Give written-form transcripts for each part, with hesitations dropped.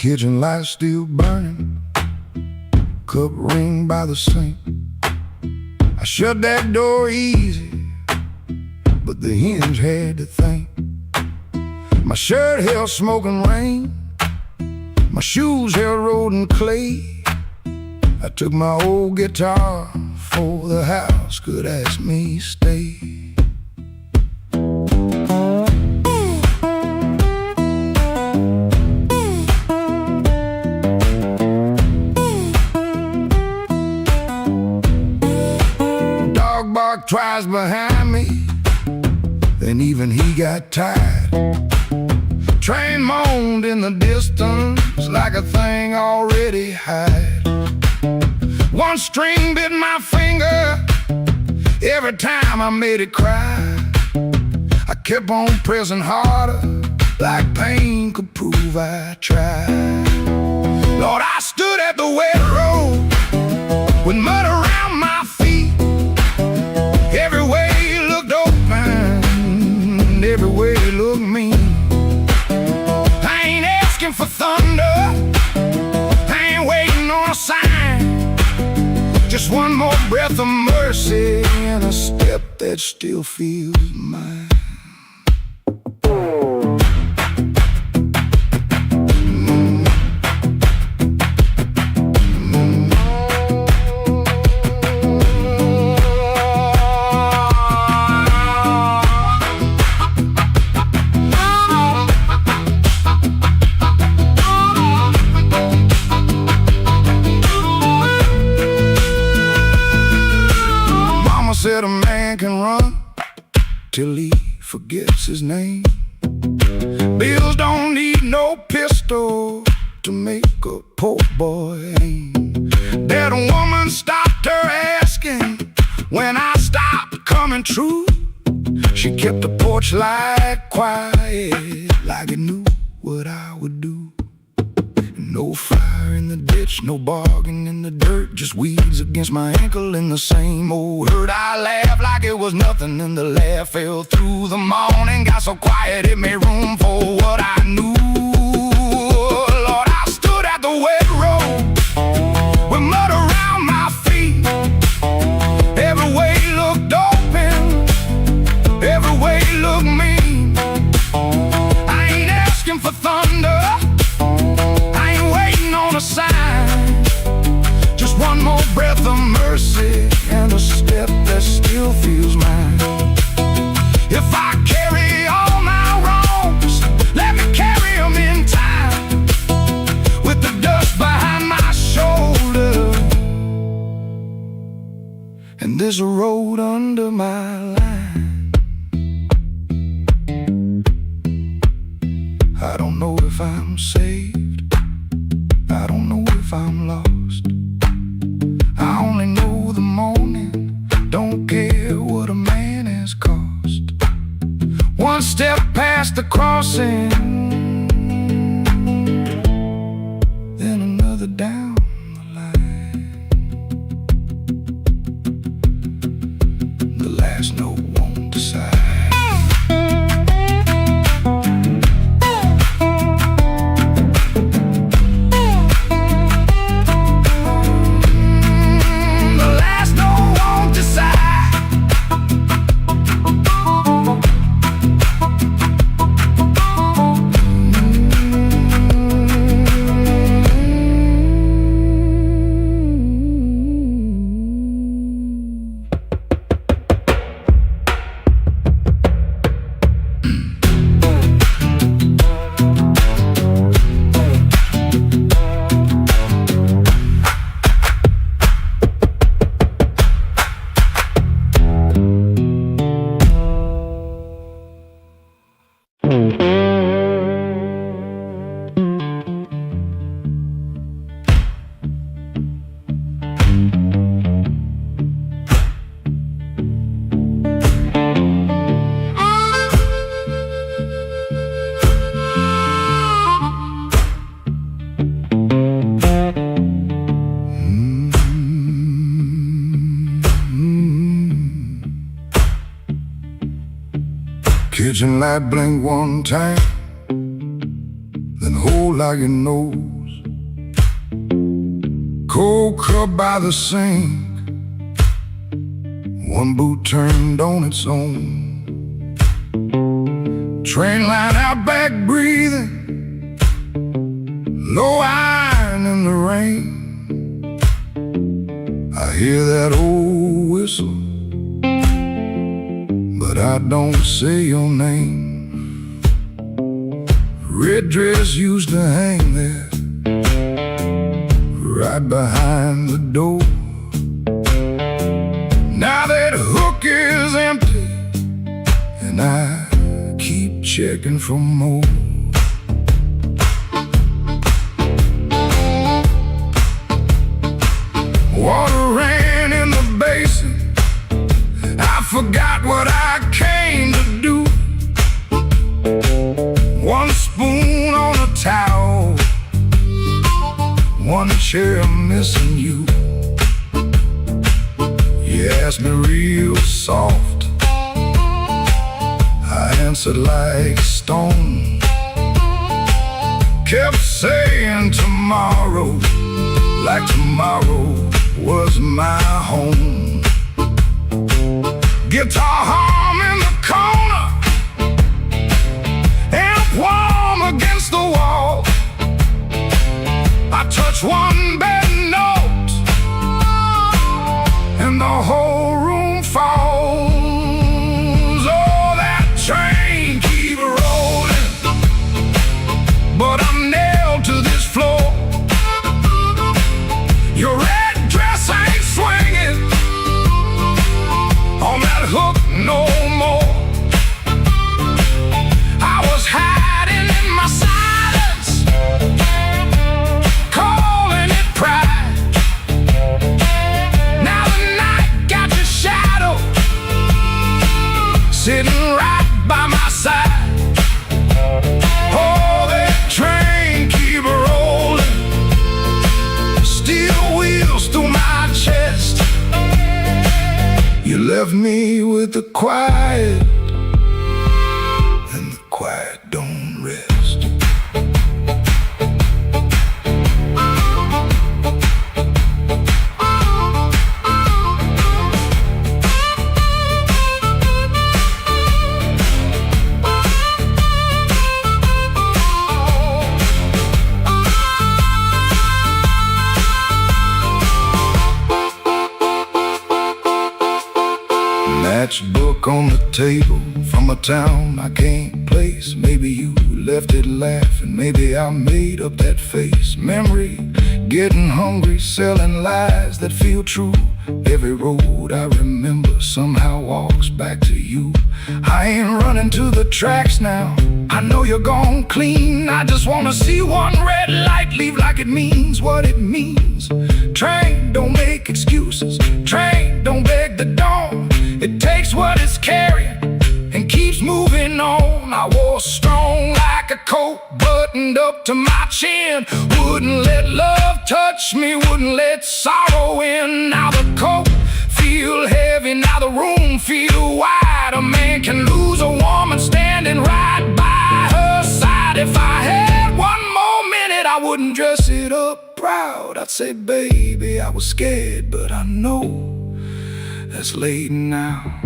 Kitchen light still burning, cup ring by the sink. I shut that door easy, but the hinge had to think. My shirt held smoking rain, my shoes held road and clay. I took my old guitar for the house could ask me stay. Dog barked twice behind me, then even he got tired. Train moaned in the distance like a thing already hired. One string bit my finger every time I made it cry. I kept on pressing harder, like pain could prove I tried. Lord, I stood at the wet road with mud around my feet. Every way looked open, every way looked mean. I ain't asking for thunder, I ain't waiting on a sign. Just one more breath of mercy and a step that still feels mine. Said a man can run till he forgets his name. Bills don't need no pistol to make a poor boy aim. That woman stopped her asking when I stopped coming true. She kept the porch light quiet, like it knew what I would do. No fire in the ditch, no bargain in the dirt, just weeds against my ankle in the same old hurt. I laughed like it was nothing, and the laugh fell through the morning. Got so quiet it made room for what I knew. Lord, I stood at the wet road with mud around my feet. Every way looked open, every way looked mean. I ain't asking for thunder, sign. Just one more breath of mercy and a step that still feels mine. If I carry all my wrongs, let me carry them in time, with the dust behind my shoulder and this road under my line. I don't know if I'm saved, I don't know if I'm lost. I only know the morning, don't care what a man has cost. One step past the crossing, then another down the line. The last note won't decide. Kitchen light blinked one time, then the whole like your nose. Cold cup by the sink, one boot turned on its own. Train line out back breathing, low iron in the rain. I hear that old whistle, but I don't say your name. Red dress used to hang there, right behind the door. Now that hook is empty, and I keep checking for more. Water ran in the basin, I forgot what I came to do. One spoon on a towel, one chair missing you. You asked me real soft, I answered like stone. Kept saying tomorrow, like tomorrow was my home. Guitar hum in the corner, amp warm against the wall. I touch one bad note, and the whole room falls. Oh, that train keep rolling, but I'm nailed to this floor. Your red dress ain't swinging on that hook no more. I was hiding in my silence, calling it pride. Now the night got your shadow sitting right by my side. Oh, that train keep rolling, steel wheels through my chest. You left me with the quiet, and the quiet don't rest. Matchbook on the table from a town I can't place. Maybe you left it laughing, maybe I made up that face. Memory, getting hungry, selling lies that feel true. Every road I remember somehow walks back to you. I ain't running to the tracks now, I know you're gone clean. I just wanna see one red light leave like it means what it means. Train, don't make excuses. Train, don't beg the dawn. It takes what it's carrying and keeps moving on. I was strong like a coat, buttoned up to my chin. Wouldn't let love touch me, wouldn't let sorrow in. Now the coat feel heavy, now the room feel wide. A man can lose a woman standing right by her side. If I had one more minute, I wouldn't dress it up proud. I'd say, baby, I was scared, but I know that's late now.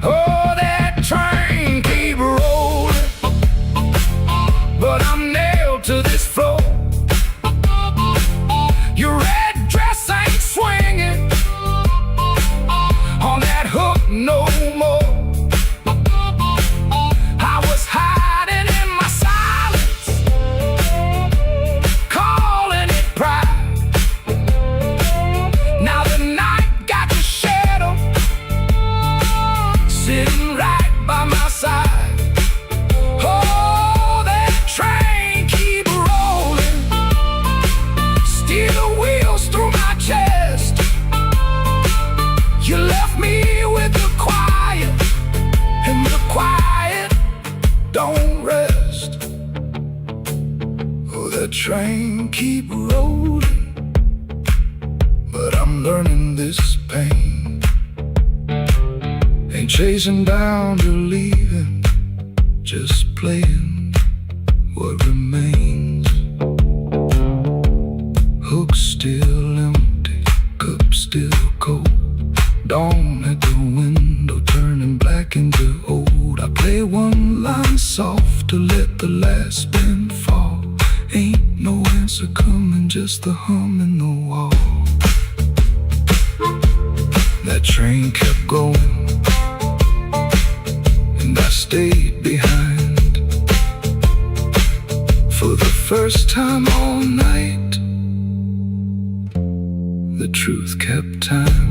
Oh, that train keep rolling, but I'm nailed to this floor. Your red dress ain't swinging on that hook no more. I was hiding in my silence, calling it pride. Now the night got your shadow sitting right by my side. Oh, that train keep rolling, steel wheels through my chest. You left me with the quiet, and the quiet don't rest. Oh, that train keep rolling, but I'm learning this pain. Ain't chasing down, you're leaving, just playing what remains. that's been fall. Ain't no answer coming, just the hum in the wall. That train kept going, and I stayed behind. For the first time all night, the truth kept time.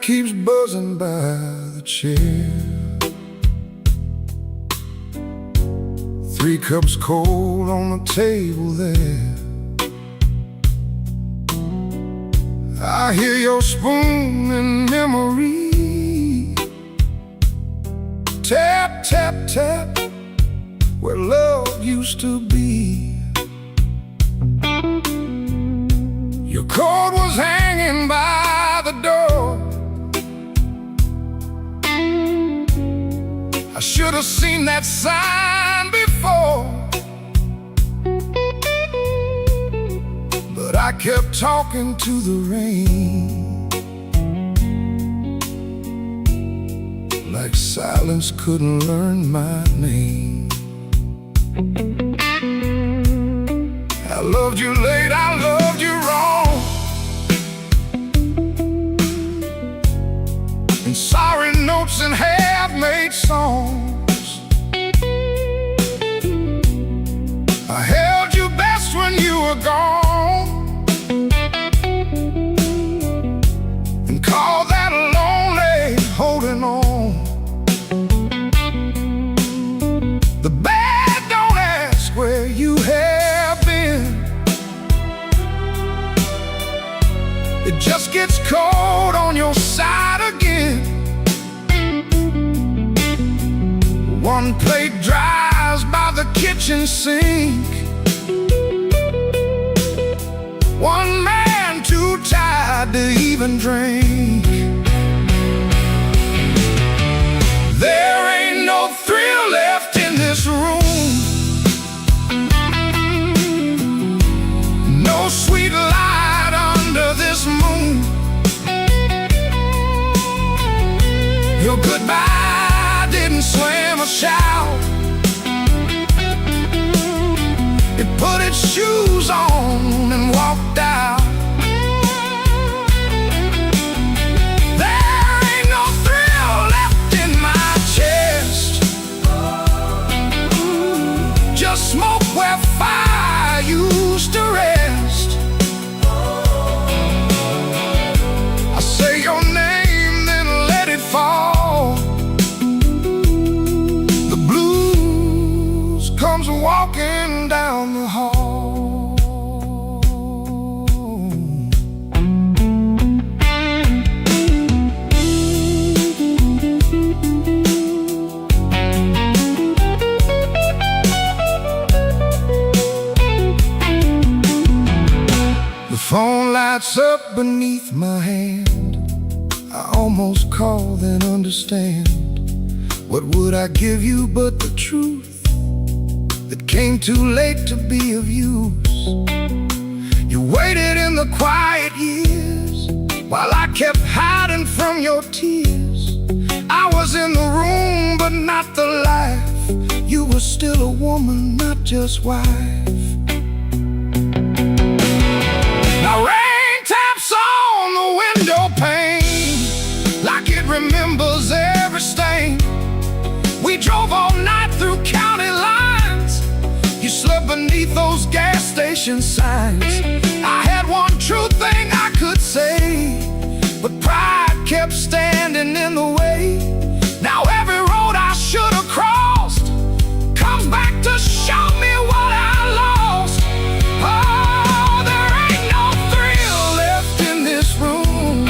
Keeps buzzing by the chair. 3 cups cold on the table there. I hear your spoon in memory. Tap, tap, tap, where love used to be. Your coat was hanging by the door. I should have seen that sign before, but I kept talking to the rain, like silence couldn't learn my name. I loved you late, I loved you wrong, and sorry notes and half-made songs. I held you best when you were gone, and called that lonely holding on. The bad don't ask where you have been. It just gets cold on your side again. One plate dries by the kitchen sink. One man too tired to even drink. There ain't no thrill left in this room, no sweet light under this moon. Your goodbye didn't slam a shout. It put its shoes on and walked out. There ain't no thrill left in my chest, just smoke where fire used to rest. I say your name, then let it fall. The blues comes walking down the hall. The phone lights up beneath my hand. I almost call, then understand. What would I give you but the truth that came too late to be of use? You waited in the quiet years while I kept hiding from your tears. I was in the room but not the life. You were still a woman, not just wife. Now rain taps on the window pane like it remembers every stain. We drove all night through county lines. You slept beneath those gas station signs. I had one true thing I could say, but pride kept kept standing in the way. Now every road I should have crossed comes back to show me what I lost. Oh, there ain't no thrill left in this room,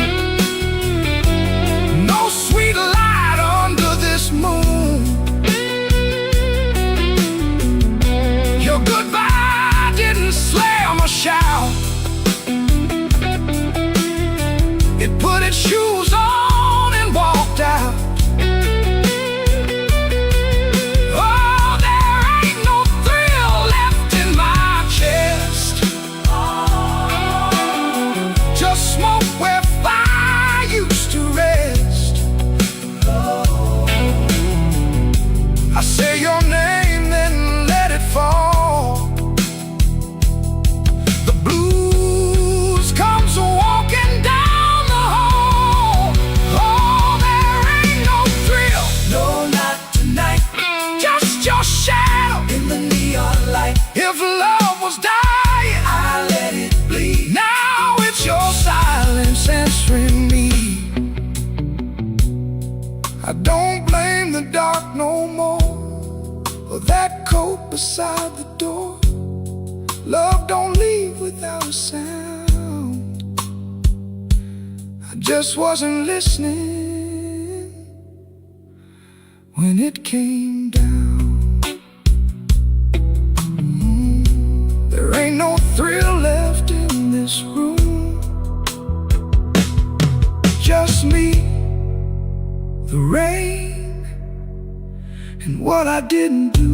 no sweet light under this moon. Your goodbye didn't slam a shout, it put its shoes on and walked out. Oh, there ain't no thrill left in my chest, just smoke where fire used to rest. I say your name, then let it fall. The blues comes walking down the hall. Oh, there ain't no thrill, no, not tonight. Just your shadow in the neon light. If love was dying, I let it bleed. Now it's your silence answering me. I don't blame the dark no more, or that coat beside the door. Love don't leave without a sound. I just wasn't listening when it came down. There ain't no thrill left in this room, just me, the rain, and what I didn't do.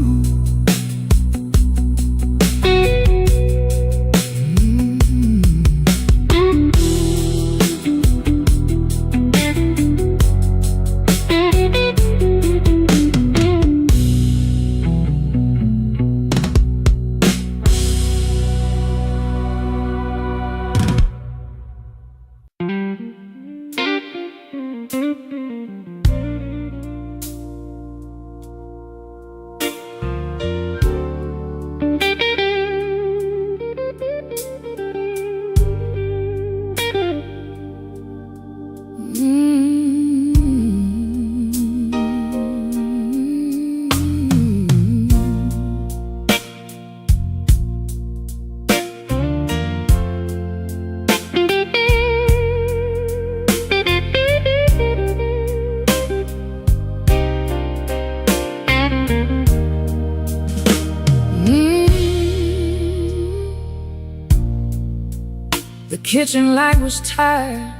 The kitchen light was tired,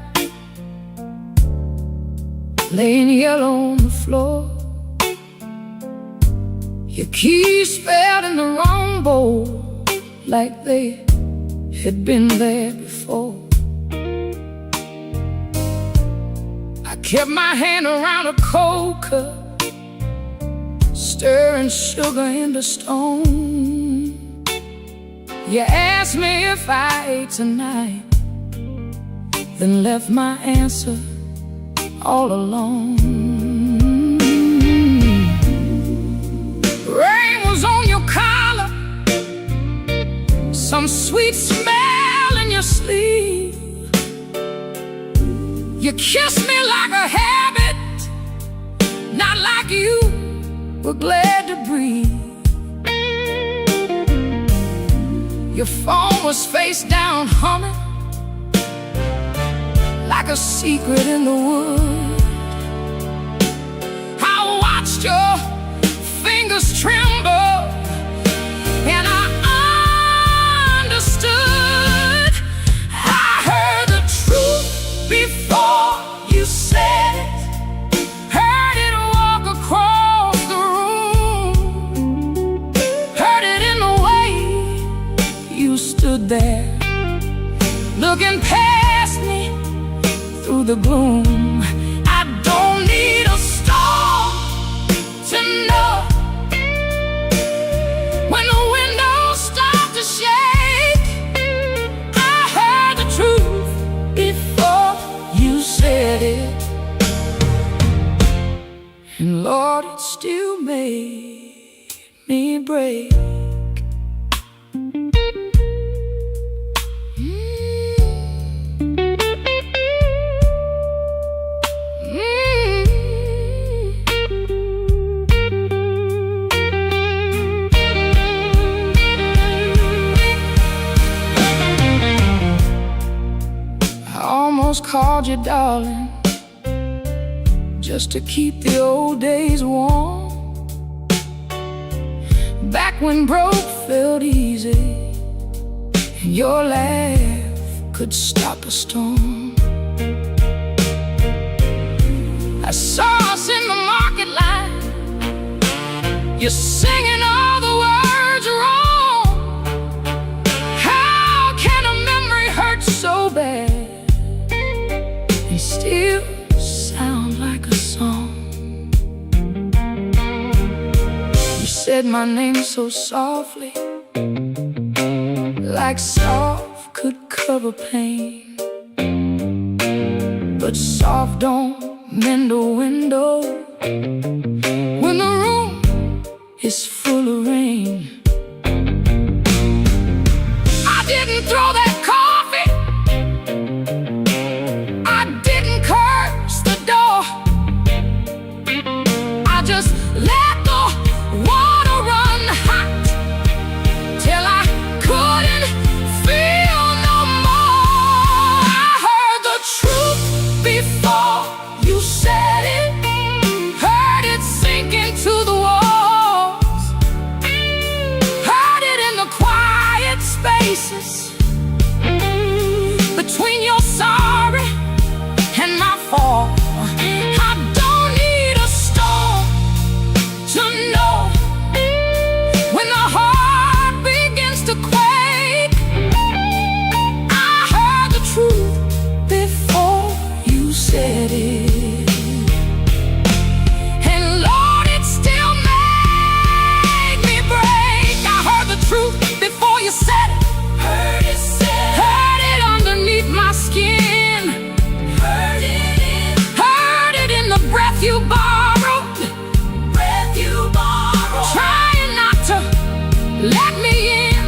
laying yellow on the floor. Your keys fell in the wrong bowl, like they had been there before. I kept my hand around a cold cup, stirring sugar into stone. You asked me if I ate tonight, then left my answer all alone. Rain was on your collar, some sweet smell in your sleeve. You kissed me like a habit, not like you were glad to breathe. Your phone was face down humming, like a secret in the woods. I watched your fingers tremble, and I understood. I heard the truth before you said it, heard it walk across the room, heard it in the way you stood there, looking past me through the gloom. I don't need a star to know when the windows start to shake. I heard the truth before you said it, and Lord, it still made me break. called you darling, just to keep the old days warm. Back when broke felt easy, and your laugh could stop a storm. I saw us in the market line, you're singing all the words wrong. How can a memory hurt so bad and still sound like a song? You said my name so softly, like soft could cover pain, but soft don't mend a window when the room is full of rain. I didn't throw that coffee, I didn't curse the door, I just let the water run hot till I couldn't feel no more. I heard the truth before you said it, heard it sink into the walls, heard it in the quiet spaces between your sorry and my fall. I don't need a storm to know when the heart begins to quake. I heard the truth before you said it, and Lord, it still made me break. I heard the truth before you said it, heard it said, heard it underneath my skin, heard it in the breath you borrowed, trying not to let me in.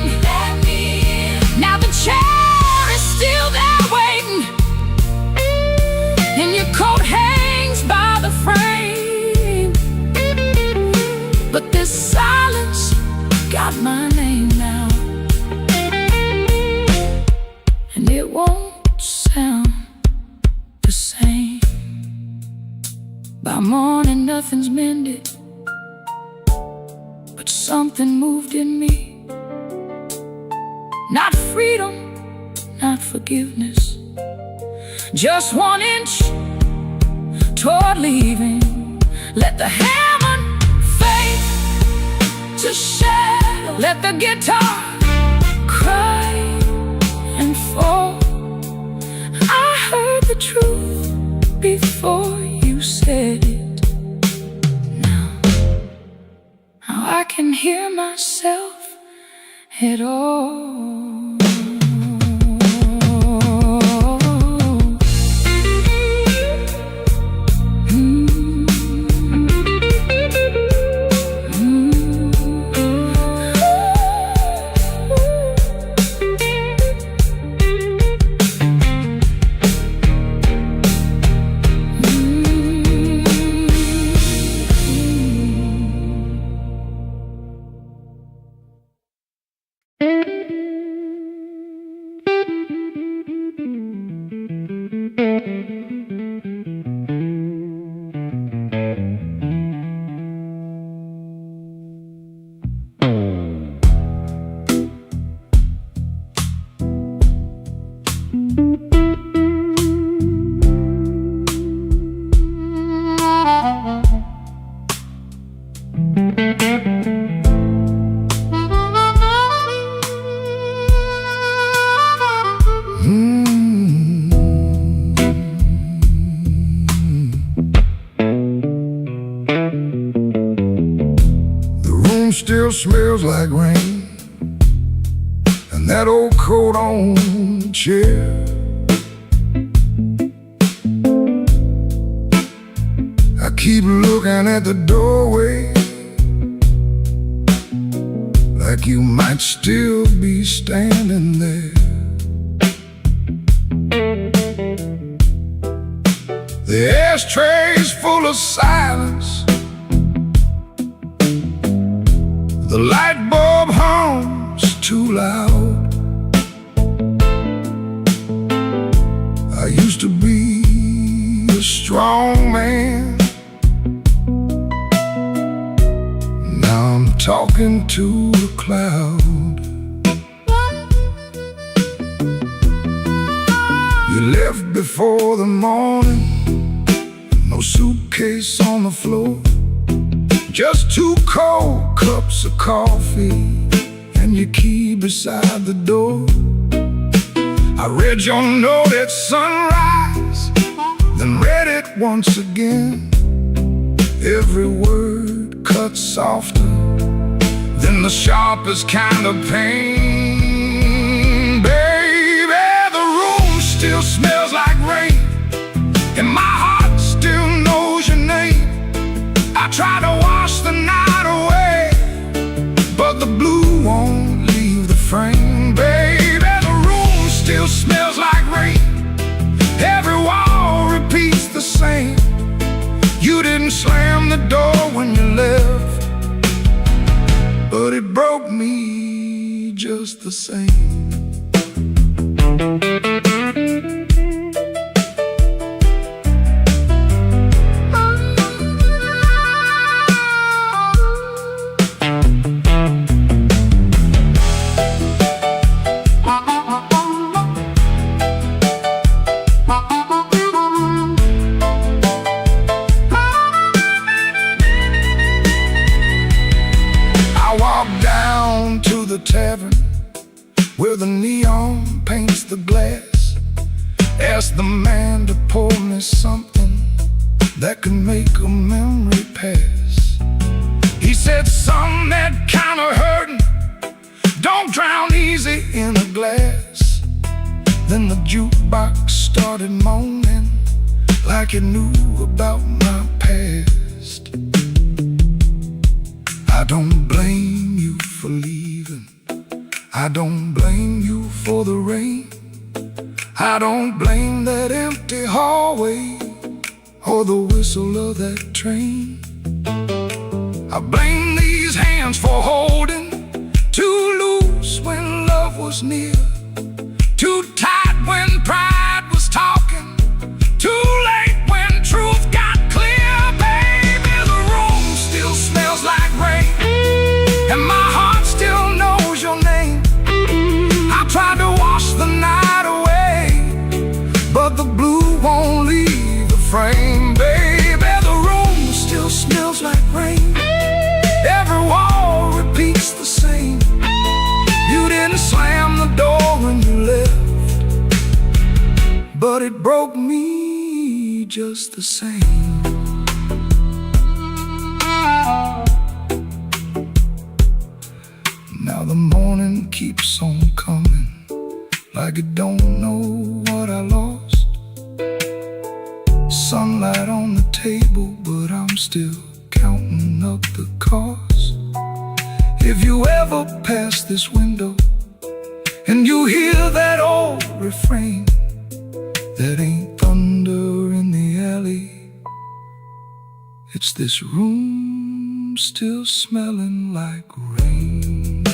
Now the chair is still there waiting, and your coat hangs by the frame, but this silence got my name now, and it won't sound the same. By morning nothing's mended, but something moved in me. Not freedom, not forgiveness, just 1 inch toward leaving. Let the hammer fade to shadow, let the guitar cry and fall. I heard the truth before you said it. Now I can hear myself at all. Still smells like rain, and that old coat on the chair. I keep looking at the doorway, like you might still be standing there. The ashtray's full of silence, the light bulb hums too loud. I used to be talking to a cloud. You left before the morning, no suitcase on the floor, just 2 cold cups of coffee and your key beside the door. I read your note at sunrise, then read it once again. Every word cut softer than the sharpest kind of pain. Baby, the room still smells like rain, and my heart still knows your name. I try to wash the night away, but the blue won't leave the frame. Baby, the room still smells like rain. Every wall repeats the same. You didn't slam the door when you left, but it broke me just the same. The tavern where the neon paints the glass. Asked the man to pour me something that could make a memory pass. He said, "Son, that kind of hurting don't drown easy in a glass." Then the jukebox started moaning like it knew about my past. I don't blame you for leaving, I don't blame you for the rain, I don't blame that empty hallway or the whistle of that train. I blame these hands for holding too loose when love was near, too tight when pride was talking, too late when truth got clear. Baby, the room still smells like rain, and my heart still knows your name. I tried to wash the night away, but the blue won't leave the frame. Baby, the room still smells like rain. Every wall repeats the same. You didn't slam the door when you left, but it broke me just the same. Now the morning keeps on coming, like it don't know what I lost. Sunlight on the table, but I'm still counting up the cost. If you ever pass this window and you hear that old refrain, that ain't thunder in the alley, it's this room still smelling like rain.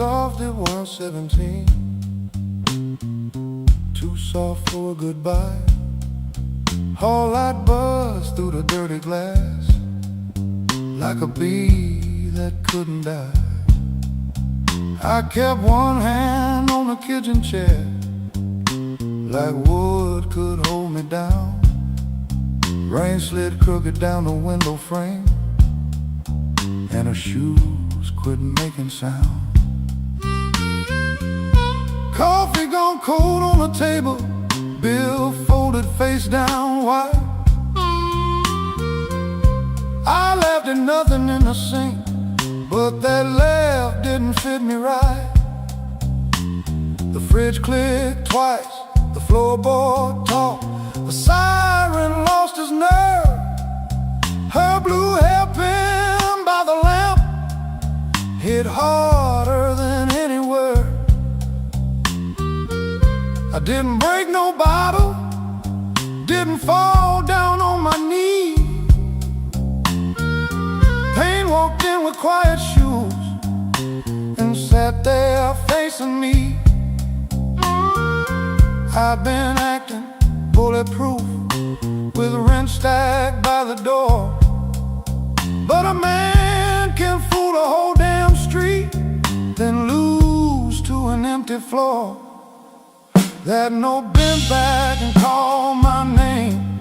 soft at 117. too soft for a goodbye. Whole light buzzed through the dirty glass, like a bee that couldn't die. I kept one hand on the kitchen chair, like wood could hold me down. Rain slid crooked down the window frame, and her shoes quit making sound. Coffee gone cold on the table, bill folded face down wide. I laughed at nothing in the sink, but that laugh didn't fit me right. The fridge clicked twice, the floorboard talked, the siren lost his nerve. Her blue hairpin by the lamp hit harder than any word. I didn't break no bottle, didn't fall down on my knees. Pain walked in with quiet shoes and sat there facing me. I've been acting bulletproof with rent stacked by the door, but a man can fool a whole damn street, then lose to an empty floor. That note bent back and called my name,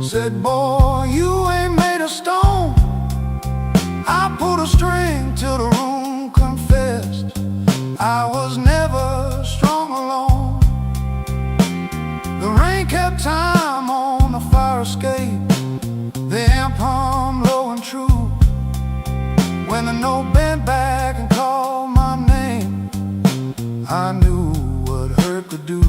said, boy, you ain't made of stone. I pulled a string till the room confessed I was never strong alone. The rain kept time on the fire escape, the amp hummed low and true. When the note bent back and called my name, I knew what hurt could do.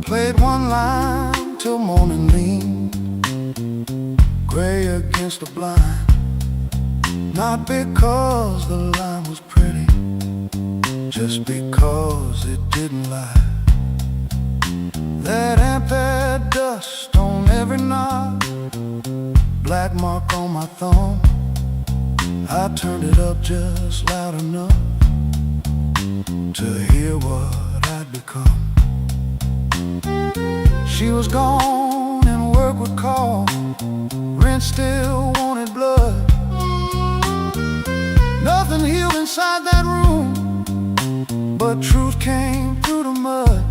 Played one line till morning leaned gray against the blind, not because the line was pretty, just because it didn't lie. That amp had dust on every knob, black mark on my thumb. I turned it up just loud enough to hear what I'd become. She was gone and work would call, rent still wanted blood. Nothing healed inside that room, but truth came through the mud.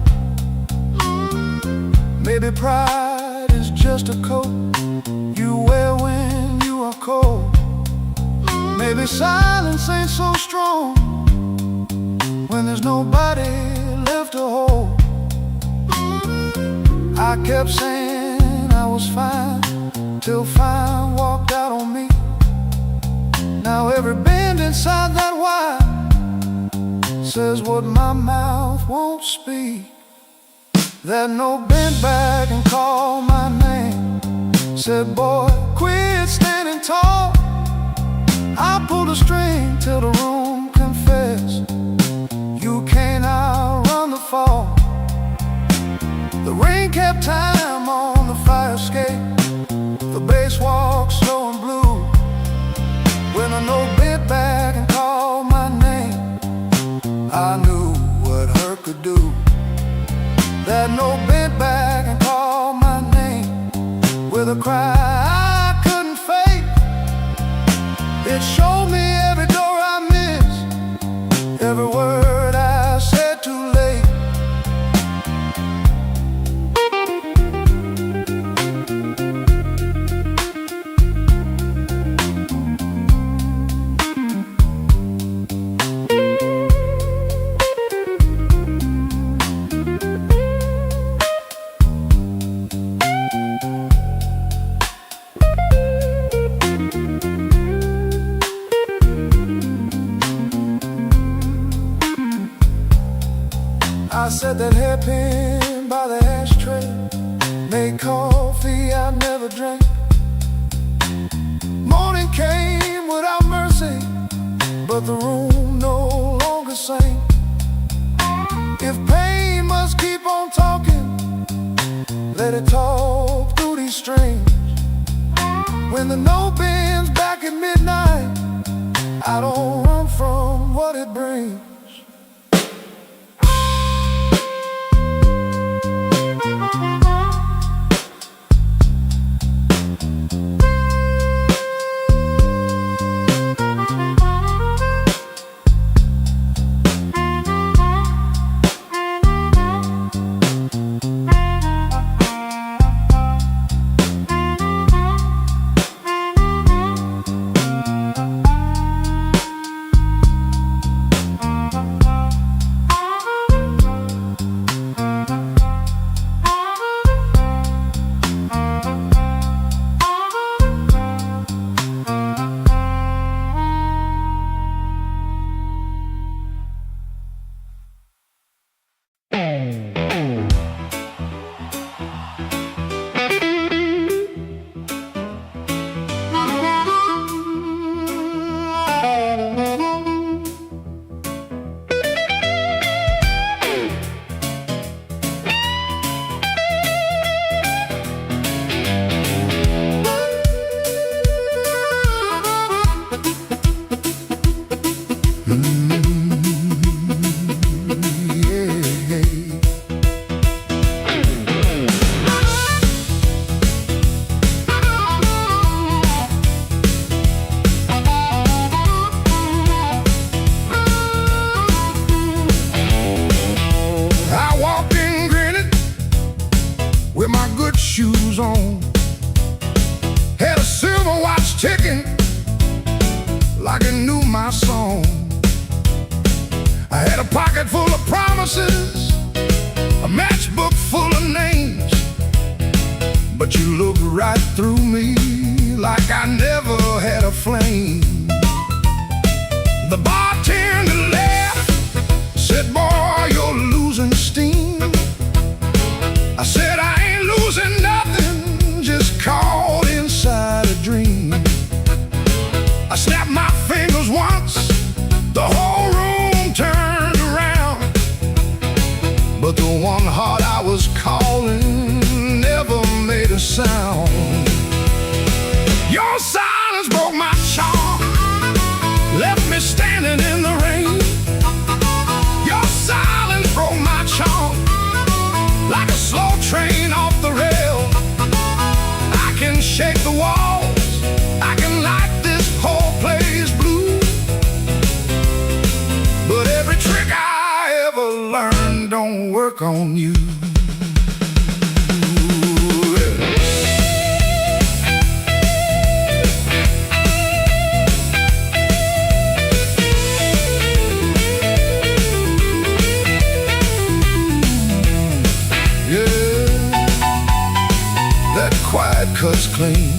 Maybe pride is just a coat you wear when you are cold. Maybe silence ain't so strong when there's nobody left to hold. I kept saying I was fine, till fine walked out on me. Now every bend inside that wire says what my mouth won't speak. That note bent back and called my name, said, boy, quit standing tall. I pulled a string till the room confessed you can't outrun the fall. The rain kept time on the fire escape, the bass walked slow and blue. When a note bent back and called my name, I knew what hurt could do. That note bent back and called my name with a cry I couldn't fake. It showed me every door I missed, every word I said too late. I set that hairpin by the ashtray, made coffee I never drank. Morning came without mercy, but the room no longer sang. If pain must keep on talking, let it talk through these strings. When the no bends back at midnight, I don't run from what it brings. Shoes on, had a silver watch ticking like it knew my song. I had a pocket full of promises, a matchbook full of names, but you looked right through me like I never had a flame. The bartender laughed, said, "Boy, you're losing steam." I said, "I ain't losing nothing, just caught inside a dream." I snapped my fingers once, the whole room turned around, but the one heart I was calling never made a sound. Your silence broke my charm, left me standing in the rain. Your silence broke my charm, like a slow train off the rail. I can shake the walls, I can light this whole place blue, but every trick I ever learned don't work on you. Quiet cuts clean.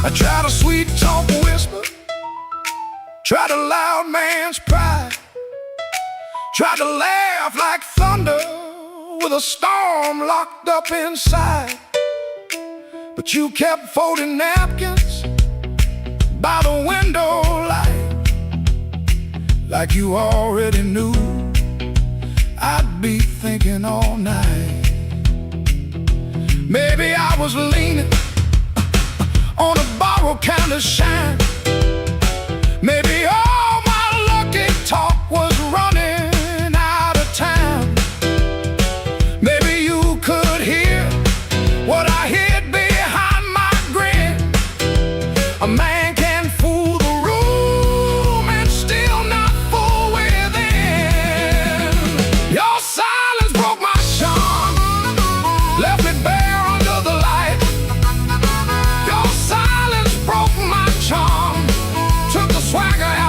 I tried a sweet talk whisper, tried a loud man's pride, tried to laugh like thunder with a storm locked up inside. But you kept folding napkins by the window light, like you already knew I'd be thinking all night. Maybe I was leaning on a borrowed kind of shine. Maybe all my lucky talk was running out of time. Maybe you could hear what I hid behind my grin. A man can fool the room and still not fool within. Your silence broke my charm, left me bare under the light. Your silence broke my charm, took the swagger out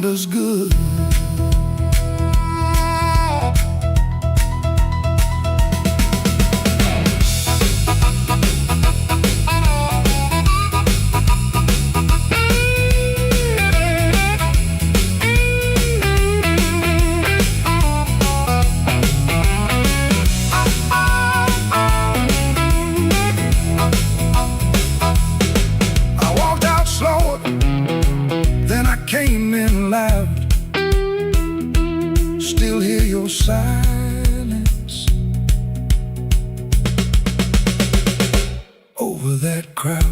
does good. Came in loud, still hear your silence over that crowd.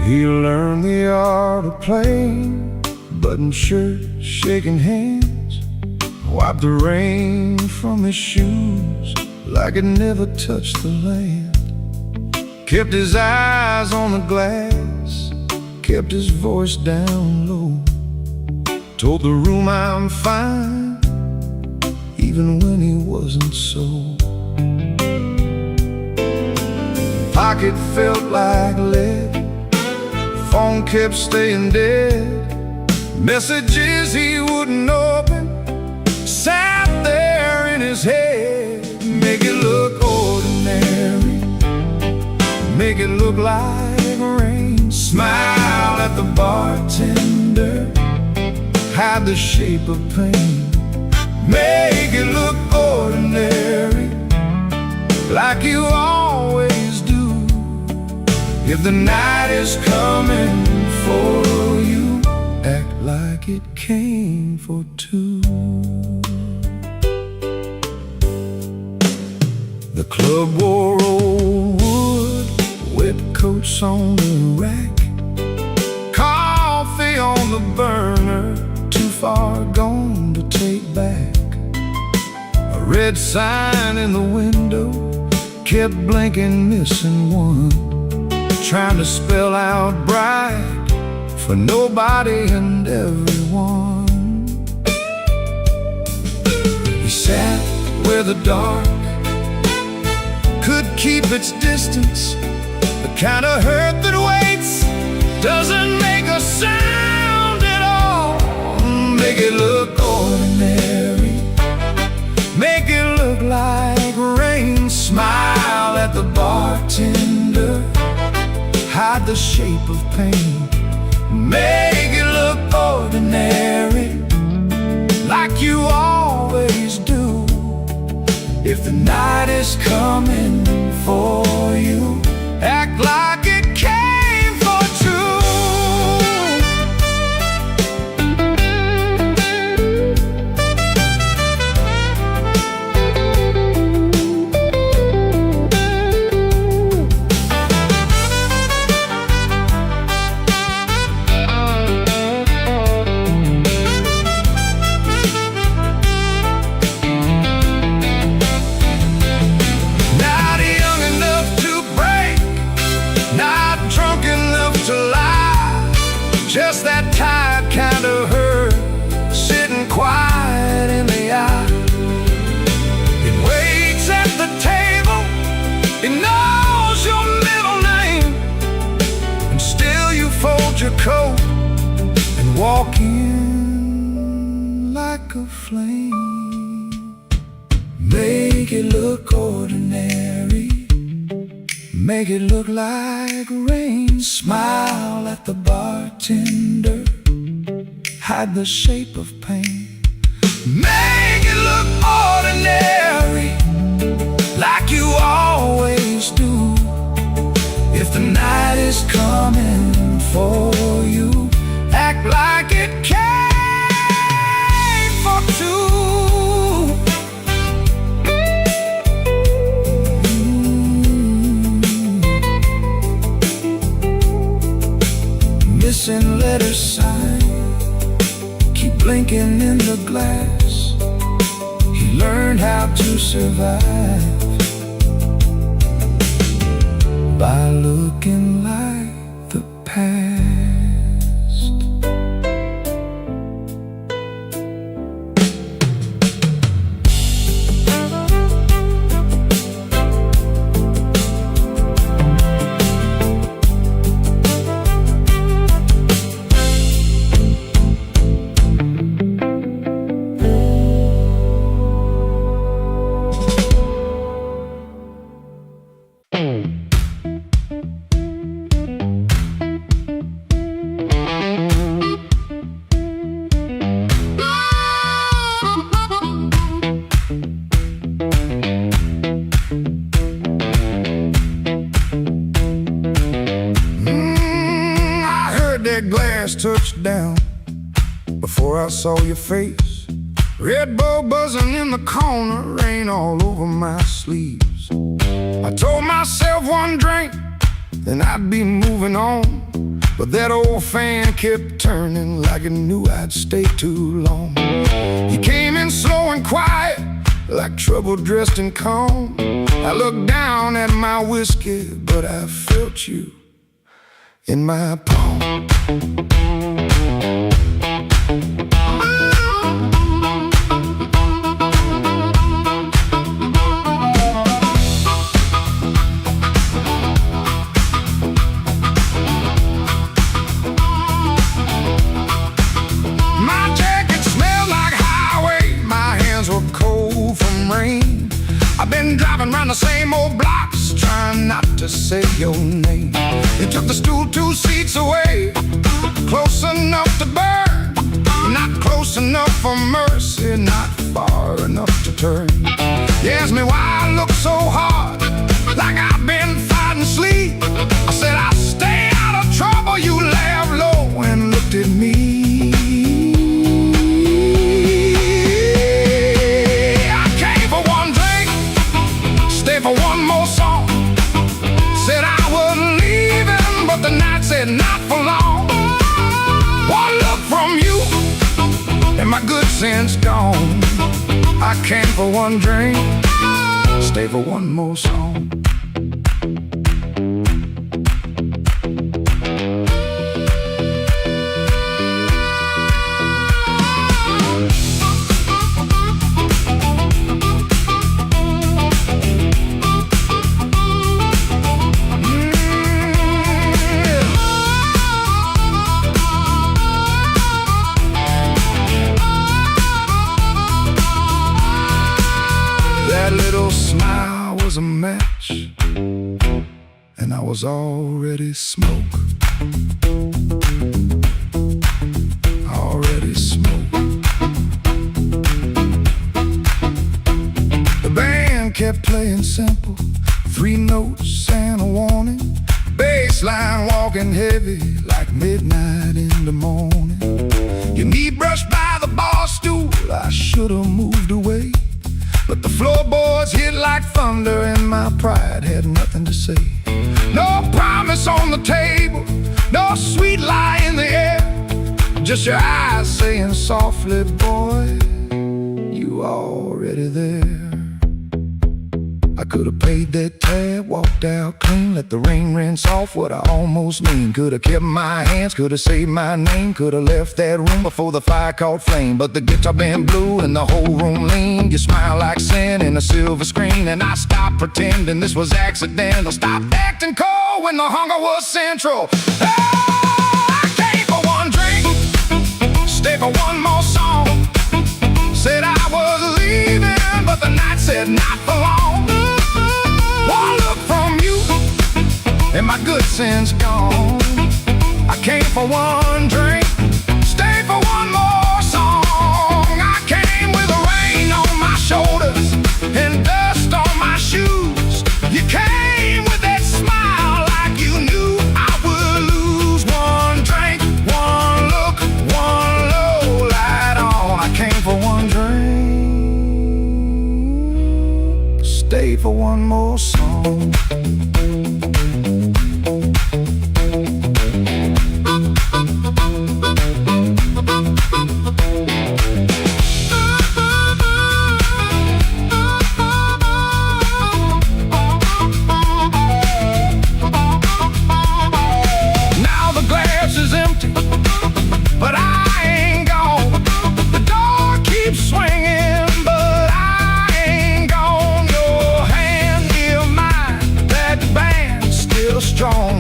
He learned the art of playing, button shirt, shaking hands, wiped the rain from his shoes like it never touched the land. Kept his eyes on the glass, kept his voice down low, told the room I'm fine, even when he wasn't so. Pocket felt like lead, phone kept staying dead, messages he wouldn't open sat there in his head. Make it look ordinary, make it look like rain. Smile at the bartender, hide the shape of pain. Make it look ordinary, like you always do. If the night is coming for you, act like it came for two. The club wore old wood, wet coats on the rack, coffee on the burner, too far gone to take back. A red sign in the window kept blinking, missing one, trying to spell out bright for nobody and everyone. He sat where the dark could keep its distance, the kind of hurt that waits, doesn't make a sound at all. Make it look ordinary, make it look like rain. Smile at the bartender, hide the shape of pain. Make it look ordinary, like you always do. If the night is coming for you, act like it came for two. Just that tired kind of hurt, sitting quiet in the aisle. It waits at the table, it knows your middle name, and still you fold your coat and walk in like a flame. Make it look ordinary, make it look like rain. Smile at the bartender, hide the shape of pain. Make it look ordinary, like you always do. If the night is coming for you, act like it came for two. Missing letter sign, keep blinking in the glass. He learned how to survive by looking like the past. Glass touched down before I saw your face. Red Bull buzzing in the corner, rain all over my sleeves. I told myself one drink, then I'd be moving on. But that old fan kept turning like it knew I'd stay too long. You came in slow and quiet, like trouble dressed in calm. I looked down at my whiskey, but I felt you in my palm. My jacket smelled like highway, my hands were cold from rain. I've been driving around the same old blocks, trying not to say your name. You took the stool 2 seats away, close enough to burn, not close enough for mercy, not far enough to turn. You asked me why I look so hard, like I've been fighting sleep. I said I'll stay out of trouble. You laughed low and looked at me. I came for one drink, stay for one more song. Said I was leaving, but the night said not for long. One look from you, and my good sense gone. I came for one drink, stay for one more song. That little smile was a match, and I was already smoke. Already smoke. The band kept playing simple, 3 notes and a warning. Bass line walking heavy like midnight in the morning. Your knee brushed by the bar stool, I should've moved away. But the floorboards hit like thunder, and my pride had nothing to say. No promise on the table, no sweet lie in the air, just your eyes saying softly, boy, you already there. I could've paid that tab, walked out clean, let the rain rinse off what I almost mean. Could've kept my hands, could've saved my name, could've left that room before the fire caught flame. But the guitar band blew and the whole room leaned. You smile like sin in a silver screen, and I stopped pretending this was accidental. Stopped acting cold when the hunger was central. Oh, I came for one drink, stay for one more song. Said I was leaving, but the night said not for long. One look from you, and my good sense gone. I came for one drink, stay for one more song. I came with the rain on my shoulders and dust on my shoes. You came with that smile like you knew I would lose. One drink, one look, one low light on. I came for one drink, stay for one more song.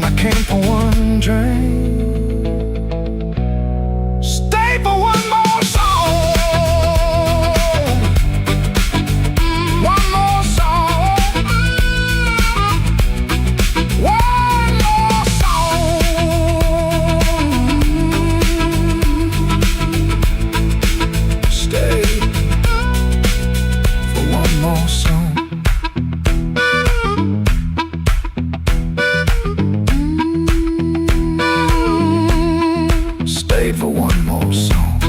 I came for one drink, stay for one more song. One more song. One more song. Stay for one more song. For one more song.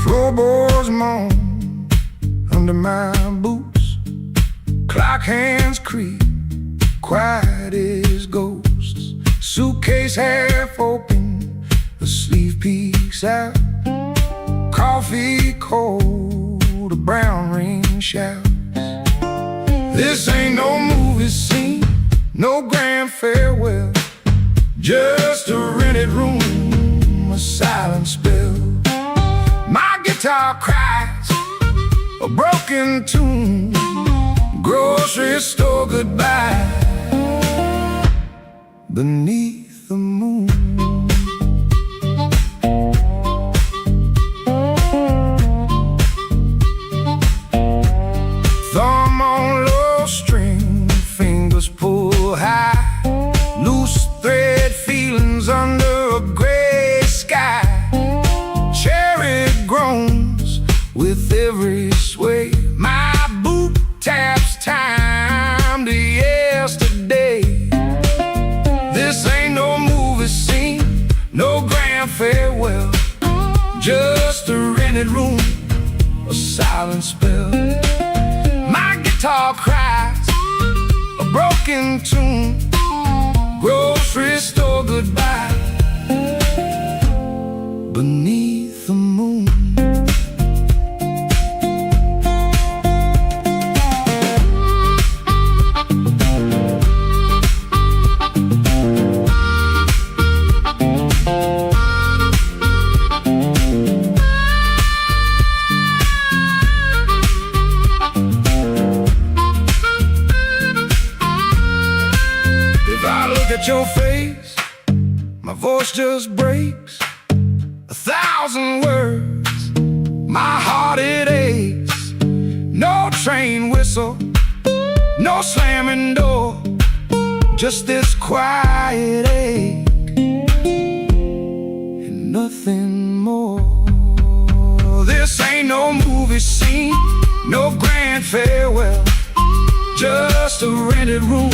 Floorboards moan under my boots, clock hands creak, quiet as ghosts. Suitcase half open, the sleeve peeks out. Coffee cold, a brown rain shouts. This ain't no movie scene, no grand farewell, just a rented room, a silent spell. My guitar cries a broken tune, grocery store goodbye beneath the moon. Thumb on low string, fingers pull high, loose thread feelings under a gray sky. Groans with every sway. My boot taps time to yesterday. This ain't no movie scene, no grand farewell, just a rented room, a silent spell. My guitar cries a broken tune, grocery store goodbye beneath the moon. If I look at your face, my voice just breaks. 1,000 words, my heart it aches. No train whistle, no slamming door, just this quiet ache and nothing more. This ain't no movie scene, no grand farewell, just a rented room,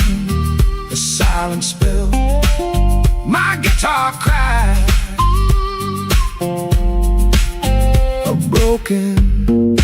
a silent spell. My guitar cries a broken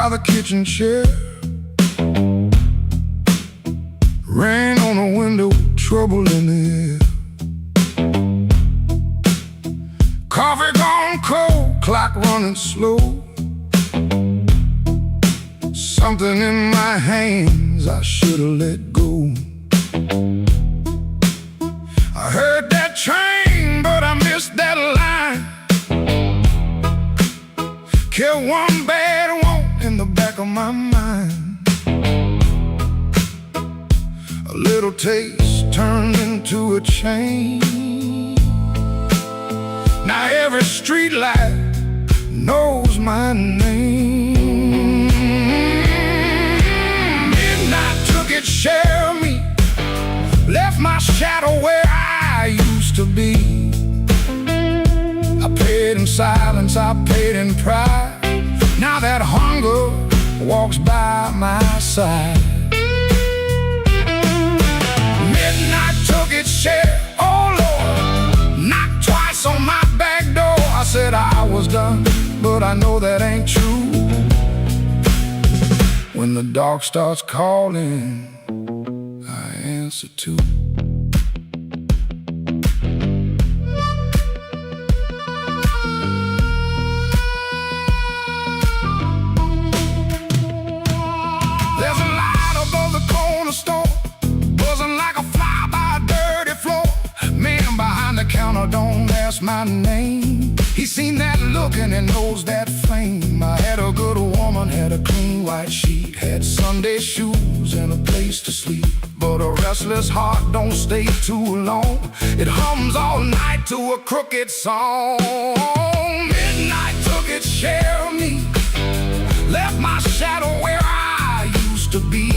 by the kitchen chair. Rain on the window, trouble in the air. Coffee gone cold, clock running slow. Something in my hands I should've let go. I heard that train, but I missed that line. Kept one bad want in the back of my mind. A little taste turned into a chain. Now every street light knows my name. Midnight took its share of me, left my shadow where I used to be. I paid in silence, I paid in pride. Now that hunger walks by my side. Midnight took its share, oh Lord, knocked twice on my back door. I said I was done, but I know that ain't true. When the dark starts calling, I answer too. There's a light above the corner store, buzzing like a fly by a dirty floor. Man behind the counter don't ask my name. He seen that look and he knows that flame. I had a good woman, had a clean white sheet, had Sunday shoes and a place to sleep. But a restless heart don't stay too long. It hums all night to a crooked song. Midnight took its share of me, left my shadow where I used to be.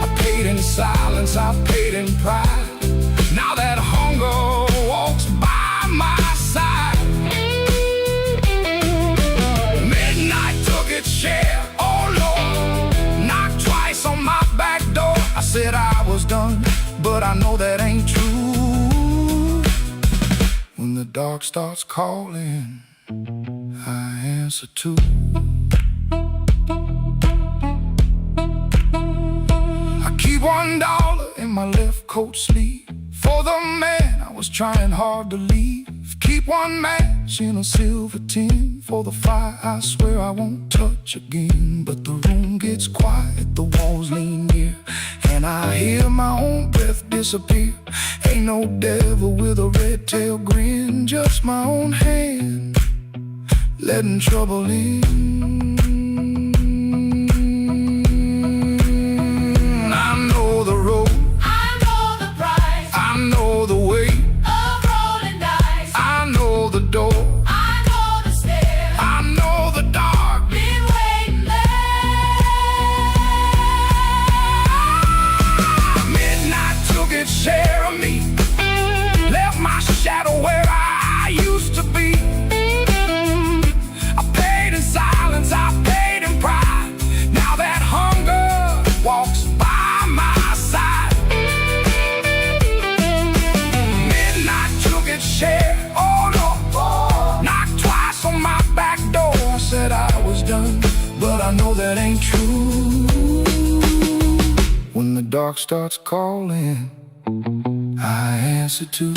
I paid in silence, I paid in pride. Now that hunger walks by my side. Midnight took its share, oh Lord, knocked twice on my back door. I said I was done, but I know that ain't true. When the dark starts calling, I answer too. I keep $1 in my left coat sleeve for the man I was trying hard to leave. Keep one match in a silver tin for the fire I swear I won't touch again. But the room gets quiet, the walls lean near, and I hear my own breath disappear. Ain't no devil with a red tail grin, just my own hand letting trouble in. I know the road, I know the price I know the way, of rolling dice. I know the door, I know the stairs, I know the dark. been waiting there. Midnight took its share of me, left my shadow where I used to be. I paid in silence, I paid in pride. Now that hunger walks by my side. Midnight took its share, oh Lord, knocked twice on my back door. I said I was done, but I know that ain't true. When the dark starts calling, I answer too.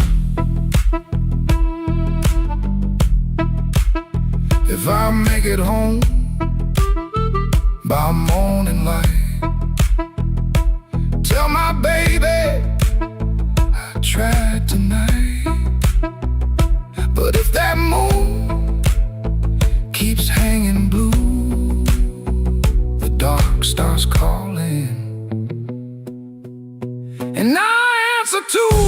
If I make it home by morning light, tell my baby I tried tonight. But if that moon keeps hanging blue, the dark starts calling, and I answer too.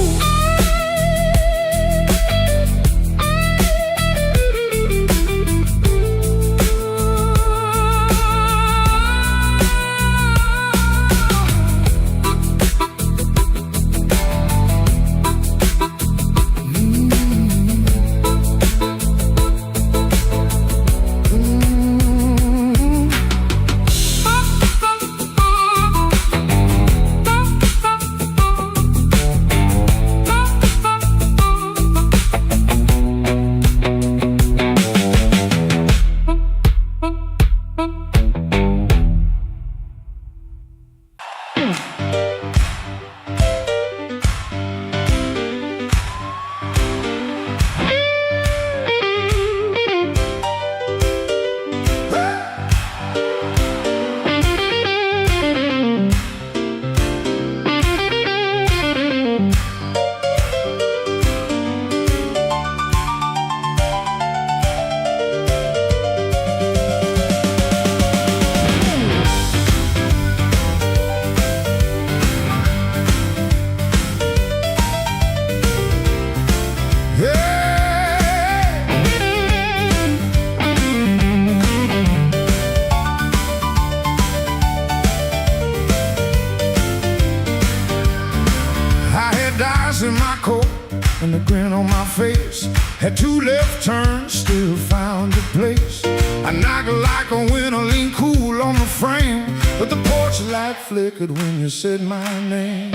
two left turns, still found your place. I knock like a winter, lean cool on the frame, but the porch light flickered when you said my name.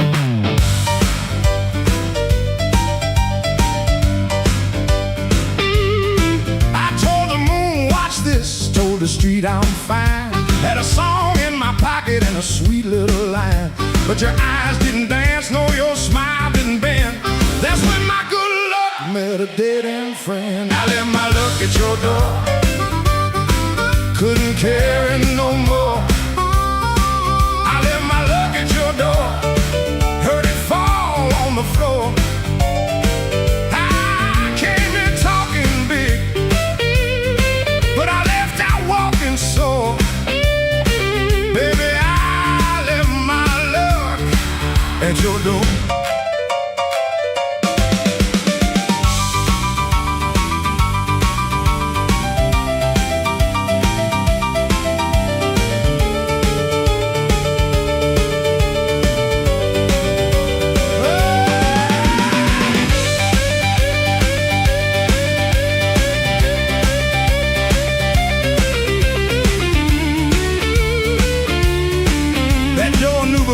I told the moon, watch this, told the street I'm fine. Had a song in my pocket and a sweet little line, but your eyes didn't dance, no, your smile didn't bend. That's when my good luck met a dead-end friend. I left my luck at your door, couldn't carry no more. I left my luck at your door, heard it fall on the floor. I came in talking big, but I left out walking sore. Baby, I left my luck at your door.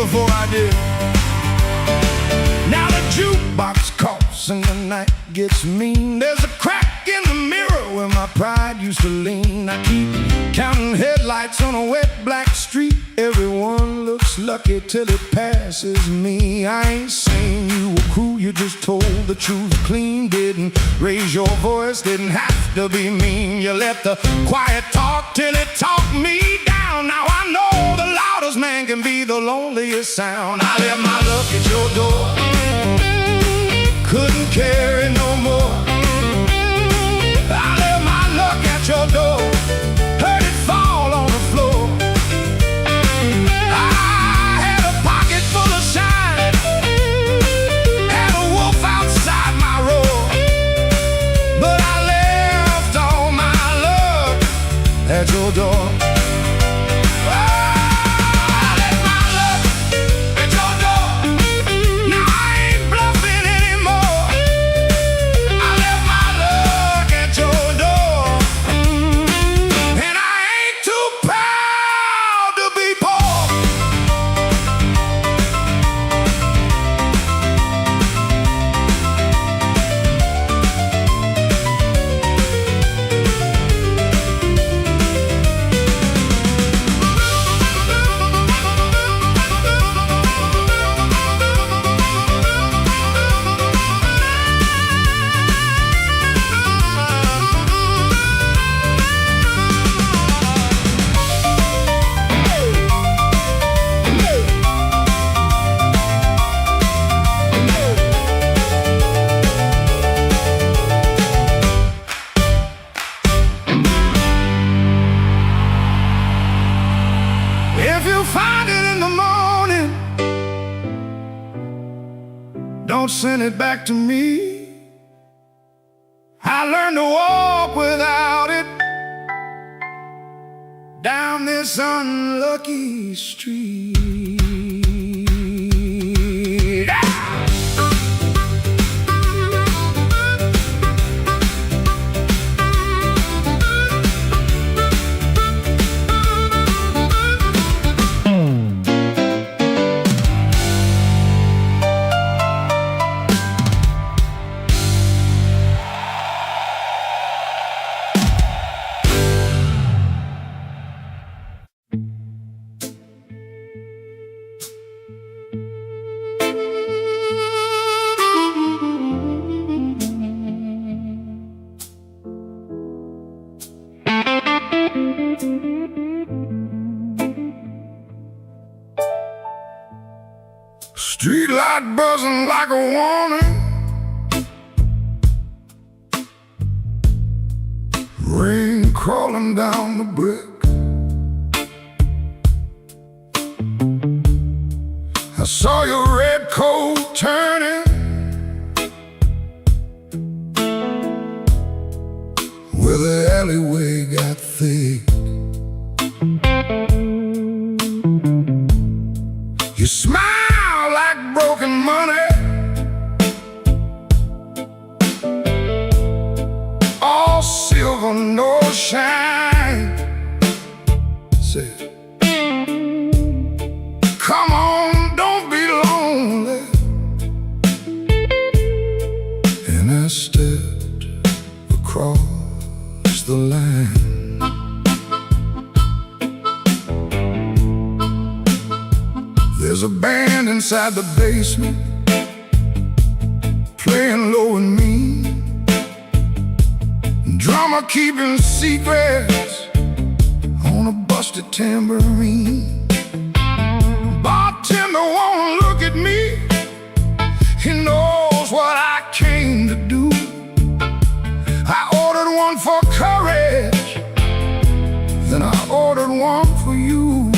Before I did. Now the jukebox coughs and the night gets mean. There's a crack in the mirror where my pride used to lean. I keep counting headlights on a wet black street. Everyone looks lucky till it passes me. I ain't saying you were cruel, you just told the truth clean. Didn't raise your voice, didn't have to be mean. You let the quiet talk till it talked me down. Now I know the loudest man can be the loneliest sound. I left my luck at your door, couldn't carry no more. I left my luck at your door, heard it fall on the floor. I had a pocket full of shine, had a wolf outside my roar, but I left all my luck at your door. If you find it in the morning, don't send it back to me. I learned to walk without it down this unlucky street. Street light buzzing like a warning, rain crawling down the brick. I saw your red coat turning where the alleyway got thick. You smile like broken money, for no shine. Said, come on, don't be lonely. And I stepped across the line. There's a band inside the basement, playing low and mean, drummer keeping secrets on a busted tambourine. Bartender won't look at me, he knows what I came to do. I ordered one for courage, then I ordered one for you.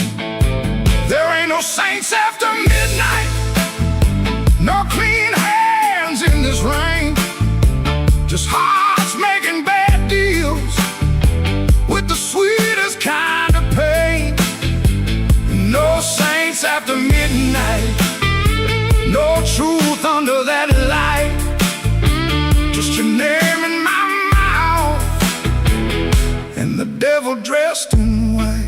There ain't no saints after midnight, no clean hands in this rain, just hearts making bad deals with the sweetest kind of pain. No saints after midnight, no truth under that light, just your name in my mouth and the devil dressed in white.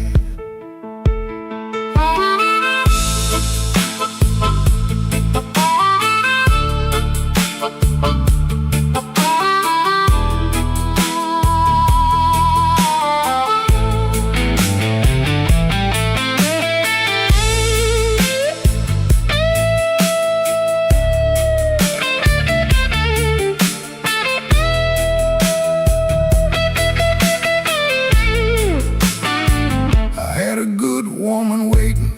Woman waiting,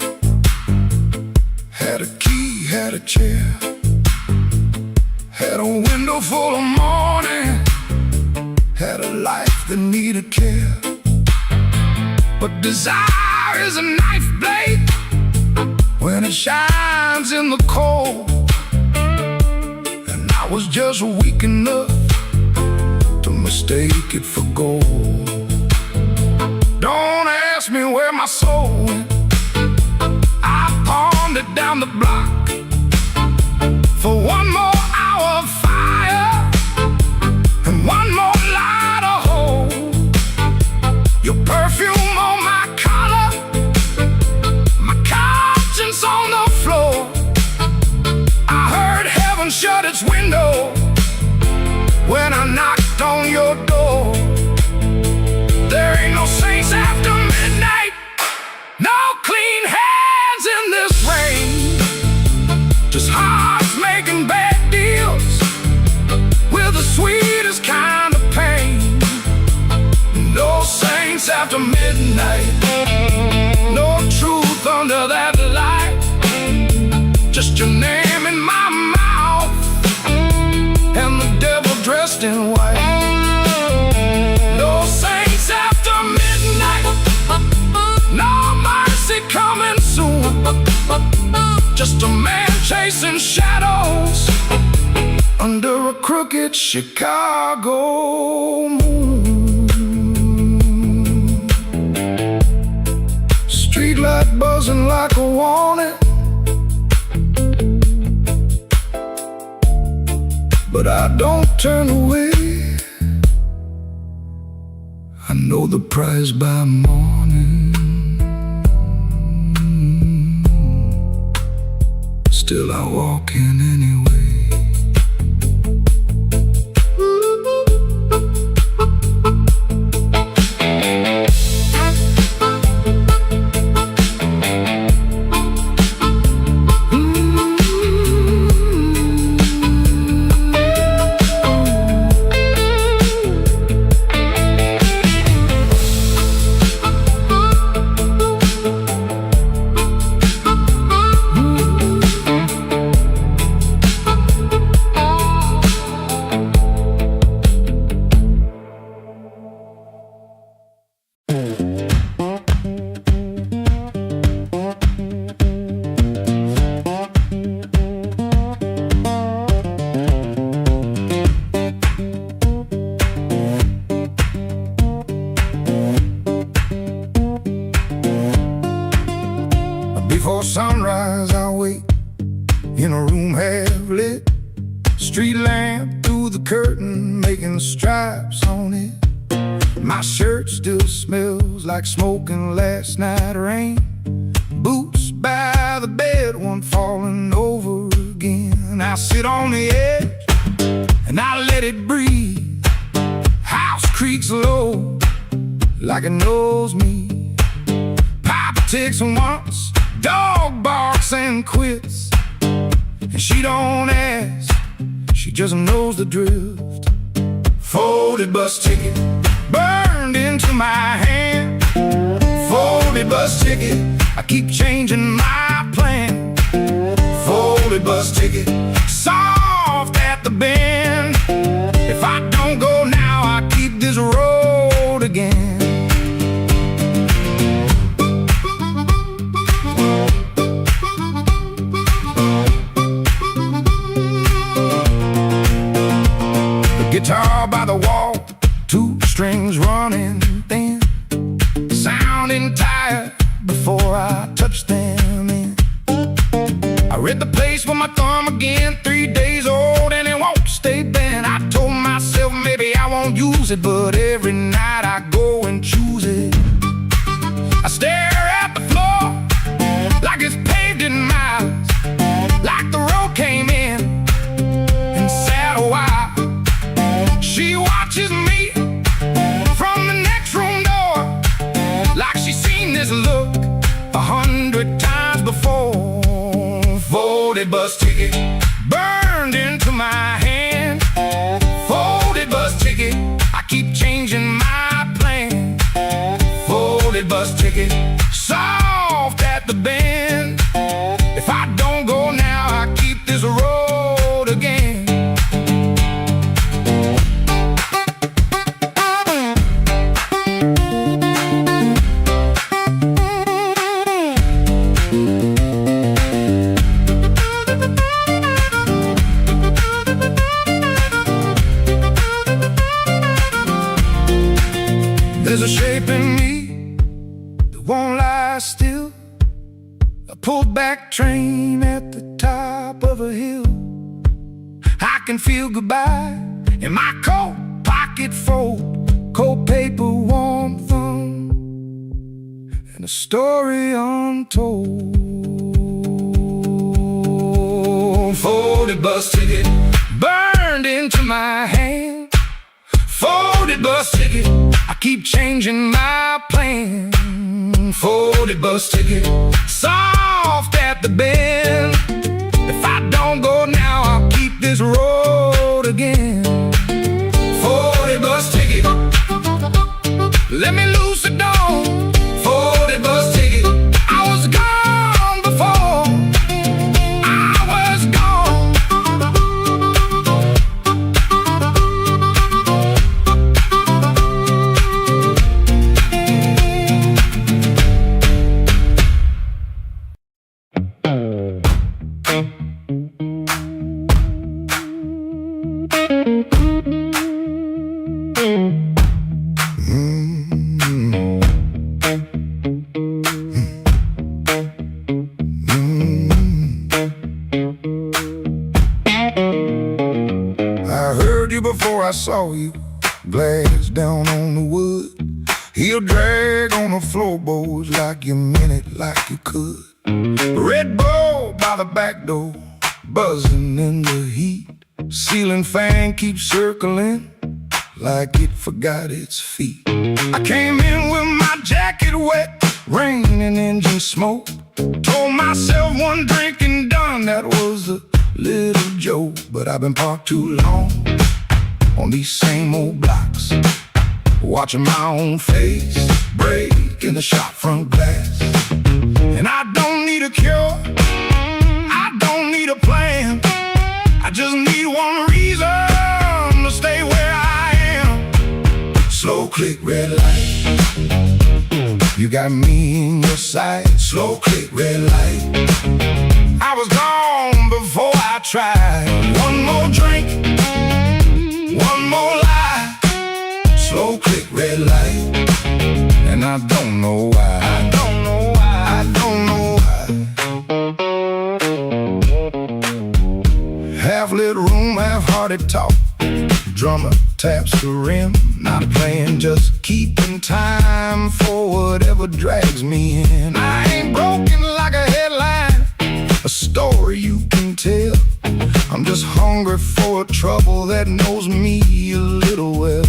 had a key, had a chair, had a window full of morning, had a life that needed care. But desire is a knife blade when it shines in the cold, and I was just weak enough to mistake it for gold. Don't ask me where my soul went, I pawned it down the block for one more hour of fire and one more light of hope. Your perfume on my collar, my conscience on the floor. I heard heaven shut its window when I knocked on your door. There ain't no saints after midnight, no clean hands in this rain, just hearts making bad deals with the sweetest kind of pain. No saints after midnight, no truth under that light, just your name in my mouth and the devil dressed in white. No saints after midnight, no mercy coming soon, just a man chasing shadows under a crooked Chicago moon. Streetlight buzzing like a warning, but I don't turn away. I know the prize by morning, still I walk in anyway. Before sunrise I wait in a room half lit, street lamp through the curtain making stripes on it. My shirt still smells like smoking last night rain. Boots by the bed, one falling over again. I sit on the edge and I let it breathe. House creaks low like it knows me. Papa ticks once, dog barks and quits. And she don't ask, she just knows the drift. Folded bus ticket burned into my hand. Folded bus ticket, I keep changing my plan. Folded bus ticket, soft at the bend. If I don't go now, I keep this road again. The guitar by the wall, two strings running thin, sounding tired before I touch them in. I read the place with my thumb again, 3 days old and it won't stay bent. I told myself maybe I won't use it, but every night I go and choose it. I stare at the floor like it's paved in miles, like the road came in and sat a while. She watches me from the next room door, like she's seen this look 100 times before. Folded bus ticket burned into my hand. Folded bus ticket, I keep changing my plan. Folded bus ticket, soft at the bend. If I don't go now, I keep this road again. There's a shape in me that won't lie still. A pulled back train at the top of a hill. I can feel goodbye in my coat pocket fold, cold paper, warm thumb, and a story untold. Folded bus ticket burned into my hand. Folded bus ticket, I keep changing my plan. Folded bus ticket, soft at the bend. If I don't go now, I'll keep this road again. Folded bus ticket, let me loose the door. Folded bus ticket, I was gone before. I was gone. I heard you before I saw you, glass down on the wood. Heel drag on the floorboards like you meant it, like you could. Red Bull by the back door, buzzing in the heat. Ceiling fan keeps circling like it forgot its feet. I came in with my jacket wet, rain and engine smoke. Told myself one drink and done, that was a little joke. But I've been parked too long on these same old blocks, watching my own face break in the shop front glass. And I don't need a cure, I don't need a plan, I just need one reason to stay where I am. Slow click, red light, you got me in your sight. Slow click, red light, I was gone before I tried. One more drink, one more lie. Slow click, red light, and I don't know why. I don't know why. I don't know why. Half lit room, half-hearted talk. Drummer taps the rim. Not playing, just keeping time for whatever drags me in. I ain't broken like a headline, a story you can tell. I'm just hungry for trouble that knows me a little well.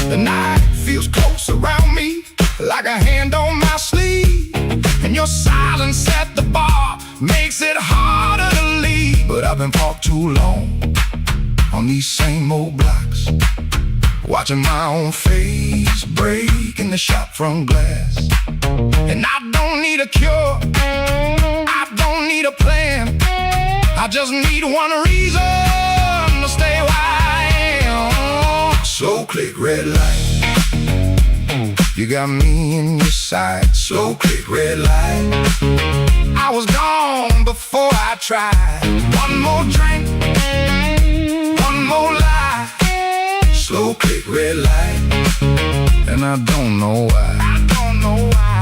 The night feels close around me, like a hand on my sleeve, and your silence at the bar makes it harder to leave. But I've been parked too long on these same old blocks, watching my own face break in the shop front glass. And I don't need a cure, I don't need a plan, I just need one reason to stay where I am. Slow click, red light, you got me in your sight. Slow click, red light, I was gone before I tried. One more drink, one more lie. Slow click, red light, and I don't know why. I don't know why.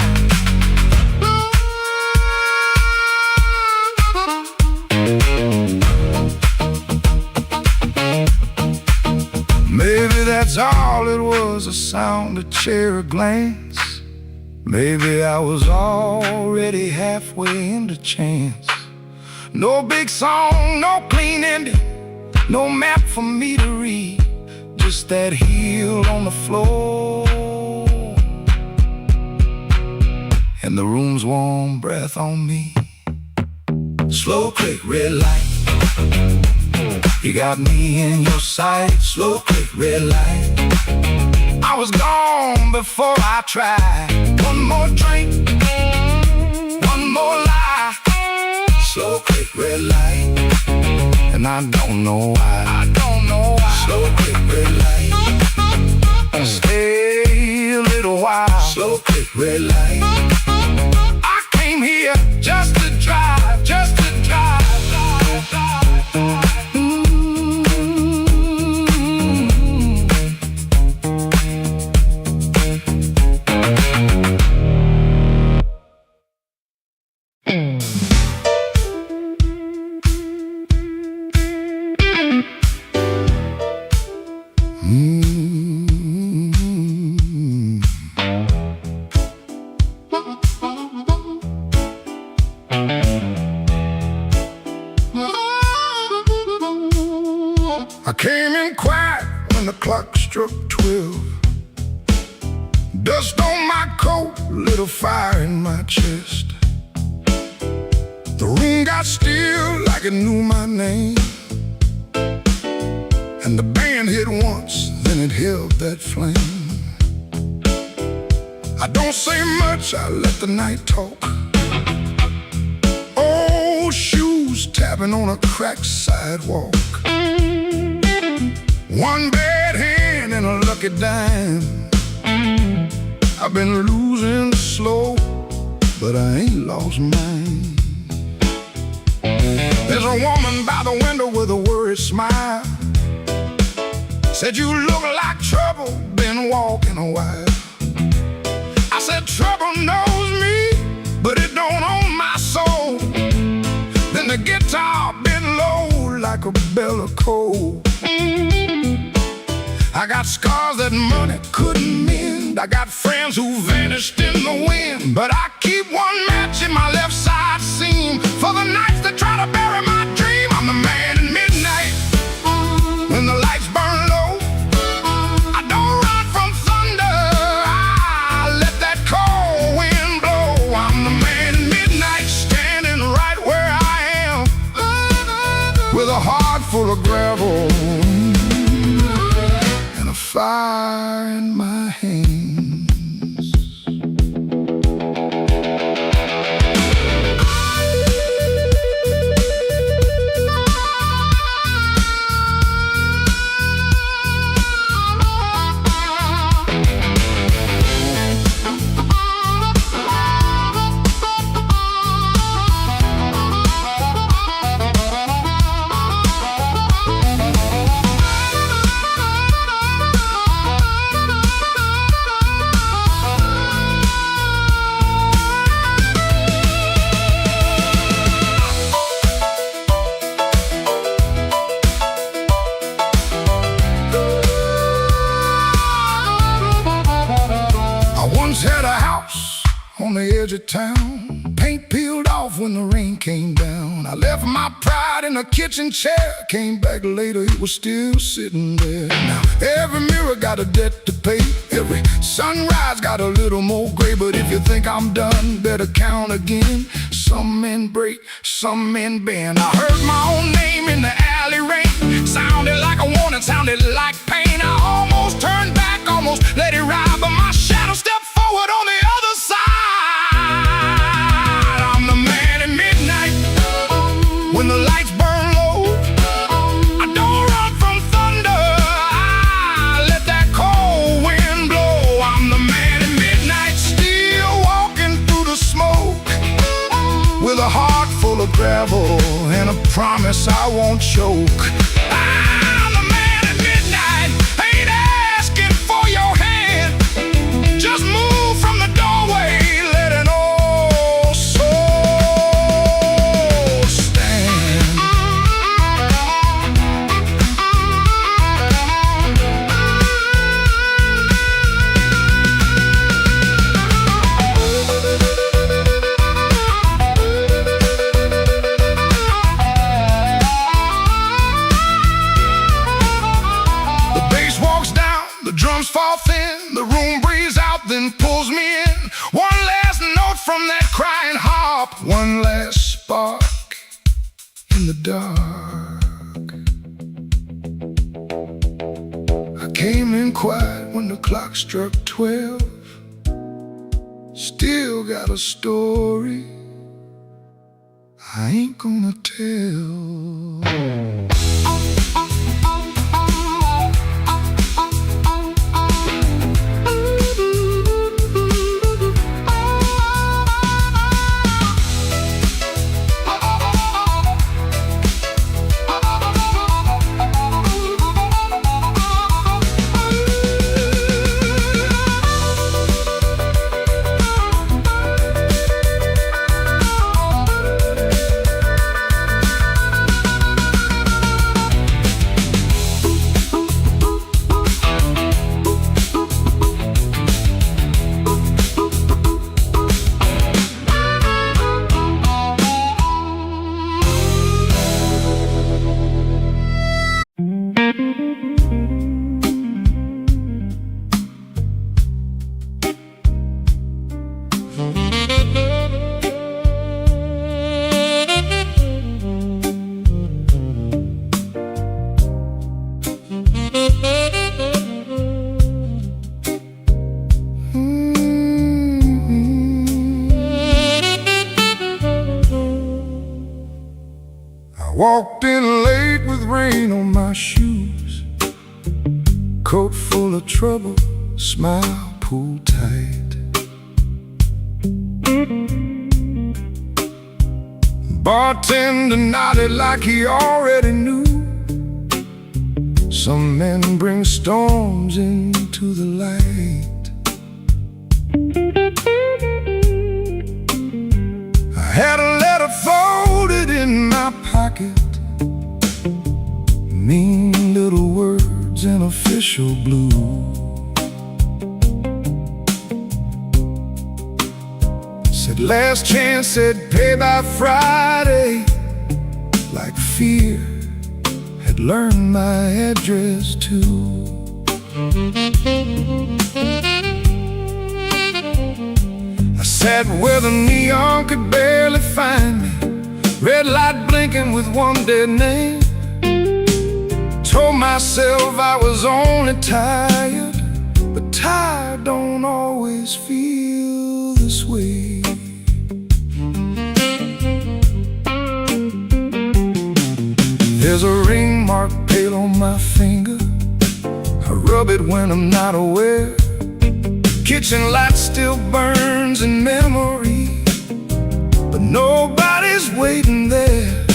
Maybe that's all it was, a sound, a chair, a glance. Maybe I was already halfway into chance. No big song, no clean ending, no map for me to read, just that heel on the floor and the room's warm breath on me. Slow click, red light, you got me in your sight. Slow click, red light, I was gone before I tried. One more drink, one more lie. Slow click, red light, and I don't know why. I don't know why. Slow click, red light, stay a little while. Slow click, red light, I came here just to drive, just to drive. I came in quiet when the clock struck 12. Dust on my coat, lit a fire in my chest. The room got still like it knew my name, and the band hit once, then it held that flame. I don't say much, I let the night talk. Old shoes tapping on a cracked sidewalk. One bad hand and a lucky dime. I've been losing slow, but I ain't lost mine. There's a woman by the window with a worried smile. Said, you look like trouble, been walking a while. I said, trouble knows me, but it don't own my soul. Then the guitar bent low like a bell of coal. I got scars that money couldn't mend. I got friends who vanished in the wind, but I keep one match in my left side seam for the nights that try to bury my dream. I'm the man in midnight when the lights burn low. I don't run from thunder, I let that cold wind blow. I'm the man in midnight, standing right where I am, with a heart full of gravel, fire in my hands. on the edge of town. Paint peeled off when the rain came down. I left my pride in a kitchen chair. Came back later, it was still sitting there. Now every mirror got a debt to pay. Every sunrise got a little more gray. But if you think I'm done, better count again. Some men break, some men bend. I heard my own name in the alley rain. Sounded like a warning, sounded like pain. I almost turned back, almost let it ride, but my shadow stepped forward on the other side. I'm the man at midnight, when the lights burn low. I don't run from thunder, I let that cold wind blow. I'm the man at midnight, still walking through the smoke, with a heart full of gravel and a promise I won't choke. I'm the man at midnight, ain't asking for your hand. Just move from the doorway, let an old soul stand. The bass walks down, the drums fall thin, the room breathes out, then pulls me in. One last note from that crying harp, one last spark in the dark. I came in quiet when the clock struck 12. Still got a story I ain't gonna tell. Walked in late with rain on my shoes, coat full of trouble, smile pulled tight. Bartender nodded like he already knew. Some men bring storms into the light. I had a letter folded in my pocket, mean little words in official blue. Said last chance, said pay by Friday. Like fear had learned my address too. I sat where the neon could barely find me, red light blinking with one dead name. Told myself I was only tired, but tired don't always feel this way. There's a ring mark pale on my finger, I rub it when I'm not aware. Kitchen light still burns in memory, but nobody's waiting there.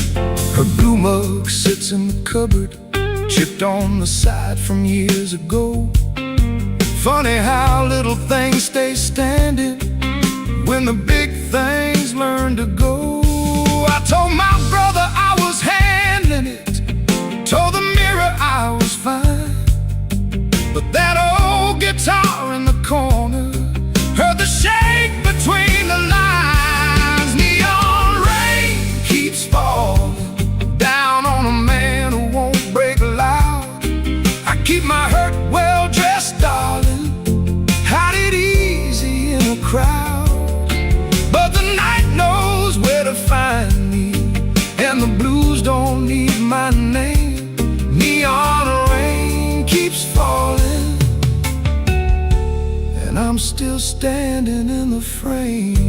Her blue mug sits in the cupboard, chipped on the side from years ago. Funny how little things stay standing when the big things learn to go. I told my brother I was handling it, told the mirror I was fine, but that old guitar in the corner heard the shake between the crowd. But the night knows where to find me, and the blues don't need my name. Neon rain keeps falling, and I'm still standing in the frame.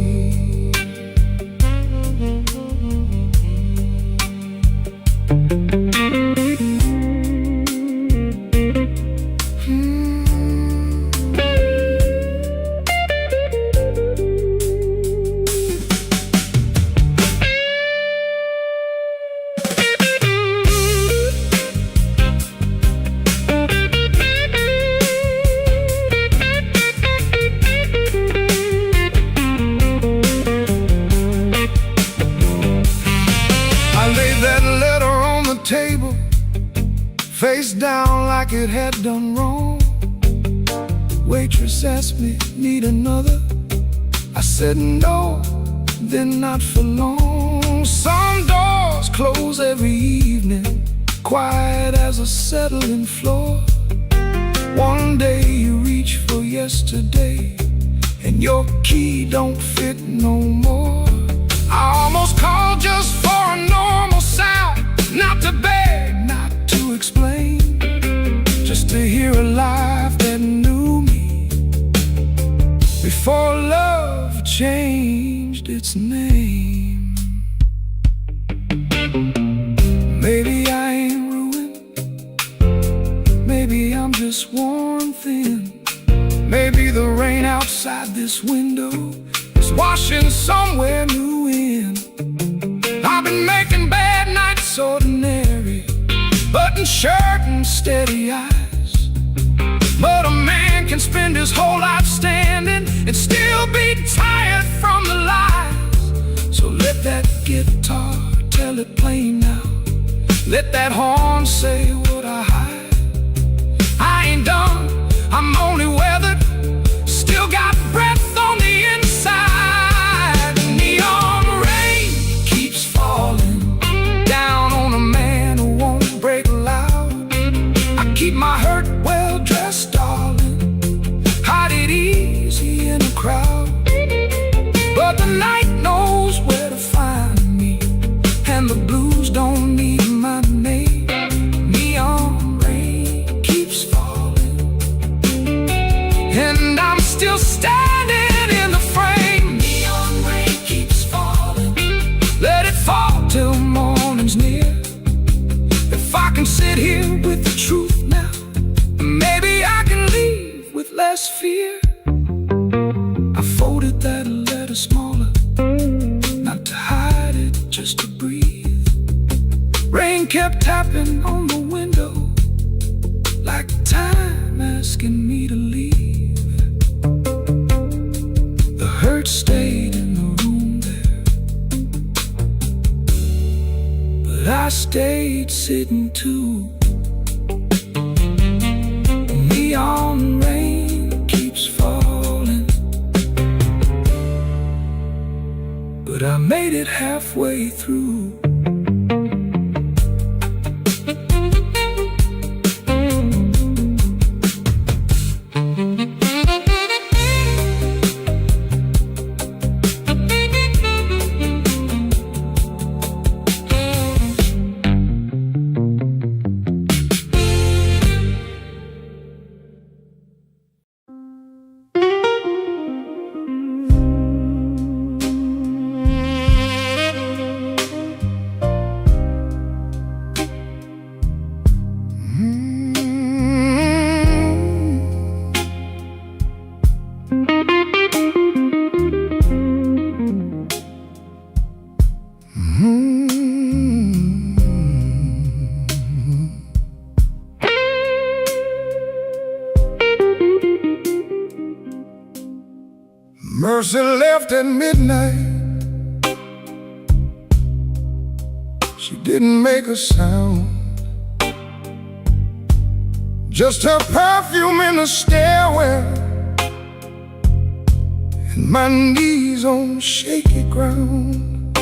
Table, face down like it had done wrong. Waitress asked me, need another? I said no, then not for long. Some doors close every evening, quiet as a settling floor. One day you reach for yesterday, and your key don't fit no more. I almost called just for a normal sound, not to beg, not to explain, just to hear a life that knew me before love changed its name. Maybe I ain't ruined, maybe I'm just worn thin. Maybe the rain outside this window is washing somewhere new in. I've been making bad nights ordinary, button shirt and steady eyes. But a man can spend his whole life standing and still be tired from the lies. So let that guitar tell it plain now, let that horn say what I hide. I ain't done, I'm only weathered, still got breath on the inside. Neon rain keeps falling down on a man who won't break loud. I keep my hurt well dressed, darling, hide it easy in a crowd. But the night knows where to find me, and the blues don't need my name. Neon rain keeps falling, and I'm still standing in the frame. Neon rain keeps falling, let it fall till morning's near. If I can sit here with the truth now, maybe I can leave with less fear. I folded that letter smaller, not to hide it, just to breathe. Rain kept tapping on the window, like time asking me to leave. The hurt stayed in the room there, but I stayed sitting too. Neon rain keeps falling, but I made it halfway through. Mercy left at midnight. She didn't make a sound, just her perfume in the stairwell, and my knees on shaky ground.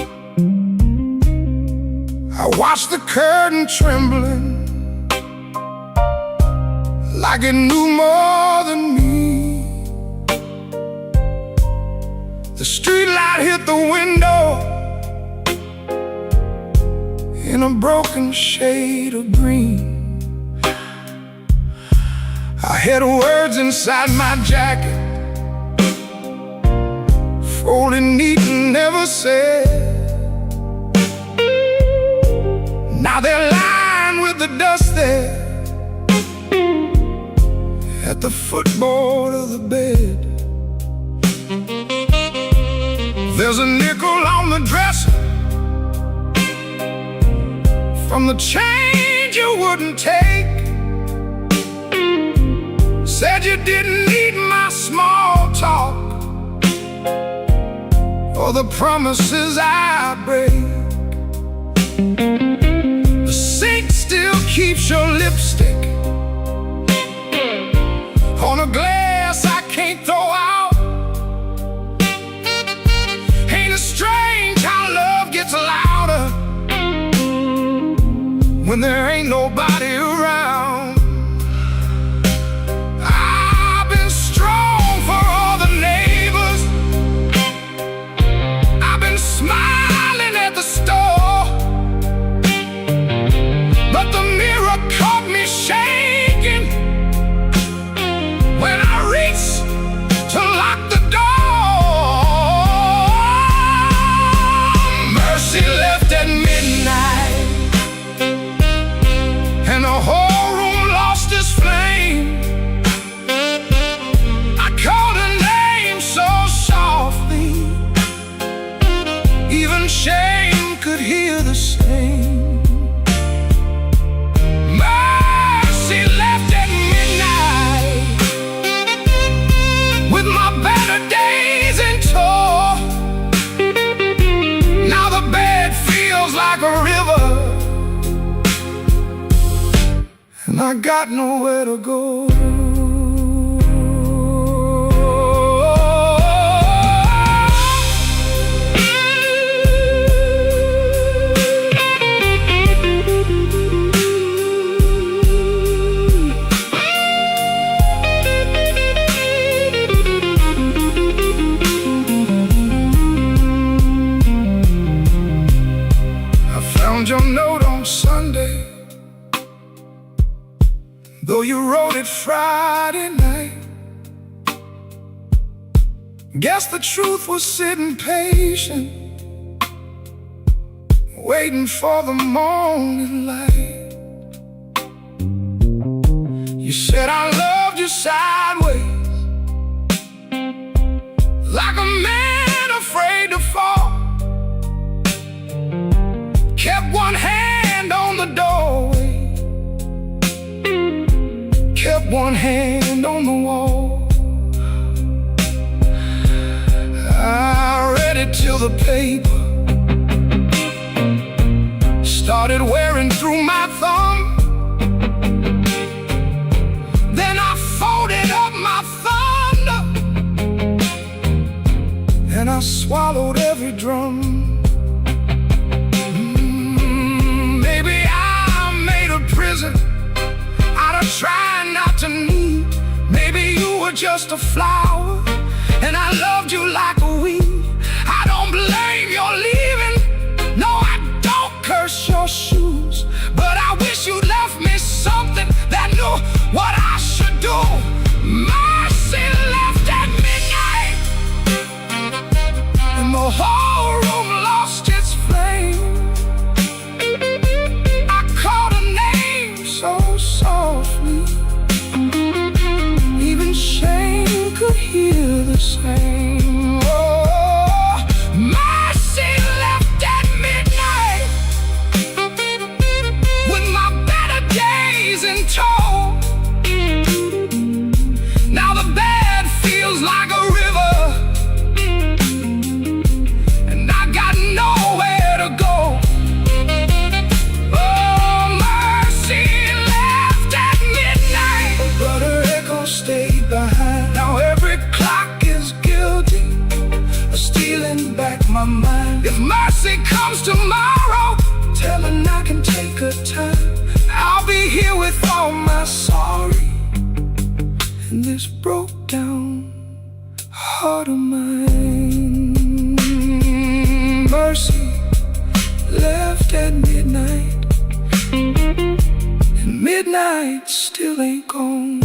I watched the curtain trembling, like it knew more than me. street light hit the window in a broken shade of green. I had words inside my jacket, folded neat and never said. Now they're lying with the dust there at the footboard of the bed. There's a nickel on the dresser from the change you wouldn't take. Said you didn't need my small talk or the promises I break. The sink still keeps your lipstick on a glass I can't throw out. Ain't it strange how love gets louder when there ain't nobody around? I've been strong for all the neighbors, I've been smiling at the store, but the mirror caught me shaking when I reached to lock the door. Mercy left at midnight, and the whole room lost its flame. I called her name so softly, even shame could hear the same. Mercy left at midnight with my better days in tow. Now the bed feels like a river, and I got nowhere to go. I found your note on Sunday, though you wrote it Friday night. Guess the truth was sitting patient, waiting for the morning light. You said I loved you sideways, like a man afraid to fall. Kept one hand on the doorway, kept one hand on the wall. I read it till the paper started wearing through my thumb. Then I folded up my thunder, and I swallowed every drum. Maybe I made a prison out of trying not to need. Maybe you were just a flower, and I loved you like a weed. I don't blame your leaving, no, I don't curse your shoes, but I wish you left me something that knew what I should do. Mercy left at midnight, and the whole room lost its flame. I called her name so softly, even shame could hear the same. Oh, mercy left at midnight with my better days in tow. Now the bed feels like a river, and I got nowhere to go. Oh, mercy left at midnight, but her echo stayed behind. Now every clock is guilty of stealing back my mind. If mercy comes tomorrow, tell her I can take her time. I'll be here with all my sorry and this broke down heart of mine. at midnight, and midnight still ain't gone.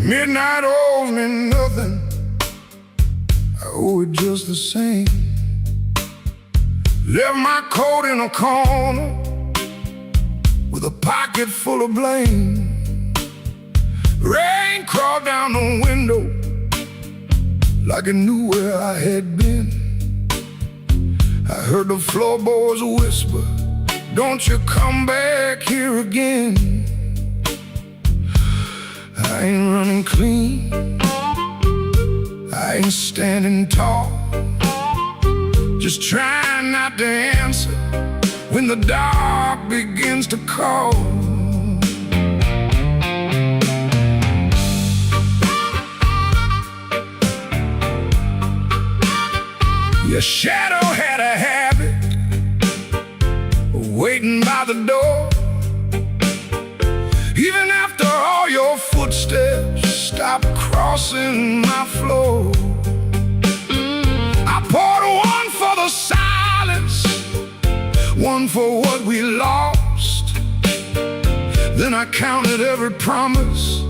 Midnight owes me nothing, I owe it just the same. Left my coat in a corner with a pocket full of blame. Rain crawled down the window like it knew where I had been. I heard the floorboards whisper, don't you come back here again. I ain't running clean, I ain't standing tall, just trying not to answer when the dark begins to call. Your shadow had a habit of waiting by the door. Even after all your footsteps stopped crossing my floor, I poured one for the silence, one for what we lost. Then I counted every promise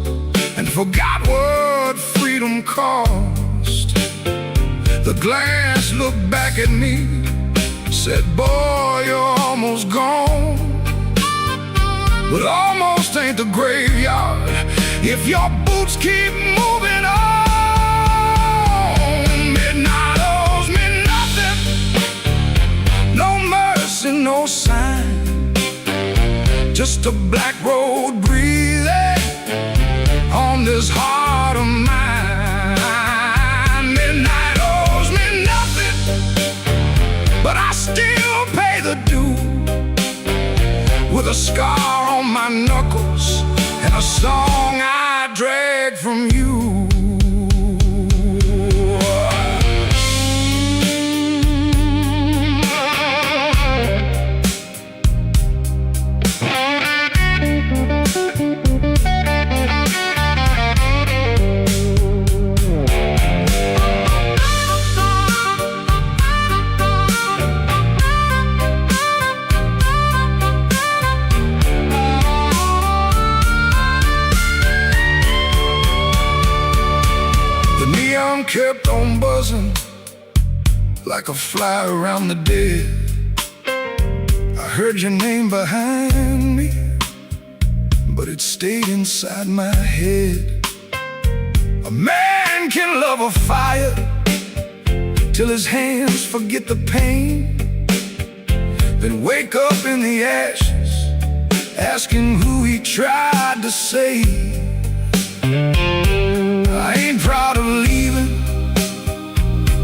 and forgot what freedom cost. The glass looked back at me, said, boy, you're almost gone. But almost ain't the graveyard if your boots keep moving on. Midnight owes me nothing, no mercy, no sign, just a black road breathing on this heart of mine. Midnight owes me nothing, but I still pay the due, with a scar on my knuckles and a song I drag from you. Kept on buzzing like a fly around the dead. I heard your name behind me, but it stayed inside my head. A man can love a fire till his hands forget the pain, then wake up in the ashes asking who he tried to save. I ain't proud of leaving,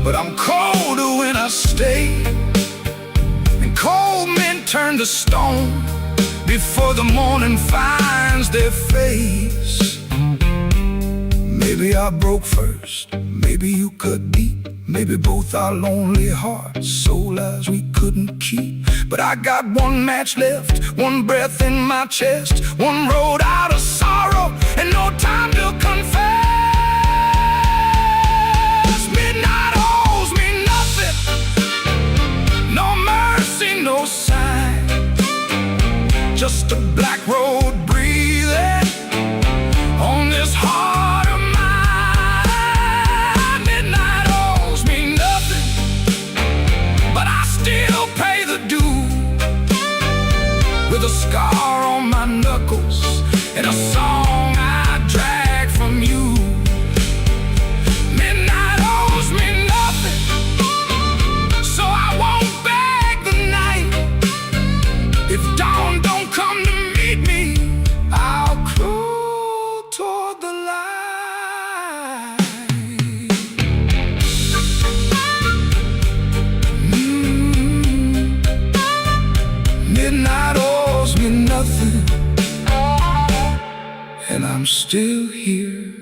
but I'm colder when I stay. And cold men turn to stone before the morning finds their face. Maybe I broke first, maybe you cut deep, maybe both our lonely hearts, soul lives we couldn't keep. But I got one match left, one breath in my chest, one road out of sorrow, and no time to confess. Midnight owes me nothing, no mercy. still here.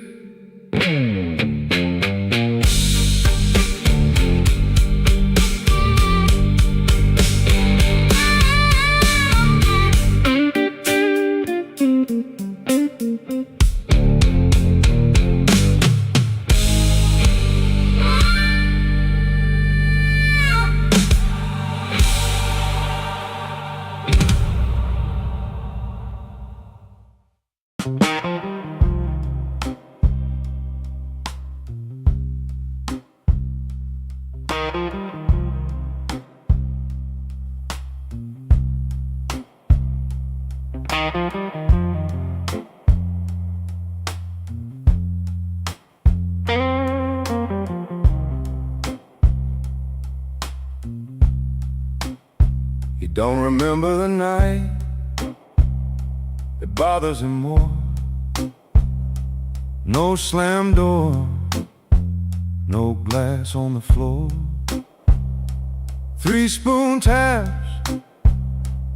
He don't remember the night that bothers him more. No slam door, no glass on the floor. 3 spoon taps,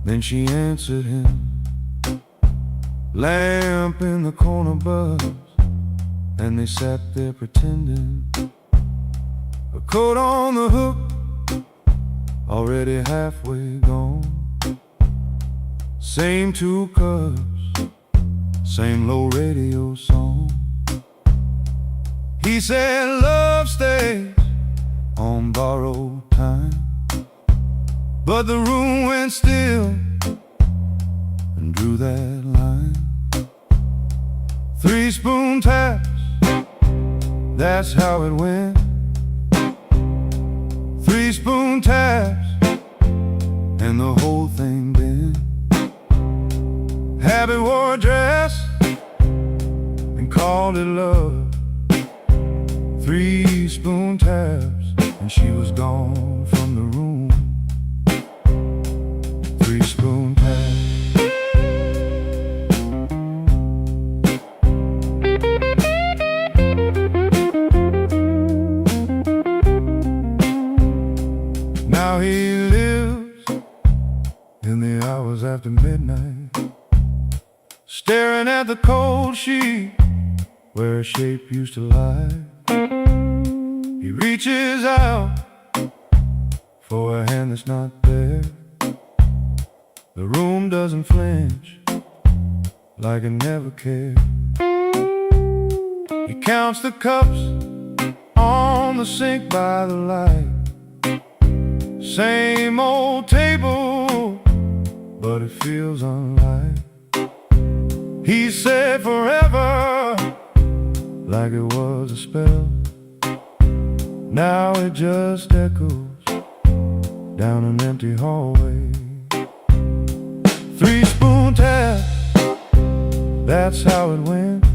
then she answered him. Lamp in the corner buzzed, and they sat there pretending. A coat on the hook, already halfway gone. Same 2 cups, same low radio song. He said love stays on borrowed time, but the room went still and drew that line. 3 spoon taps, that's how it went. 3 spoon taps, and the whole thing bent. Habit wore a dress and called it love. 3 spoon taps, and she was gone from the room. 3 spoon taps. Now he lives in the hours after midnight, staring at the cold sheet where a shape used to lie. He reaches out for a hand that's not there. The room doesn't flinch, like it never cared. He counts the cups on the sink by the light. Same old table, but it feels unlike. He said forever, like it was a spell. Now it just echoes down an empty hallway. 3 spoon taps, that's how it went.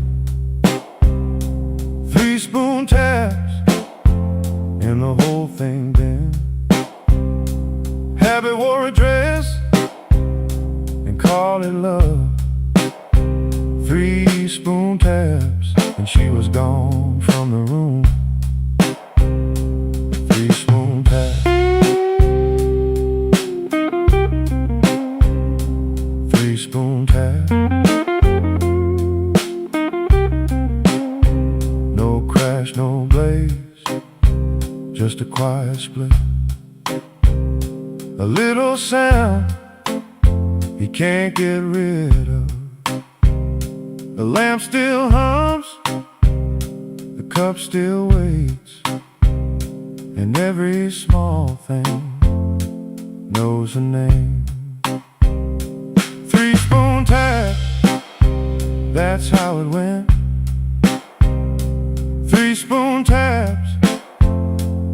3 spoon taps, and the whole thing bent. Habit wore a dress and called it love. 3 spoon taps, and she was gone from the room. 3 spoon taps. 3 spoon taps. No crash, no blaze, just a quiet split. A little sound he can't get rid of. The lamp still hums, the cup still waits, and every small thing knows a name. 3 spoon taps, that's how it went. 3 spoon taps,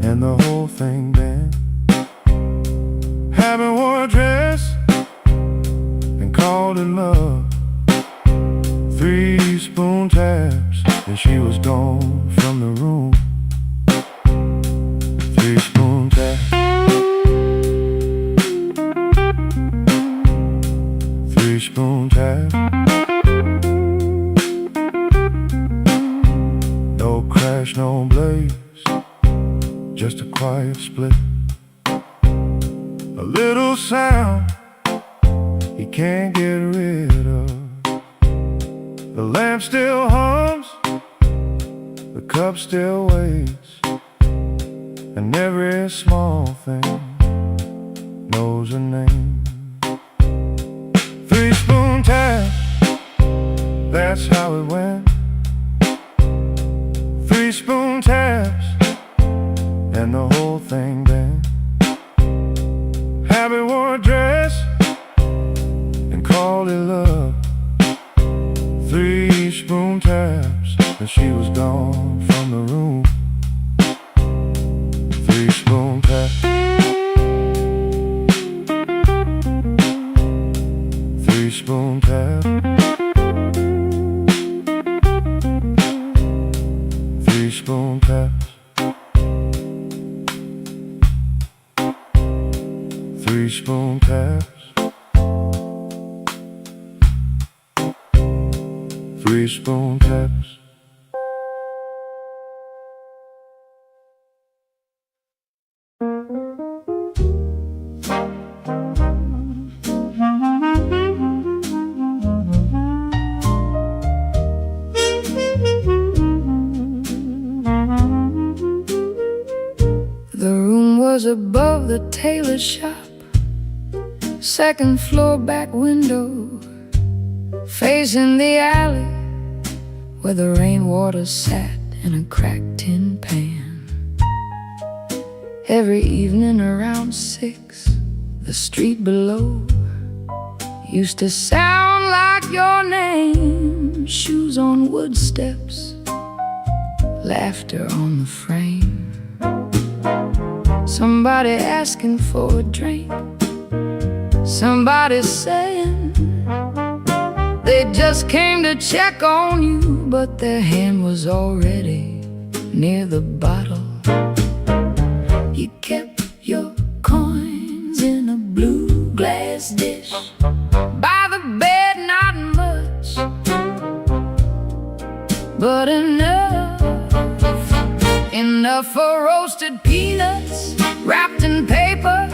and the whole thing bent. Habit wore a dress and called it love. 3 spoon taps, and she was gone from the room. 3 spoon taps. 3 spoon taps. No crash, no blaze, just a quiet split. A little sound he can't get rid of. The lamp still hums, the cup still waits, and every small thing knows a name. 3-spoon tap, that's how it went. 3-spoon taps, and the whole thing bent. Habit wore a dress and called it love. 3-spoon taps, and she was gone from the room. 3-spoon taps. 3-spoon taps. 3-spoon taps. 3-spoon taps. 3-spoon taps. The room was above the tailor shop, second floor back window, facing the alley where the rainwater sat in a cracked tin pan. Every evening around 6, the street below used to sound like your name. Shoes on wood steps, laughter on the frame. Somebody asking for a drink, somebody saying they just came to check on you, but their hand was already near the bottle. You kept your coins in a blue glass dish by the bed, not much, but enough for roasted peanuts wrapped in paper,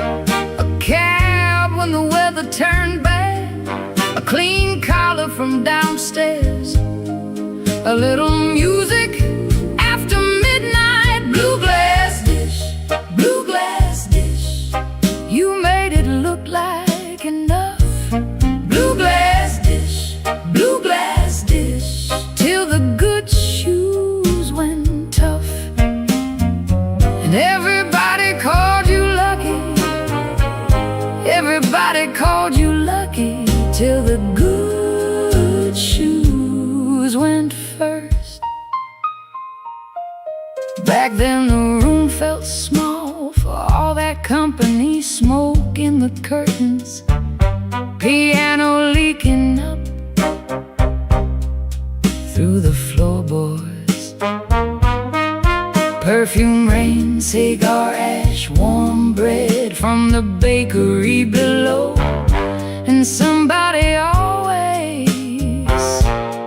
a cab when the weather turned bad, a clean collar from downstairs, a little music after midnight. Blue glass dish, blue glass dish, you made it look like enough. Blue glass dish, blue glass dish, till the good shoes went tough. And everybody called you lucky, everybody called you lucky, till the good shoes went first. Back then the room felt small for all that company, smoke in the curtains, piano leaking up through the floorboards, perfume rain, cigar ash, warm bread from the bakery below. And somebody always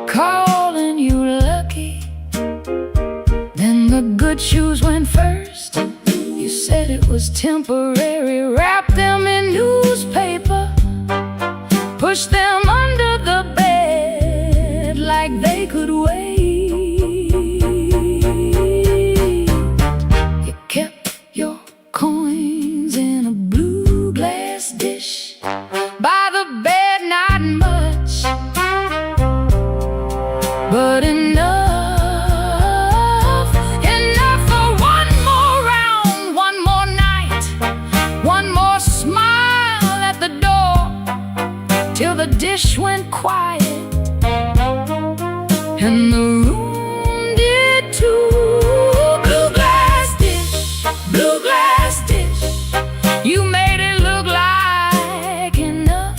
calling you lucky. Then the good shoes went first. You said it was temporary, wrap them in newspaper, push them under the bed like they could wait. You kept your coins in a blue glass dish by the bed, not much, but enough for one more round, one more night, one more smile at the door, till the dish went quiet and the room did too. Blue glass dish, blue glass dish, you made it look like enough.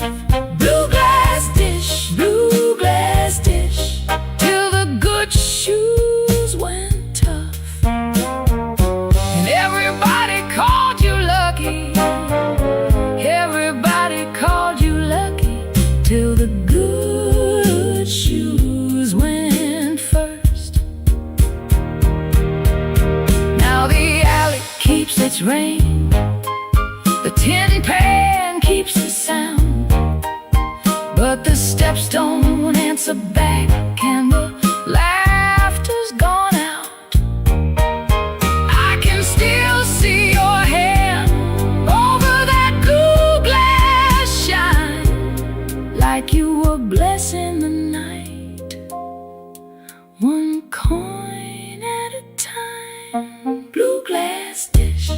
Blue glass dish, blue glass dish, till the good shoes went tough. And everybody called you lucky, everybody called you lucky, till the good shoes went first. Now the alley keeps its rain, the tin pan keeps the sound, but the steps don't against the back and the laughter's gone out. I can still see your hand over that blue glass shine, like you were blessing the night, one coin at a time. Blue glass dish,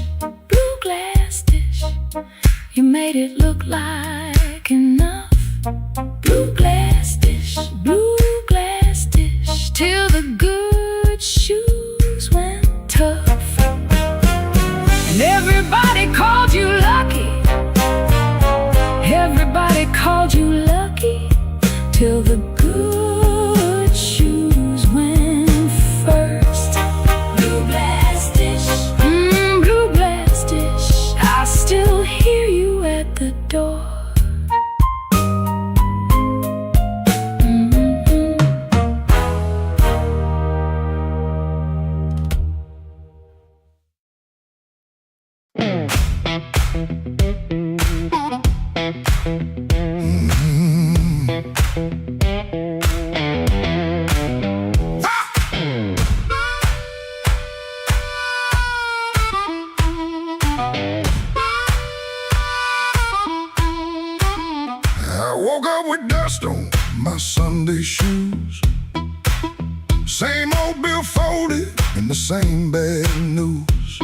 you made it look like enough. Blue glass dish, till the good shoes went tough. And everybody called you lucky, everybody called you lucky, till the good shoes went first. Blue glass dish, blue glass dish, I still hear you at the door. I woke up with dust on my Sunday shoes, same old bill folded and the same bad news.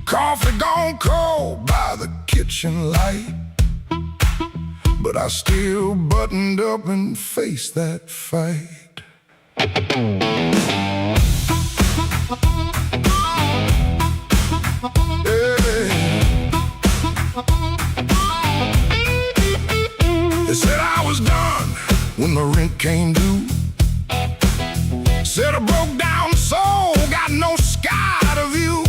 Coffee gone cold by the kitchen light, but I still buttoned up and faced that fight. They said I was done when the rent came due. Said I broke down soul, got no sky to view.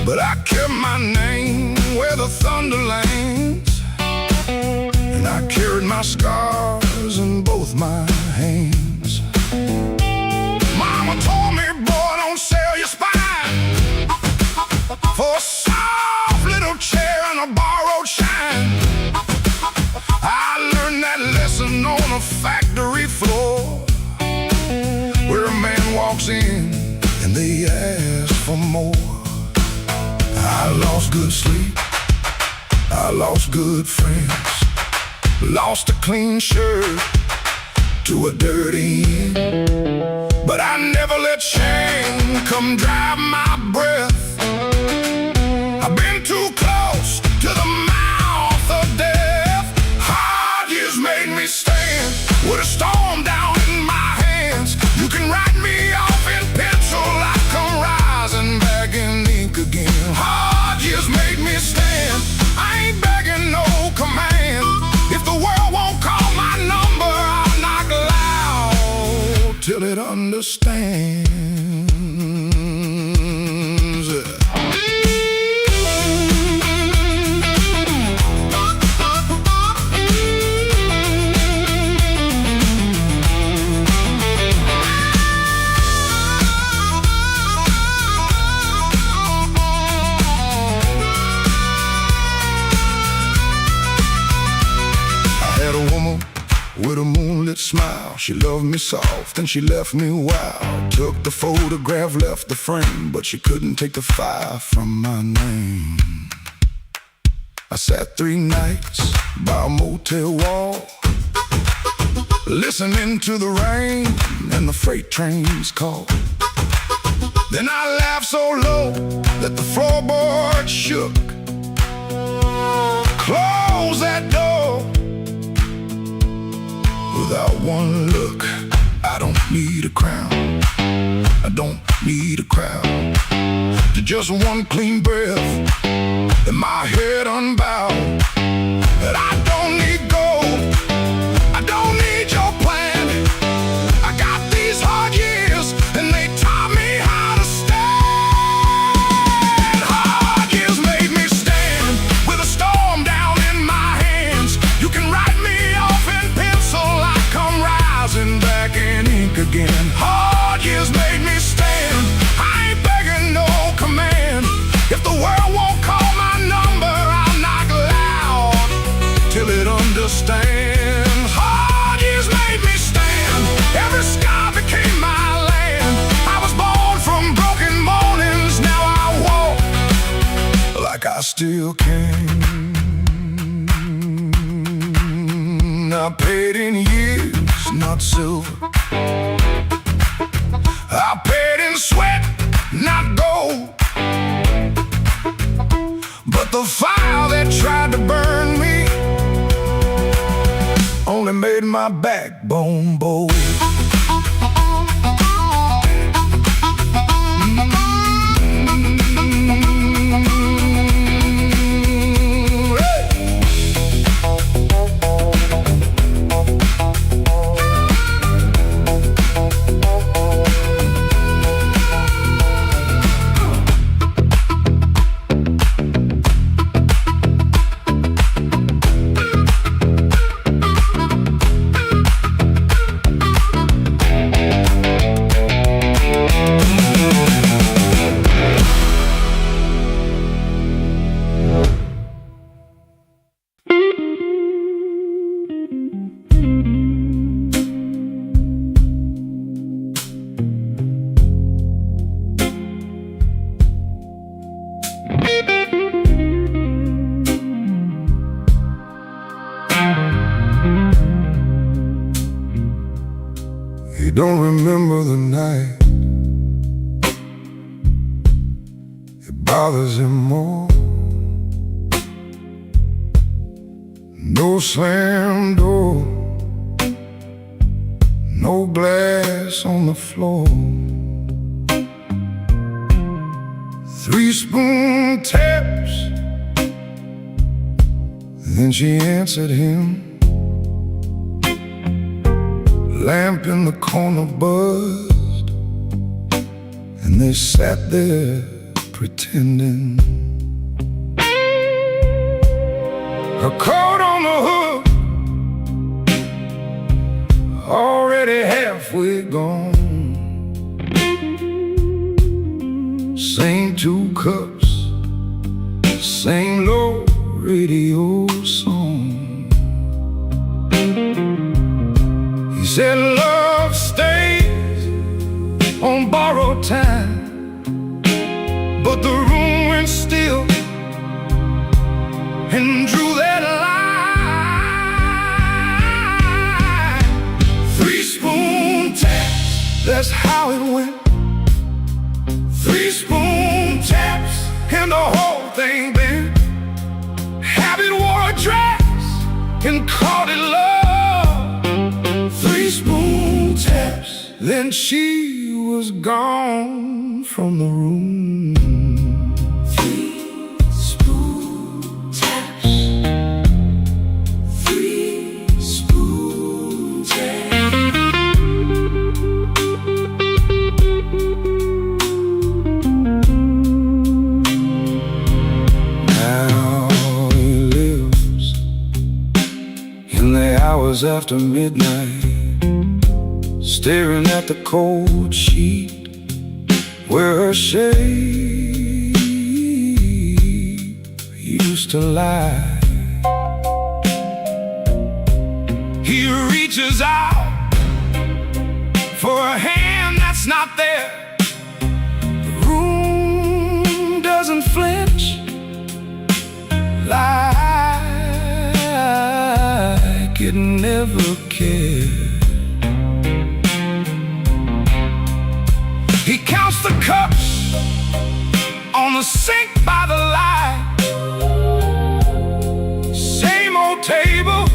But I kept my name where the thunder lands, and I carried my scars in both my hands. Mama told me, boy, don't sell your spine for a soft little chair and a borrowed shine. I learned that lesson on a factory floor, where a man walks in and they ask for more. I lost good sleep, I lost good friends, lost a clean shirt to a dirty end. But I never let shame come drive my breath. I've been too close to the mouth of death. Hard years made me stand with a storm down in my hands. You can write me off in pencil, I come rising back in ink again. Hard years made me stand, I ain't begging no command. If the world won't call my number, I'll knock loud till it understands. With a moonlit smile, she loved me soft and she left me wild. Took the photograph, left the frame, but she couldn't take the fire from my name. I sat 3 nights by a motel wall, listening to the rain and the freight trains call. Then I laughed so low that the floorboard shook. Close that door. Without one look, I don't need a crown, I don't need a crowd, just one clean breath and my head unbowed. But I don't need gold, I don't need your plan. I got these hard years and they taught me how to stand. Hard years made me stand with a storm down in my hands. You can write me off in pencil, I come rising back in ink again. Hard years made me stand, I ain't begging no command. If the world won't call my number, I'll knock loud till it understands. I still can. I paid in years, not silver. I paid in sweat, not gold. But the fire that tried to burn me only made my backbone bold. He don't remember the night. It bothers him more. No slam door, no glass on the floor. 3-spoon taps. Then she answered him. Lamp in the corner buzzed, and they sat there pretending. Her coat on the hook, already halfway gone. Same 2 cups, same low radio song. He said love stays on borrowed time, but the room went still and drew that line. 3-spoon taps, that's how it went. 3-spoon taps, and the whole thing bent. Habit wore a dress and called it love. 3-spoon taps, then she was gone from the room. 3-spoon taps. 3-spoon taps. Now he lives in the hours after midnight, staring at the cold sheet where her shape used to lie. He reaches out for a hand that's not there. The room doesn't flinch like it never cared. He counts the cups on the sink by the light. Same old table,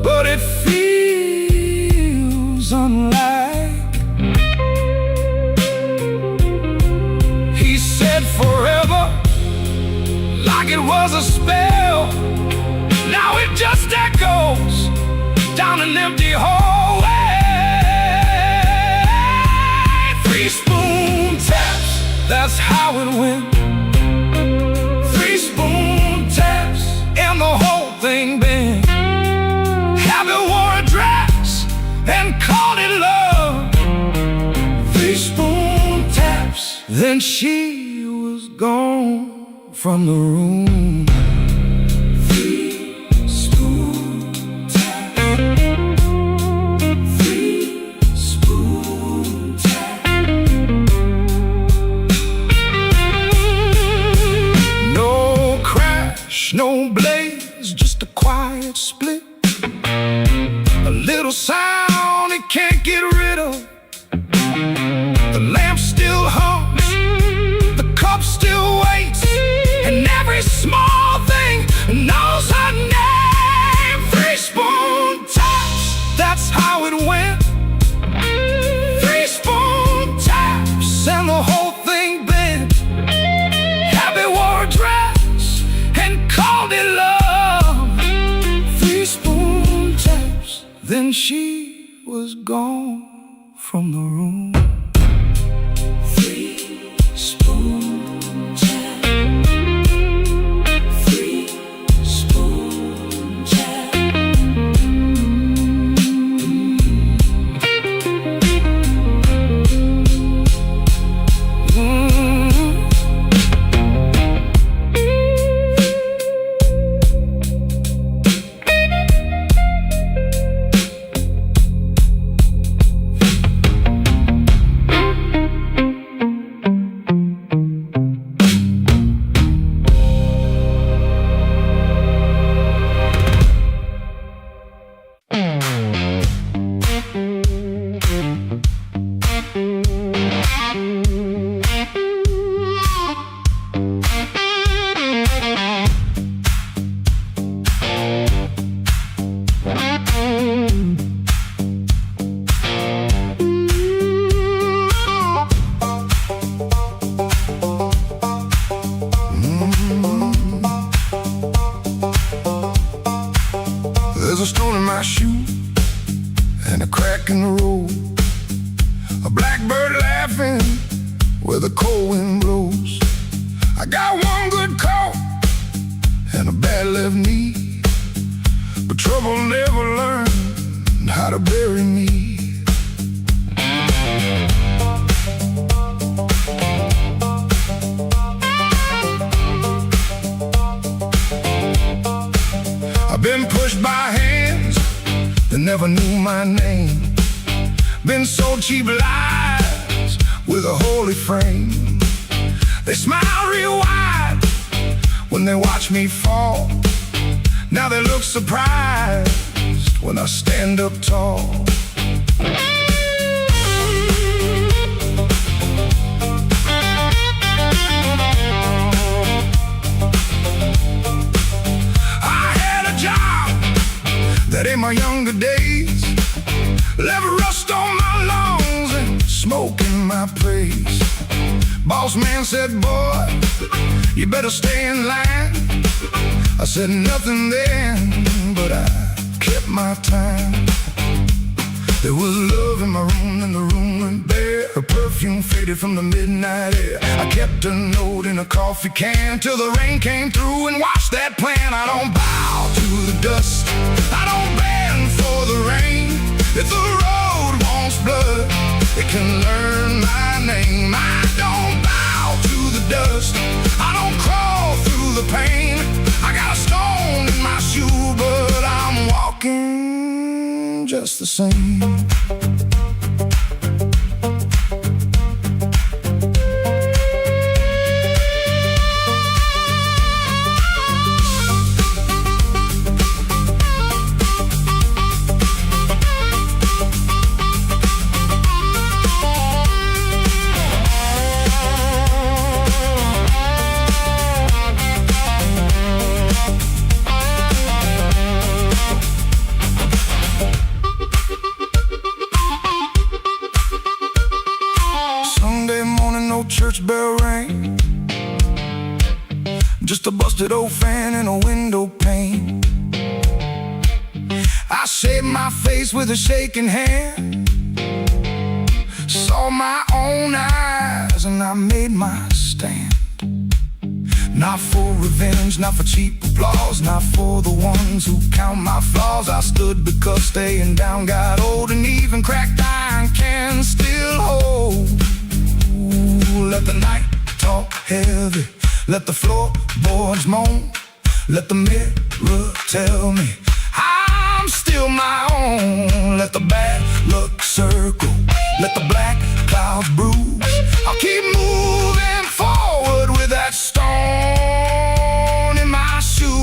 but it feels unlike. He said forever, like it was a spell. Now it just echoes down an empty hallway. 3-spoon taps, that's how it went. 3-spoon taps, and the whole thing bent. Habit wore a dress and called it love. 3-spoon taps, then she was gone from the room. 3-spoon taps. 3-spoon taps. Then she was gone from the room. Three-spoon chat. Three-spoon chat. There's a stone in my shoe and a crack in the road, a blackbird laughing where the cold wind blows. I got one good coat and a bad left knee, but trouble never learned how to bury me. I've been pushed by hands that never knew my name, been sold cheap lies with a holy frame. They smile real wide when they watch me fall. Now they look surprised when I stand up tall. That in my younger days left rust on my lungs and smoke in my praise. Boss man said, boy, you better stay in line. I said nothing then, but I kept my time. There was love in my room and the room went bare. Her perfume faded from the midnight air. I kept a note in a coffee can till the rain came through and washed that plan. I don't bow to the dust, I don't bend for the rain. If the road wants blood, it can learn my name. I don't bow to the dust, I don't crawl through the pain. I got a stone in my shoe, but I'm walking just the same. Church bell rang, just a busted old fan and a window pane. I shaved my face with a shaking hand, saw my own eyes and I made my stand. Not for revenge, not for cheap applause, not for the ones who count my flaws. I stood because staying down got old, and even cracked iron can still hold. Let the night talk heavy, let the floorboards moan, let the mirror tell me I'm still my own. Let the bad luck circle, let the black clouds bruise. I'll keep moving forward with that stone in my shoe.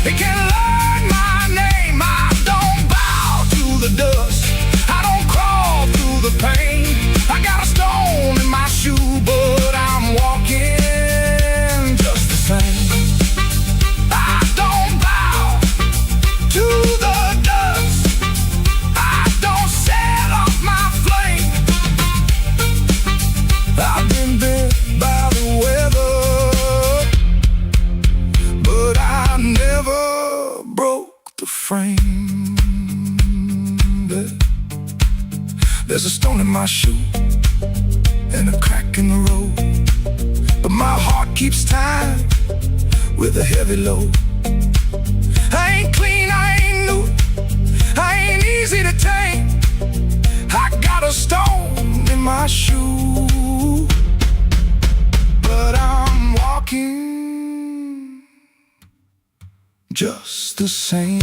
It can learn my name. the frame. There's a stone in my shoe and a crack in the road, but my heart keeps time with a heavy load. I ain't clean, I ain't new, I ain't easy to tame. I got a stone in my shoe, but I'm walking just the same.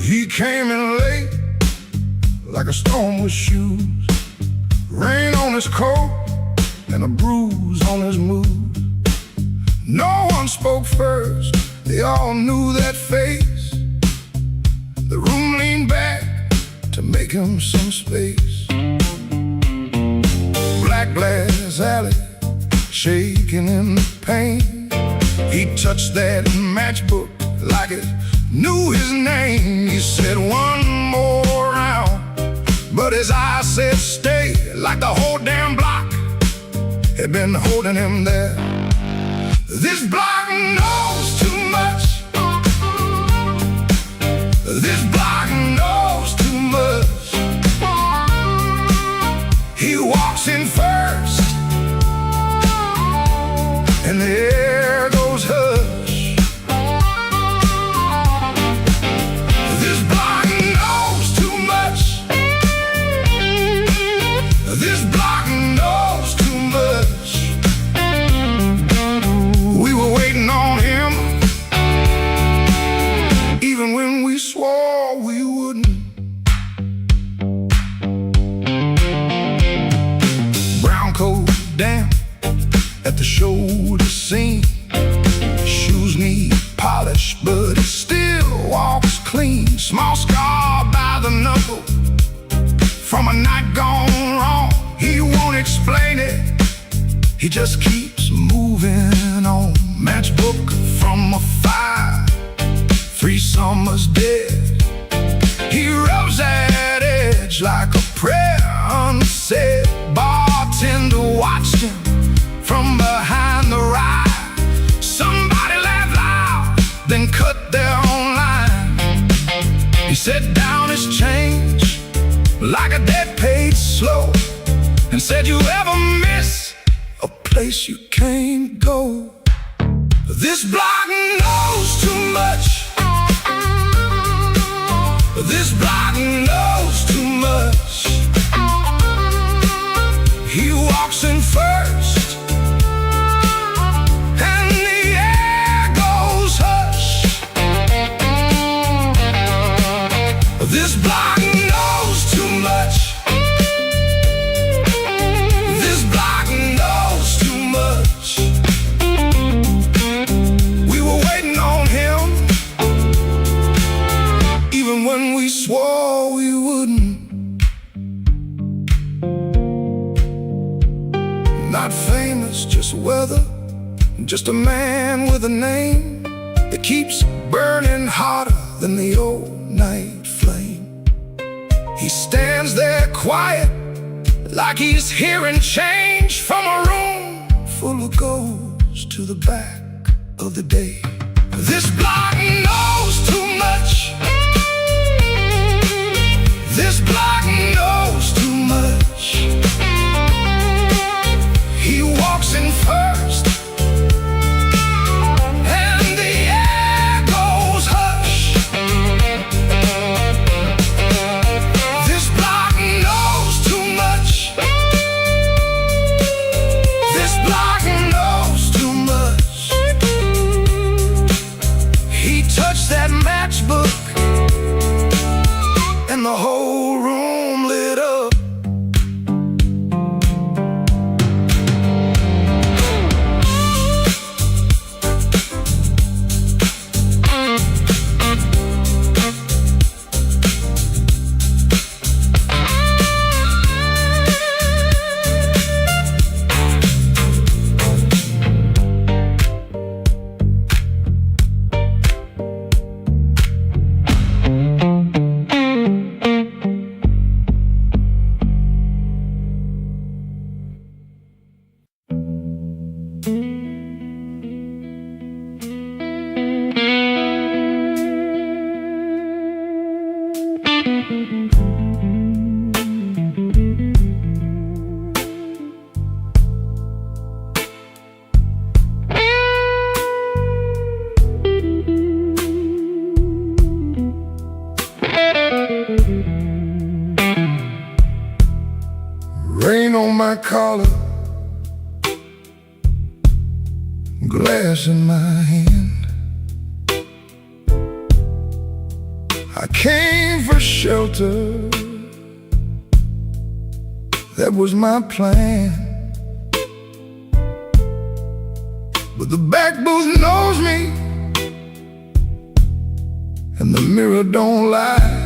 He came in late, like a storm with shoes, rain on his coat and a bruise on his mood. No one spoke first, they all knew that face. The room leaned back to make him some space. Black glass alley, shaking in the pain. He touched that matchbook like it knew his name. He said one more round, but his eyes said stay, like the whole damn block had been holding him there. This block knows too much. This block knows too much. He walks in first, and the air goes hush. This block knows too much. This block knows too much. We were waiting on him, even when we swore we wouldn't. Brown coat damp at the shoulder seam, shoes need polish, but he still walks clean. Small scar by the knuckle from a night gone wrong. He won't explain it, he just keeps moving on. Matchbook from a fire, 3 summers dead. He rubs that edge like a prayer unsaid. Bartender watched him from behind the ride. Somebody laughed loud, then cut their own line. He set down his change like a debt paid slow, and said, you ever miss a place you can't go? This block knows too much. This block knows too much. He walks in first, and the air goes hush. This block knows too much. This block knows too much. We were waiting on him, even when we swore we wouldn't. Not famous, just weather, just a man with a name that keeps burning hotter than the old night flame. He stands there quiet, like he's hearing change from a room full of ghosts to the back of the day. This block knows too much. This block knows too much. He walks in first, hand. I came for shelter, that was my plan. But the back booth knows me, and the mirror don't lie.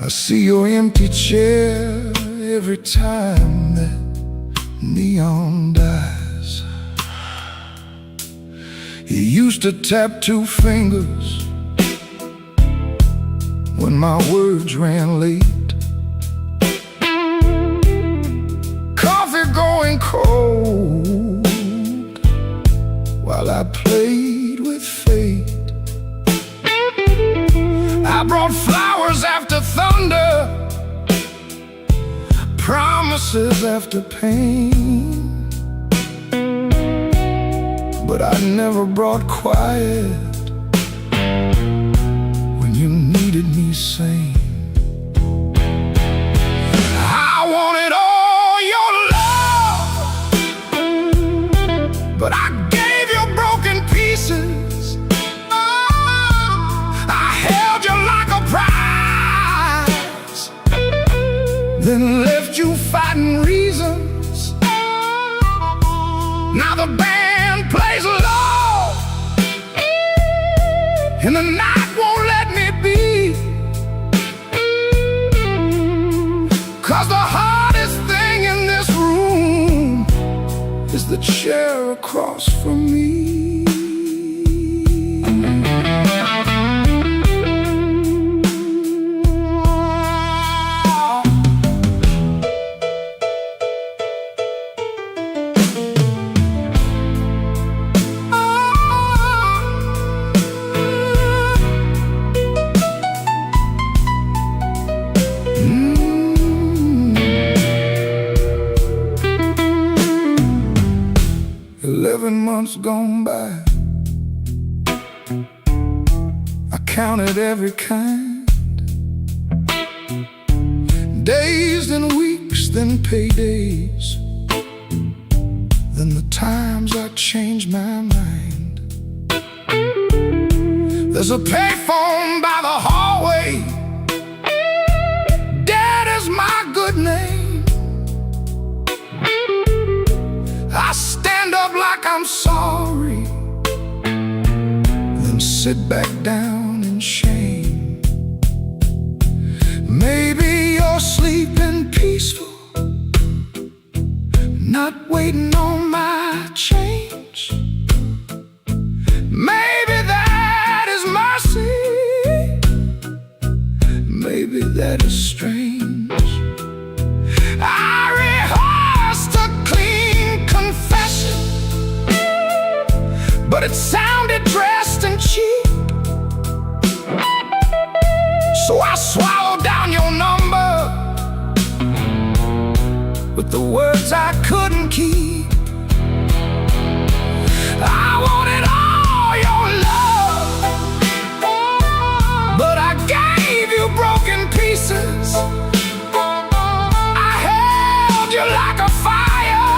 I see your empty chair every time that neon dies. You used to tap two fingers when my words ran late. Coffee going cold while I played with fate. I brought flowers after thunder, promises after pain, but I never brought quiet when you needed me sane. I wanted all your love, but I gave you broken pieces. I held you like a prize, then left you fighting reasons. Now the band plays low, and the night won't let me be. 'Cause the hardest thing in this room is the chair across from me. 11 months gone by, I counted every kind. Days, then weeks, then paydays, then the times I changed my mind. There's a payphone by the hallway, Dad is my good name. I stand up like I'm sorry, then sit back down in shame. Maybe you're sleeping peaceful, not waiting on my change. Maybe that is mercy, maybe that is strange. I rehearsed a clean confession, but it sounded dressed and cheap. So I swallowed down your number with the words I couldn't keep. I wanted all your love, but I gave you broken pieces. I held you like a fire,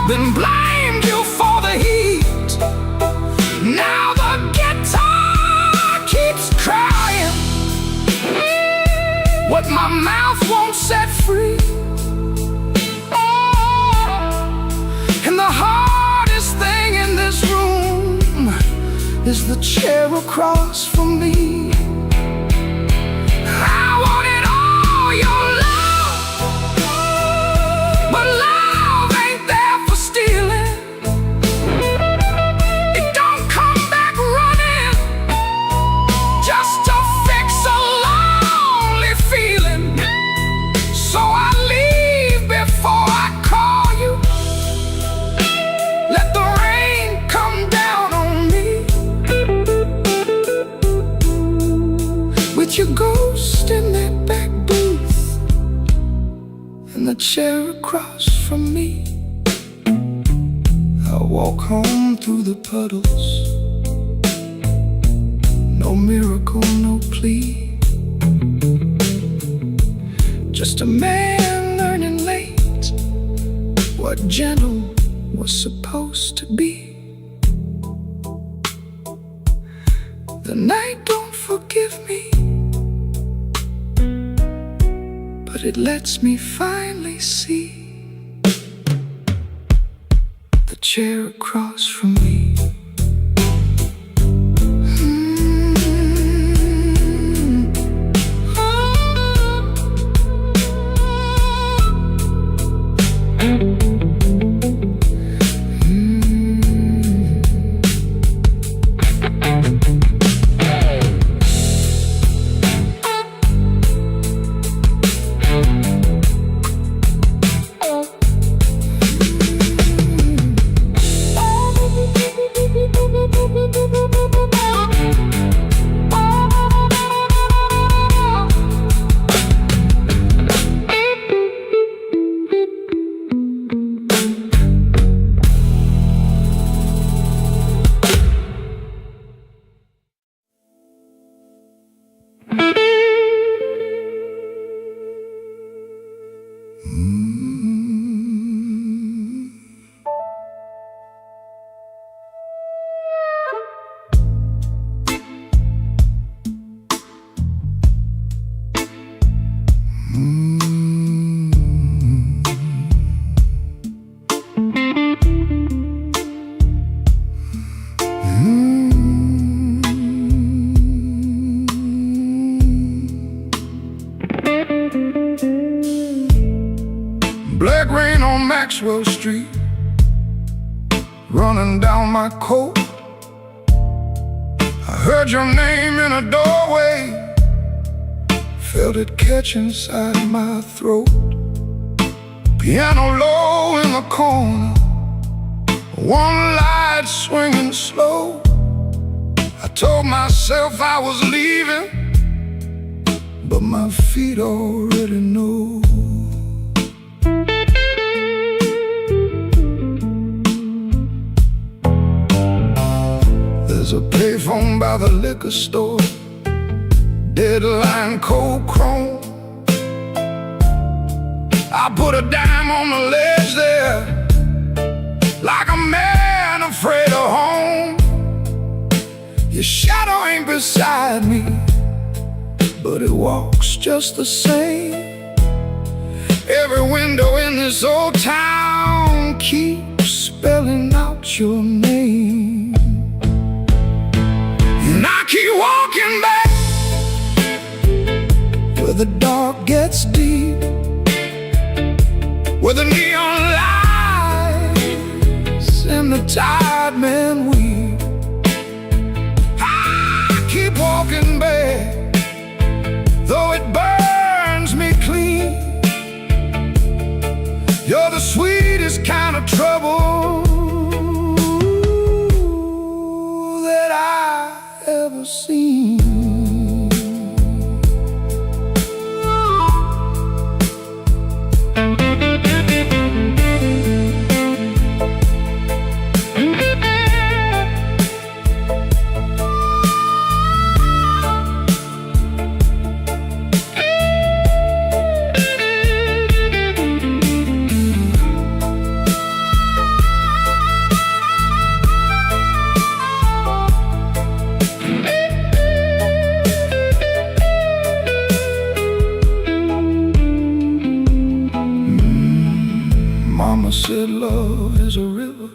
then blamed you for the heat. Now the guitar keeps crying what my mouth won't set free. And the hardest thing in this room is the chair across from me. I wanted all your love, but love ain't there for stealing. It don't come back running just to fix a lonely feeling. So I leave before I call you. Let the rain come down on me, with your ghost in that back booth and the chair across from me. I walk home through the puddles, no miracle, no plea, just a man learning late what gentle was supposed to be. The night don't forgive me, but it lets me finally see the chair across from me. Black rain on Maxwell Street, running down my coat. I heard your name in a doorway, felt it catch inside my throat. Piano low in the corner, one light swinging slow. I told myself I was leaving, but my feet already know. There's a payphone by the liquor store, deadline cold chrome. I put a dime on the ledge there, like a man afraid of home. Your shadow ain't beside me, but it walks just the same. Every window in this old town keeps spelling out your name. And I keep walking back where the dark gets deep, where the neon lights and the tired men weep. I keep walking back, though it burns me clean. You're the sweetest kind of trouble that I ever seen. Mama said love is a river,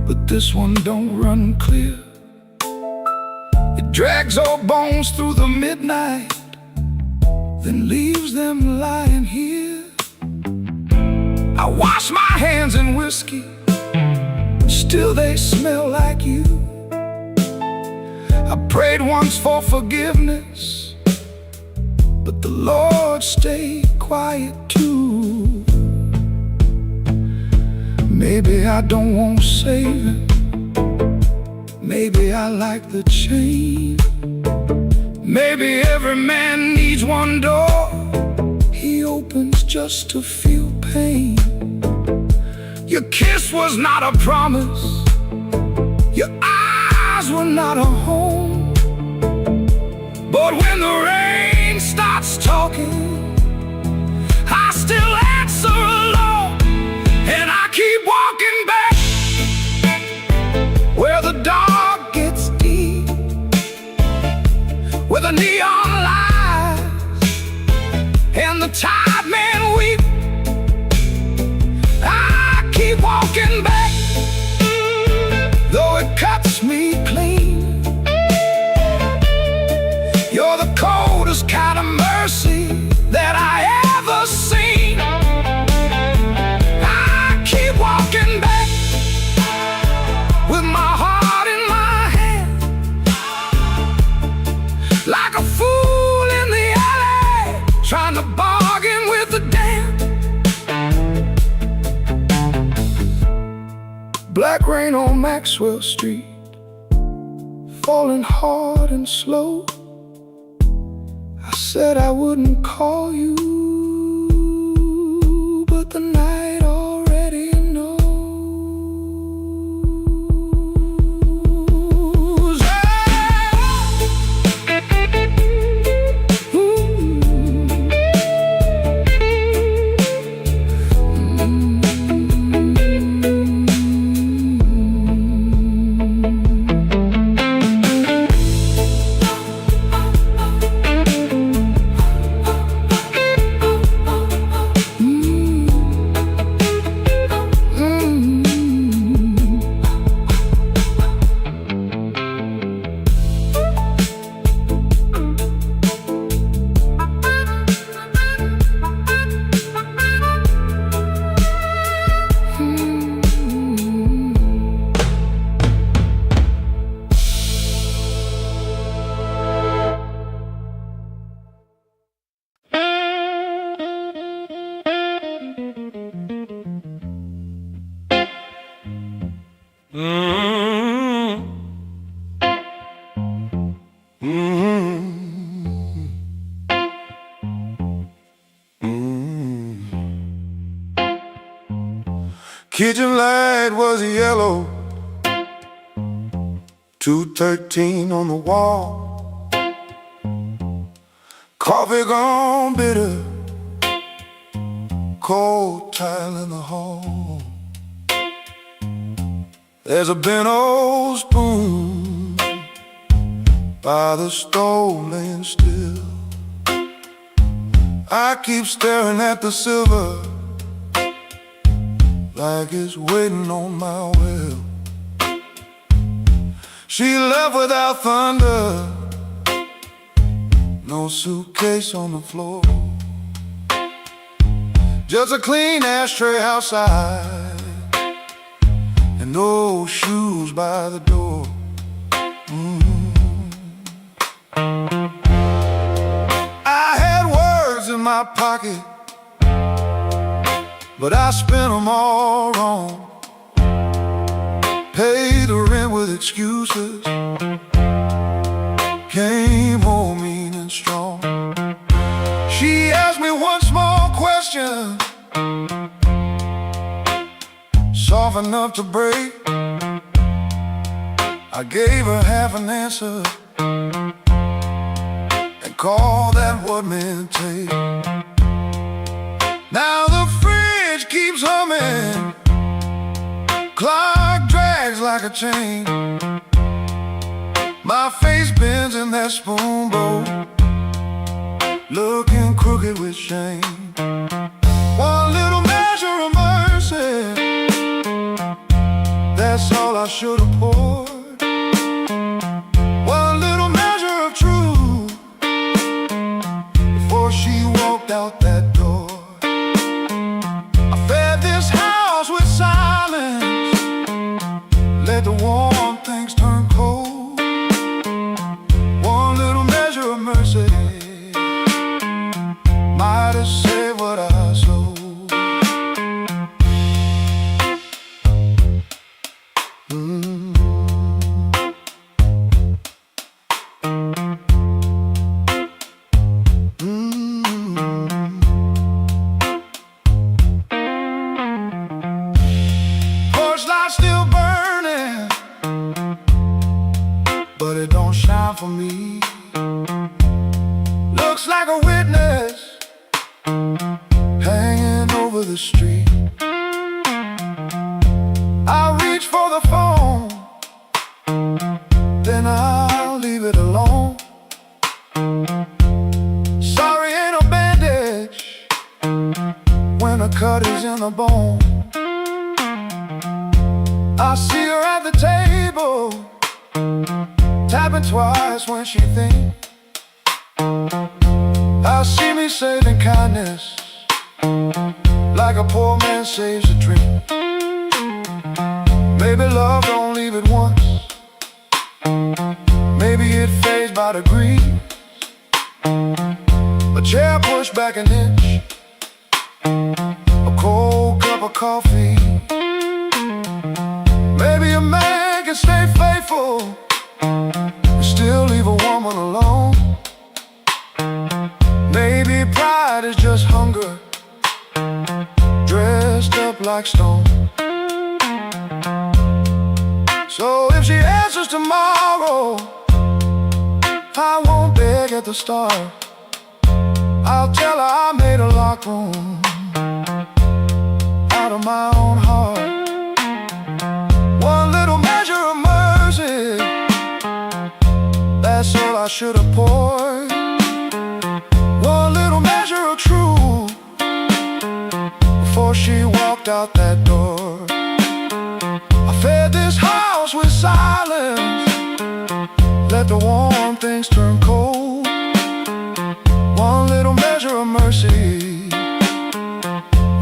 but this one don't run clear. It drags old bones through the midnight, then leaves them lying here. I wash my hands in whiskey, still they smell like you. I prayed once for forgiveness, but the Lord stayed quiet too. Maybe I don't want saving, maybe I like the chain. Maybe every man needs one door he opens just to feel pain. Your kiss was not a promise, your eyes were not a home. But when the rain starts talking, I still answer alone. Black rain on Maxwell Street, falling hard and slow. I said I wouldn't call you, but the night already knows. Kitchen light was yellow, 213 on the wall. Coffee gone bitter, cold tile in the hall. There's a bent old spoon by the stove laying still. I keep staring at the silver like it's waiting on my will. She left without thunder, no suitcase on the floor, just a clean ashtray outside and no shoes by the door. I had words in my pocket, but I spent them all wrong. Paid the rent with excuses, came home mean and strong. She asked me one small question, soft enough to break. I gave her half an answer and called that what men take. Now the fridge keeps humming, clock drags like a chain. My face bends in that spoon bowl, looking crooked with shame. One little measure of mercy, that's all I should have poured. One little measure of truth before she walked out that door. I fed this house with silence, let the warm things turn cold. One little measure of mercy might have saved what I sold. Porch light still burning, but it don't shine for me. Looks like a witness hanging over the street. I reach for the phone, then I'll leave it alone. Sorry, ain't no bandage when a cut is in the bone. I see her at the table, tapping twice when she thinks. I see me saving kindness like a poor man saves a drink. Maybe love don't leave it once, maybe it fades by degrees. A chair pushed back an inch, a cold cup of coffee, tomorrow, I won't beg at the start. I'll tell her I made a locker room out of my own heart. One little measure of mercy, that's all I should have poured. One little measure of truth before she walked out that door. I fed this house with silence, let the warm things turn cold. One little measure of mercy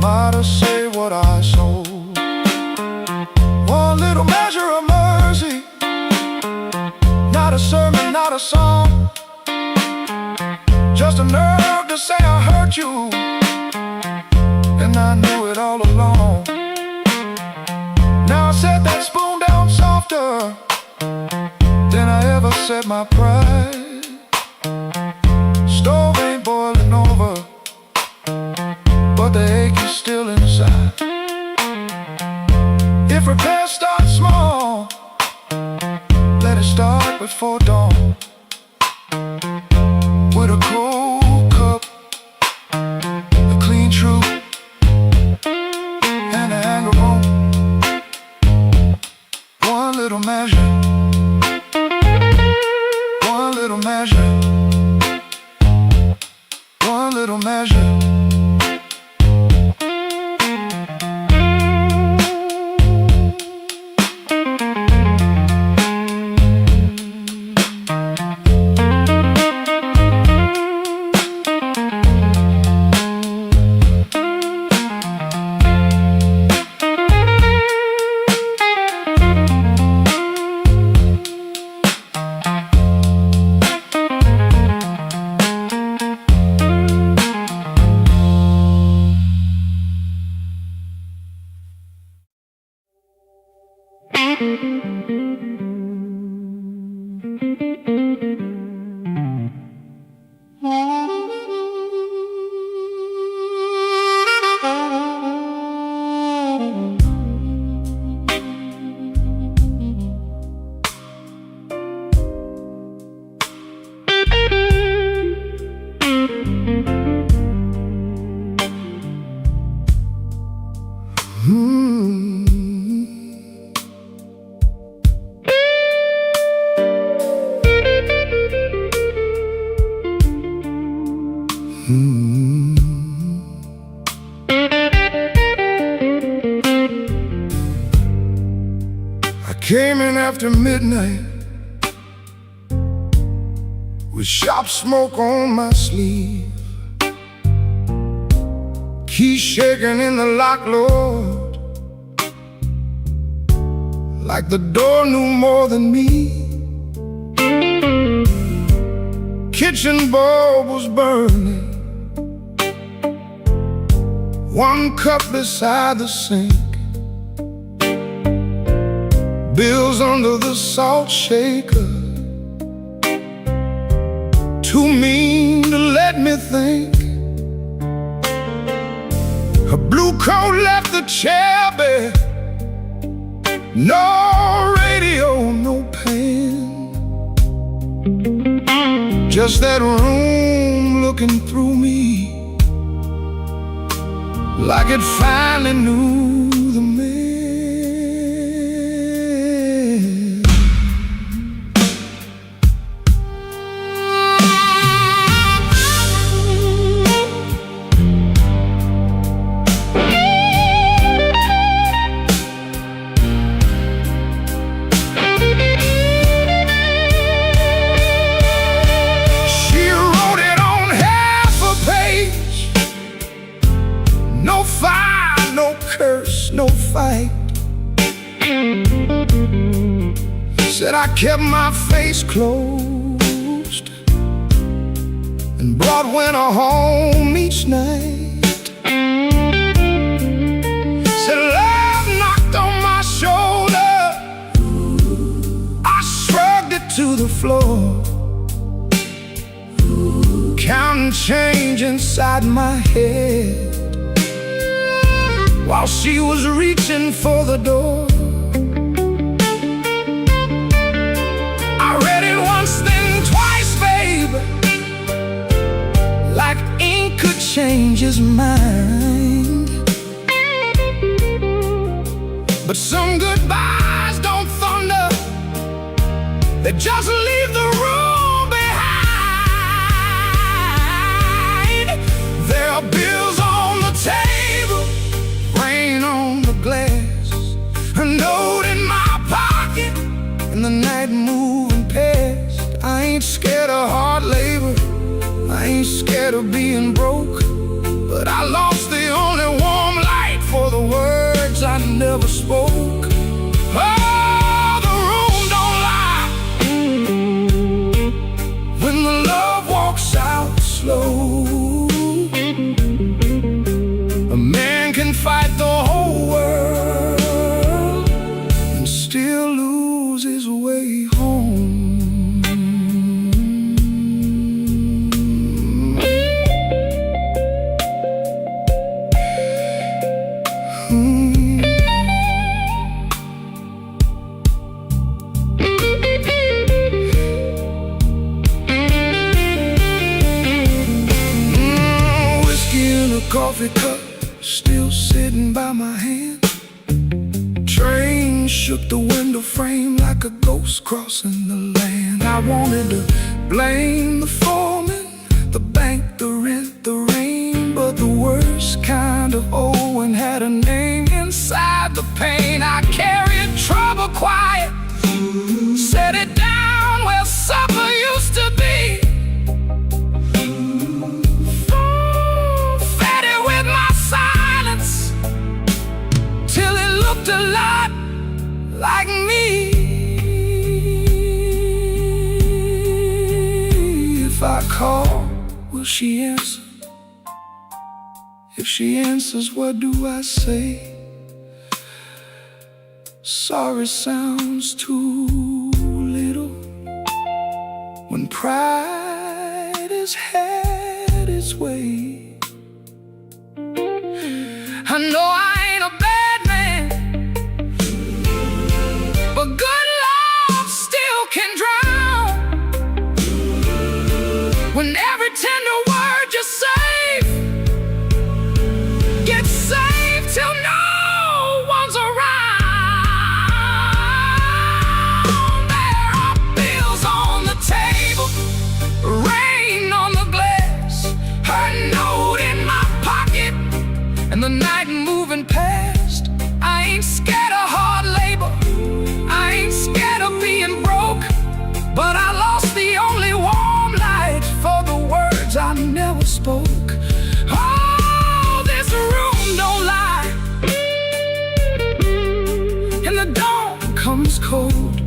might have saved what I sold. One little measure of mercy, not a sermon, not a song, just a nerve to say I hurt you, and I knew it all along. Now I set that spoon down softer than I ever set my pride. Stove ain't boiling over, but the ache is still inside. If repairs start small, let it start before dawn. With a cold cup, a clean truth, and an anger room. One little measure, one little measure, one little measure. I came in after midnight with sharp smoke on my sleeve, keys shaking in the lock, Lord, like the door knew more than me. Kitchen bulb was burning, one cup beside the sink, bills under the salt shaker, too mean to let me think. Her blue coat left the chair bare, no radio, no pen, just that room looking through me like it finally knew the man. She wrote it on half a page, no fire, no curse, no fight. Said I kept my face closed and brought winter home each night. Said love knocked on my shoulder, I shrugged it to the floor, counting change inside my head while she was reaching for the door. change his mind. But some goodbyes don't thunder, they just leave the room behind. There are bills on the table, rain on the glass, a note in my pocket, and the night moving past. I ain't scared of hard labor, I ain't scared of being broke, but I lost the only warm light for the words I never spoke. Oh, the room don't lie when the love walks out slow. A man can fight the whole world and still lose his way home. Coffee cup still sitting by my hand. Train shook the window frame like a ghost crossing the land. I wanted to blame the foreman, the bank, the rent, the rain, but the worst kind of Owen had a name inside the pain. I carried trouble quiet, set it down where supper used to be. Looked a lot like me. If I call, will she answer? If she answers, what do I say? Sorry sounds too little when pride has had its way. I know I ain't a bad man, but good love still can drown. When every tender word you save gets saved till no one's around. There are bills on the table, rain on the glass, her note in my pocket, and the night moving past. I ain't scared of hard labor, I ain't scared of being broke, but I lost the only warm light for the words I never spoke. Oh, this room don't lie, and the dawn comes cold.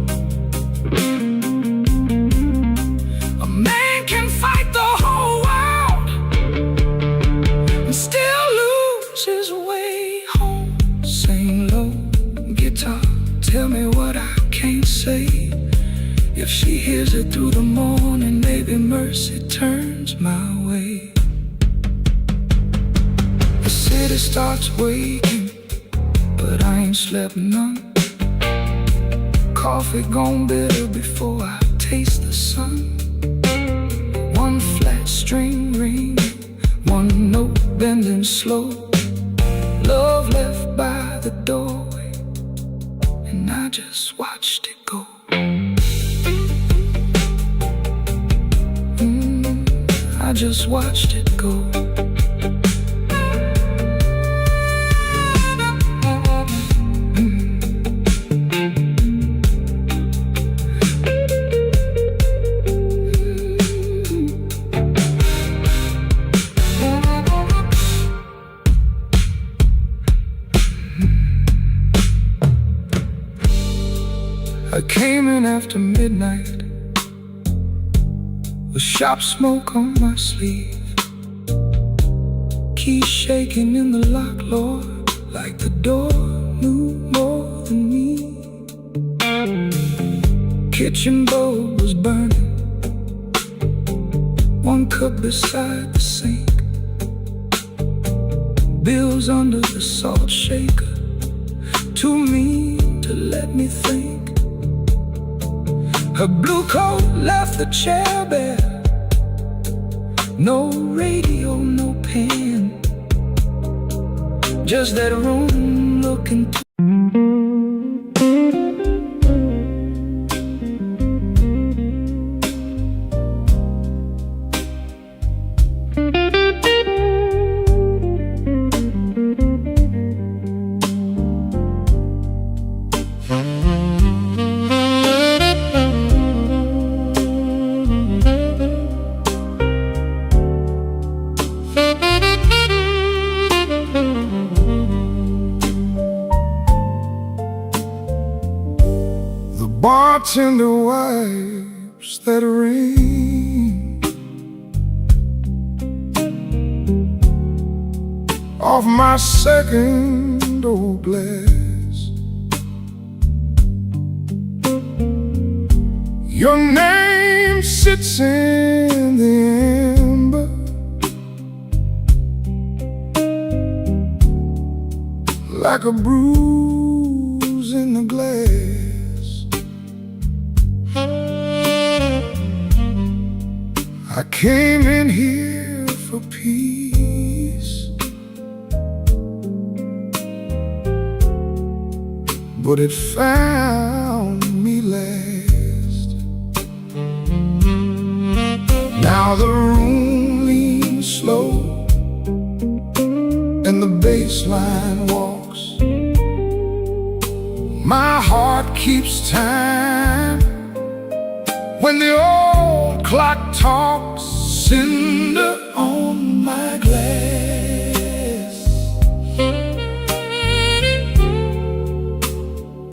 A man can fight the whole world and still lose his way home. Sing low, guitar, tell me what I can't say. If she hears it through the morning, maybe mercy turns my way. The city starts waking, but I ain't slept none. Coffee gone bitter before I taste the sun. One flat string ring, one note bending slow. Love left by the doorway, and I just watched it go. I just watched it go. I came in after midnight with sharp smoke on my sleeve, keys shaking in the lock, Lord, like the door knew more than me. Kitchen bulb was burning, one cup beside the sink, bills under the salt shaker, too mean to let me think. Her blue coat left the chair bare, no radio, no pen. just that room looking bartender wipes that rain off my second old glass. Your name sits in the amber like a bruise in the glass. I came in here for peace, but it found me last. Now the room leans slow and the bass line walks. My heart keeps time when the old clock talks. Cinder on my glass,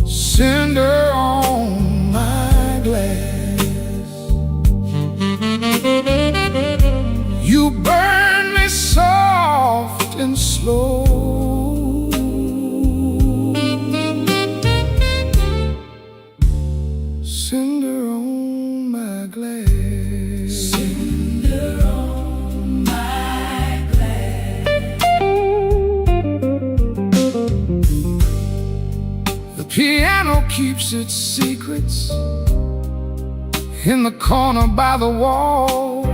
cinder on my glass. You burn me soft and slow. Cinder on my glass. Piano keeps its secrets in the corner by the wall,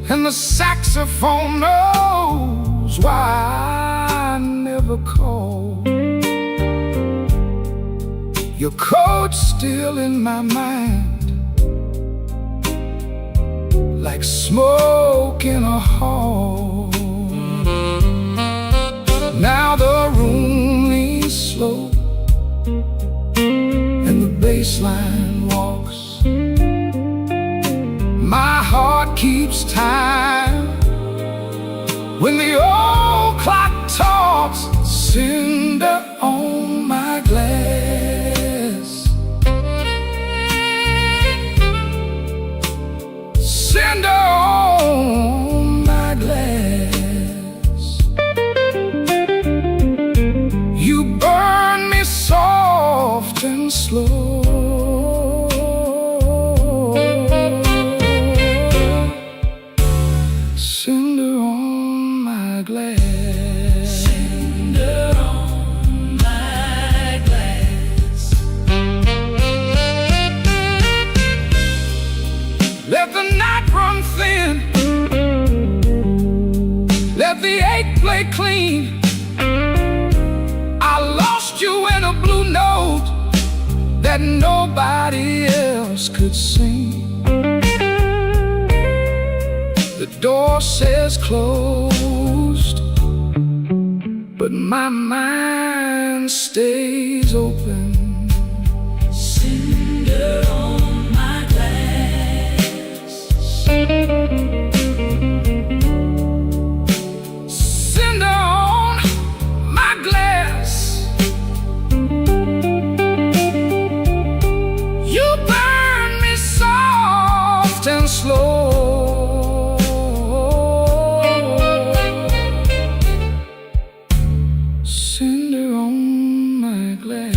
and the saxophone knows why I never call. Your coat's still in my mind, like smoke in a hall. Now the room leans slow and the bass line walks. My heart keeps time when the old clock talks. Cinder on my glass, cinder on my glass. You burn me soft and slow. Cinder on my glass, cinder on my glass. Let the night run thin, let the ache play clean. I lost you in a blue note that nobody else could sing. The door says closed, but my mind stays open. Cinder on my glass, cinder on my glass. You burn me soft and slow. Cinder on my glass.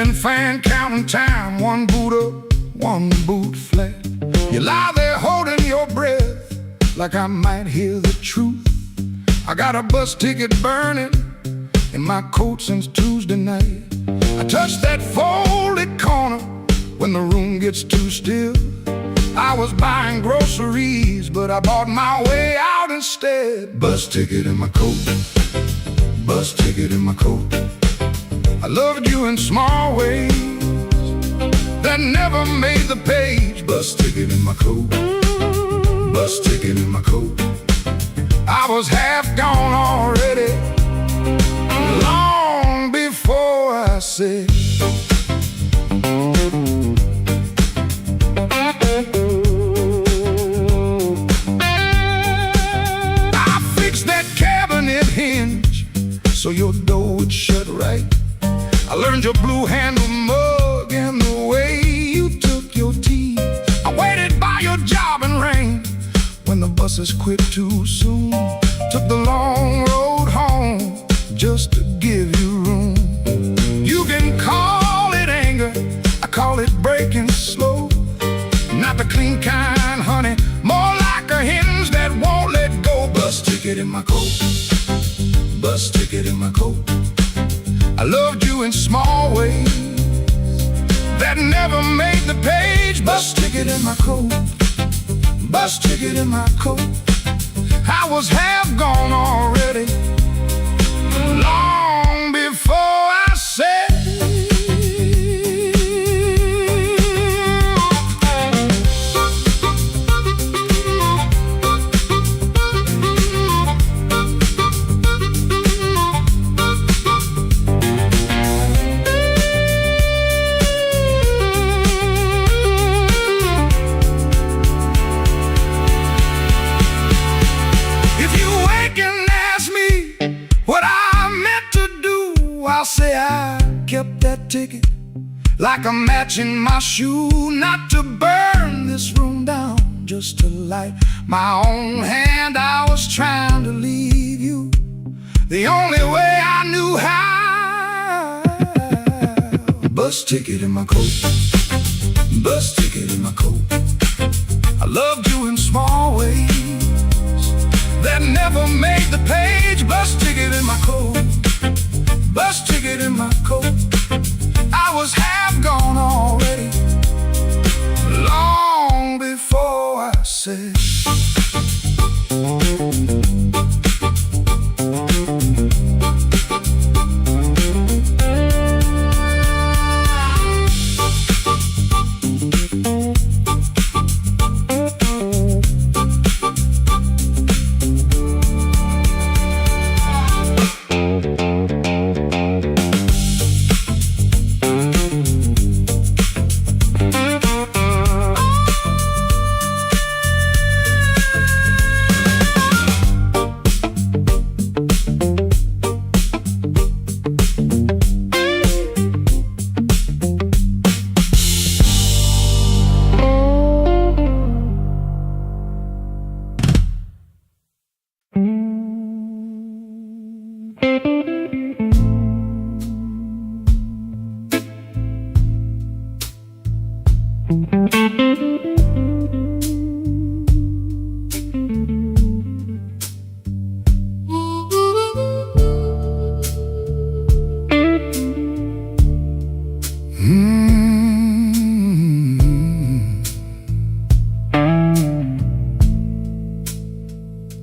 ceiling fan counting time, one boot up, one boot flat. You lie there holding your breath like I might hear the truth. I got a bus ticket burning in my coat since Tuesday night. I touch that folded corner when the room gets too still. I was buying groceries, but I bought my way out instead. Bus ticket in my coat, bus ticket in my coat. I loved you in small ways that never made the page. Bus ticket in my coat, bus ticket in my coat. I was half gone already, long before I said. I fixed that cabinet hinge so your door would shut right. I learned your blue handle mug and the way you took your tea. I waited by your job in rain when the buses quit too soon. Took the long road home just to give you room. You can call it anger, I call it breaking slow. Not the clean kind, honey, more like a hinge that won't let go. Bus ticket in my coat, bus ticket in my coat. I loved you in small ways that never made the page. Bus ticket in my coat, bus ticket in my coat. I was half gone already, long before I said. I'll say I kept that ticket like a match in my shoe, not to burn this room down, just to light my own hand. I was trying to leave you the only way I knew how. Bus ticket in my coat, bus ticket in my coat. I loved you in small ways that never made the page. Bus ticket in my coat, bus ticket in my coat. I was half gone already, long before I said.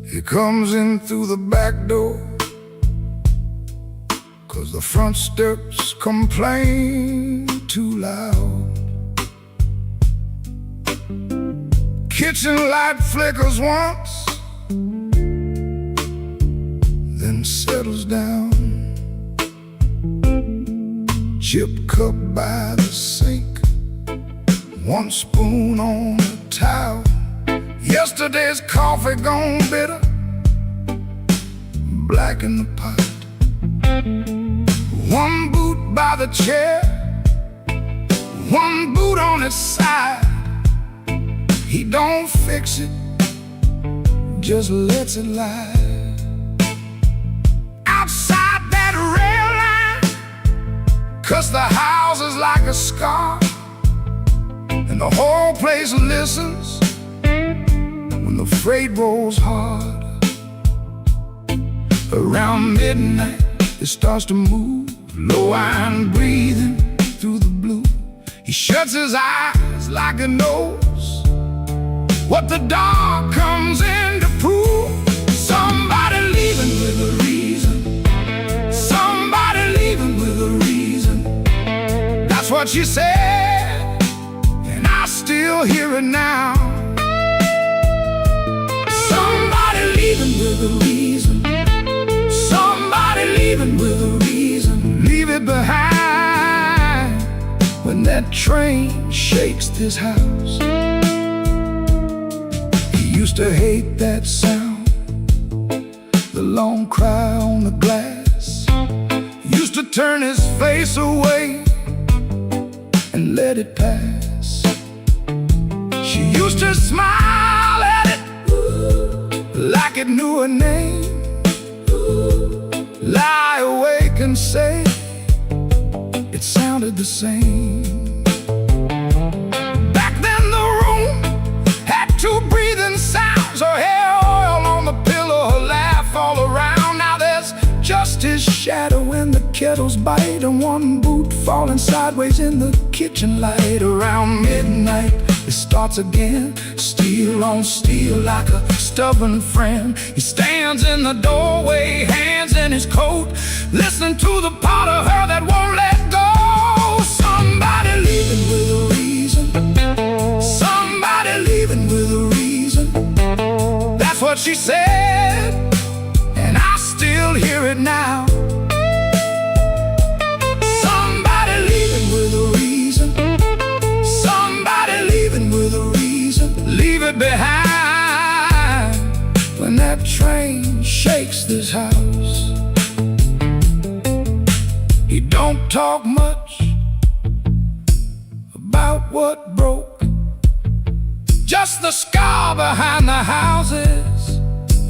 He comes in through the back door, 'cause the front steps complain too loud. Kitchen light flickers once, then settles down. Chip cup by the sink, one spoon on the towel. Yesterday's coffee gone bitter, black in the pot. One boot by the chair, one boot on its side. He don't fix it, just lets it lie. Outside that rail line, 'cause the house is like a scar, and the whole place listens when the freight rolls hard. Around midnight it starts to move, low and breathing through the blue. He shuts his eyes like he knows what the dark comes in to prove. Somebody leaving with a reason, somebody leaving with a reason. That's what she said, and I still hear it now. Somebody leaving with a reason, somebody leaving with a reason. Leave it behind when that train shakes this house. He used to hate that sound, the long cry on the glass. Used to turn his face away and let it pass. She used to smile at it like it knew her name. Lie awake and say it sounded the same. Back then the room had two breathing sounds, her hair oil on the pillow, her laugh all around. Now there's just his shadow in the kettle's bite, and one boot falling sideways in the kitchen light. Around midnight it starts again, steel on steel like a stubborn friend. He stands in the doorway, hands in his coat, listening to the part of her that won't let go. Somebody leaving with a reason, somebody leaving with a reason. That's what she said, and I still hear it now. Somebody leaving with a reason, somebody leaving with a reason. Leave it behind when that train shakes this house. He don't talk much about what broke, just the scar behind the houses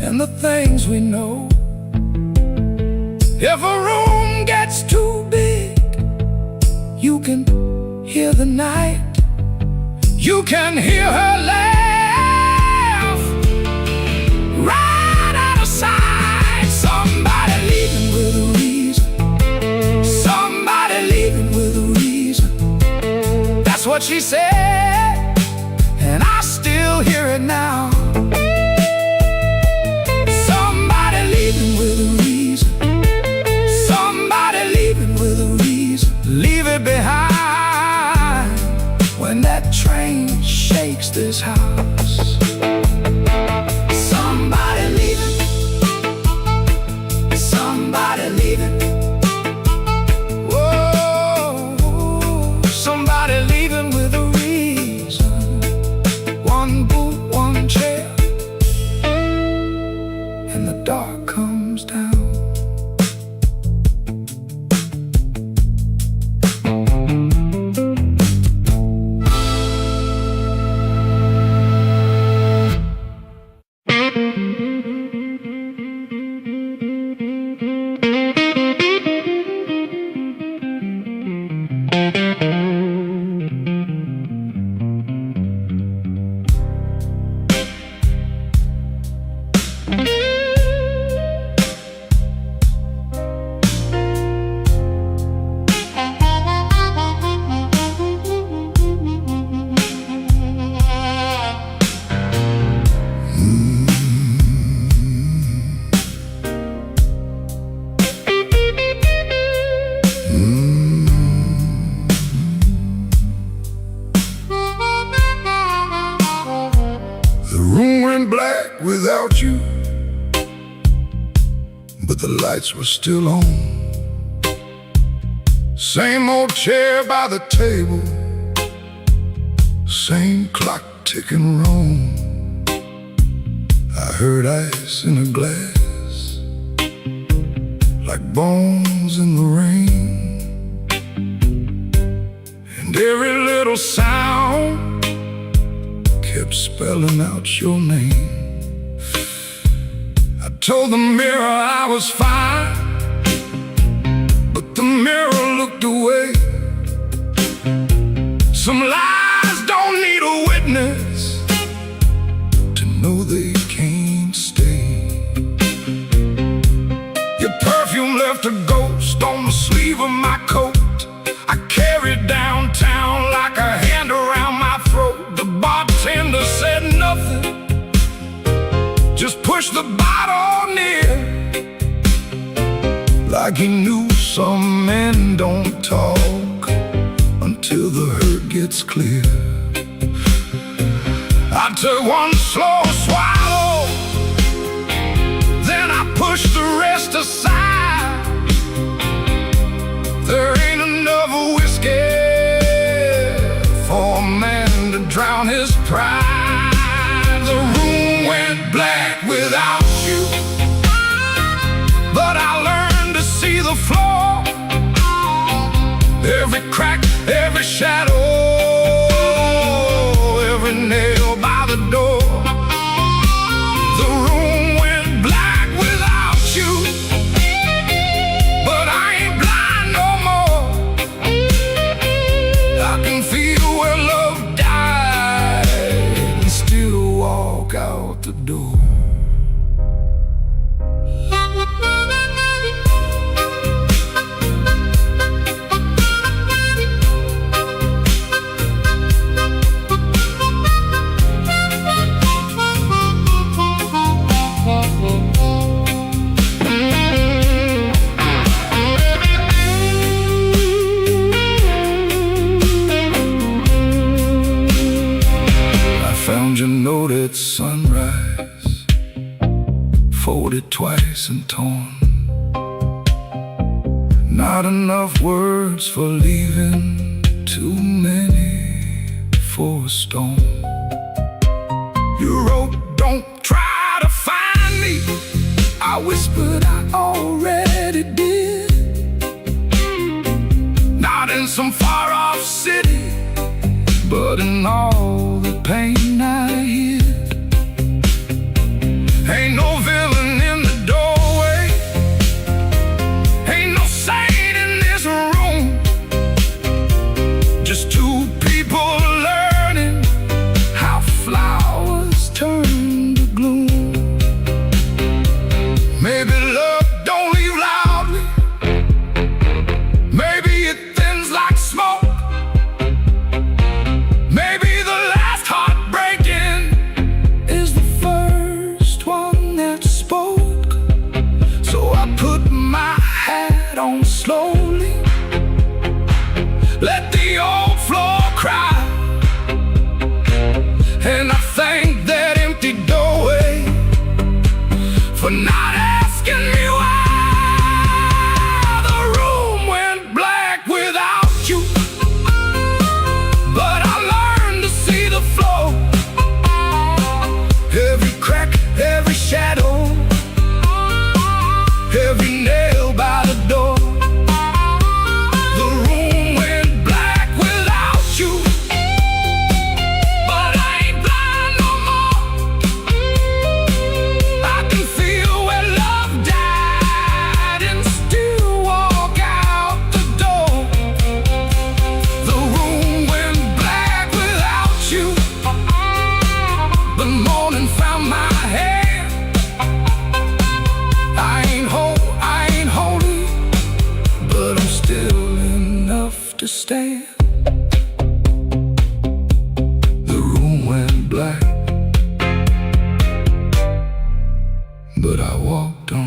and the things we know. If a room gets too big, you can hear the night, you can hear her laugh right out of sight. Somebody leaving with a reason, somebody leaving with a reason. That's what she said, and I still hear it now. Somebody leaving with a reason, somebody leaving with a reason. Leave it behind when that train shakes this house. Somebody leaving, somebody leaving. Whoa, somebody leaving with a reason. One boot, one chair, and the dark comes down. Black without you, but the lights were still on. Same old chair by the table, same clock ticking wrong. I heard ice in a glass, like bones in the rain, and every little sound kept spelling out your name. I told the mirror I was fine, but the mirror looked away. Some lies don't need a witness to know they can't stay. Your perfume left a ghost on the sleeve of my coat. I carried downtown like a hand around my throat. The bartender said nothing, just pushed the bottle near, like he knew some men don't talk until the hurt gets clear. I took one slow swallow, then I pushed the rest aside. There ain't enough whiskey for a man to drown his pride. The room went black without you, but I learned to see the floor, every crack, every shadow, every nail by the door. The room went black without you, but I ain't blind no more. I can feel where love died and still walk out the door. Found your note at sunrise, folded twice and torn. Not enough words for leaving, too many for a storm. You wrote, don't try to find me. I whispered, I already did. Not in some far off city, but in all the pain I hid. Ain't no villain in the doorway, ain't no saint in this room, just two people learning how flowers turn to gloom. Maybe love don't leave loudly, maybe it thins like smoke. Maybe the last heartbreaking is the first one that spoke. So I put my hat on slowly, let the old floor cry, and I thank that empty doorway for not asking me why. The room went black without you, but I learned to see the flow, every crack, every shadow, every nail by the door. The room went black without you, but I ain't blind no more. I can feel where love died and still walk out the door. The room went black without you. The morning found my hand. I ain't holy, but I'm still enough to stand. The room went black, but I walked on.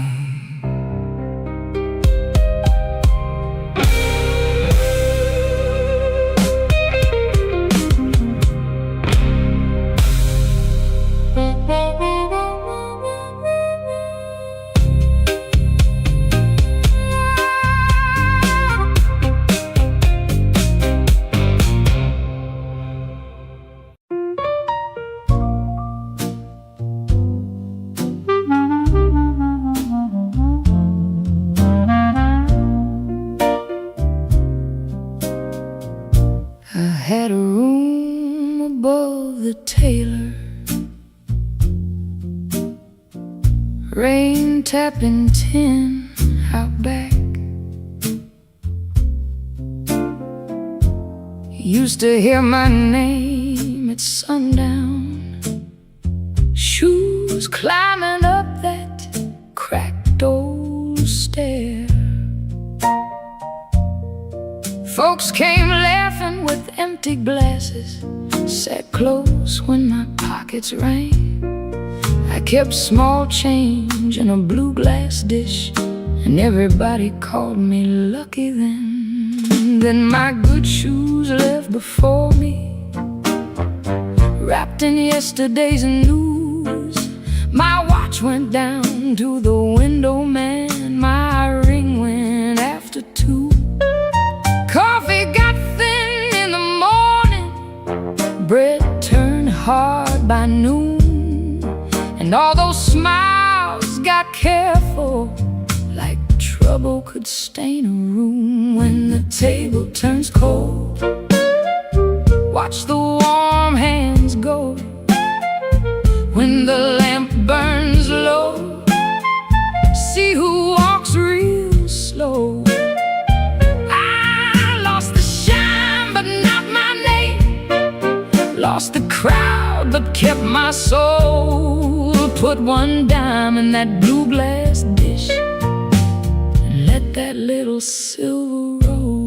had a room above the tailor, rain tapping tin out back. Used to hear my name at sundown, shoes climbing up that cracked old stair. Folks came laughing with empty glasses, sat close when my pockets rang. I kept small change in a blue glass dish, and everybody called me lucky then. Then my good shoes left before me, wrapped in yesterday's news. My watch went down to the window man, my ring went after 2. Coffee got thin in the morning, bread turned hard by noon, and all those smiles got careful, like trouble could stain a room. When the table turns cold, watch the warm hands go. When the lamp burns low, see who walks real slow. I lost the shine but not my name, lost the crowd but kept my soul. Put one dime in that blue glass dish, let that little silver roll.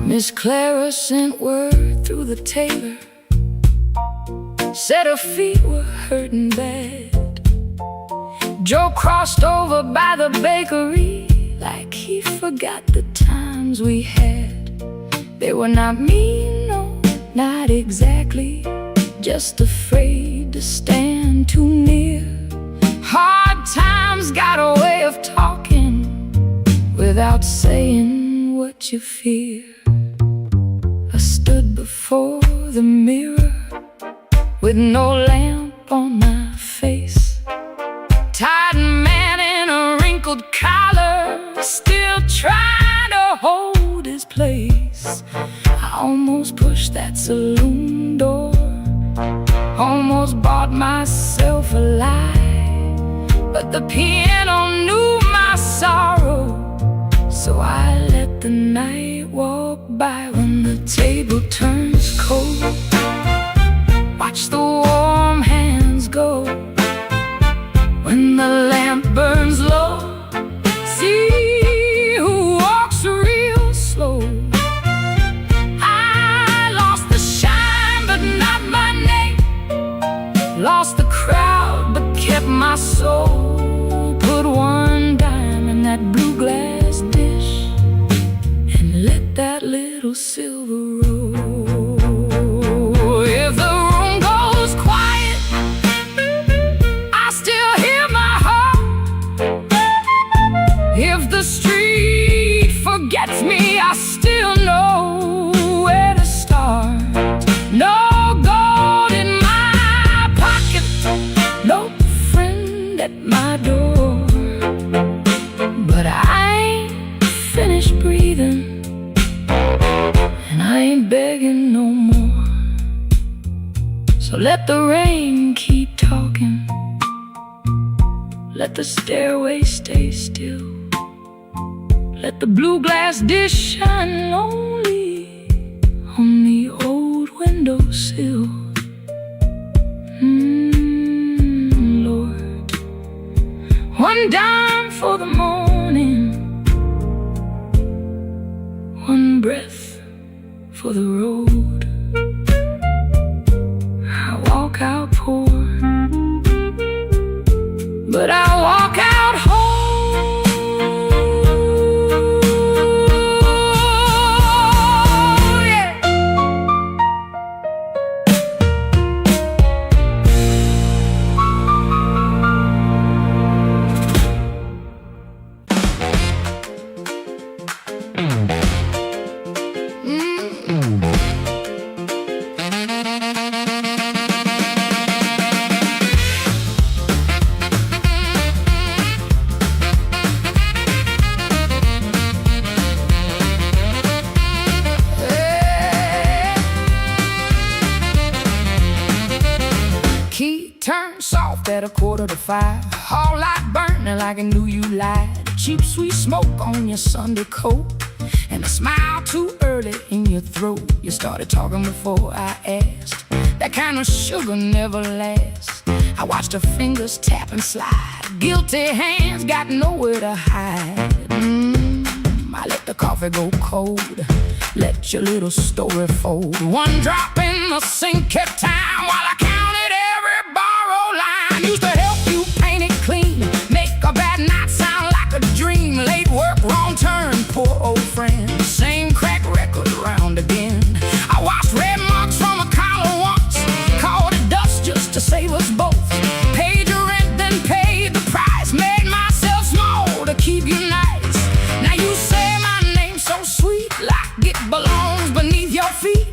Miss Clara sent word through the tailor, said her feet were hurting bad. Joe crossed over by the bakery like he forgot the times we had. They were not mean, no, not exactly, just afraid to stand too near. Hard times got a way of talking without saying what you fear. I stood before the mirror with no lamp on my face, tired man in a wrinkled collar, still trying to hold his place. I almost pushed that saloon door, almost bought myself a lie, but the piano knew my sorrow, so I let the night walk by. When the table turns cold, watch the warm hands go. When the lamp burns low, see who walks real slow. I lost the shine but not my name, lost the crowd but kept my soul. Put one dime in that blue glass dish, and let that little silver roll. If the room goes quiet, I still hear my heart. If the street forgets me, I still know where to start. No gold in my pocket, no friend at my door, but I ain't finished breathing, and I ain't begging no more. So let the rain keep talking, let the stairway stay still, let the blue glass dish shine lonely on the old windowsill. Lord, one dime for the morning, one breath for the road. I walk out poor, but I walk out whole. Yeah. at 4:45. All light burning like I knew you lied. Cheap sweet smoke on your Sunday coat, and a smile too early in your throat. You started talking before I asked. That kind of sugar never lasts. I watched her fingers tap and slide. Guilty hands got nowhere to hide. I let the coffee go cold, let your little story fold. One drop in the sink kept time while I counted every borrowed line. Used to help you paint it clean, make a bad night sound like a dream. Late work, wrong turn, poor old friend. Same crack record round again. I washed red marks from a collar once, called it dust just to save us both. Paid your rent, then paid the price. Made myself small to keep you nice. Now you say so sweet, like it belongs beneath your feet.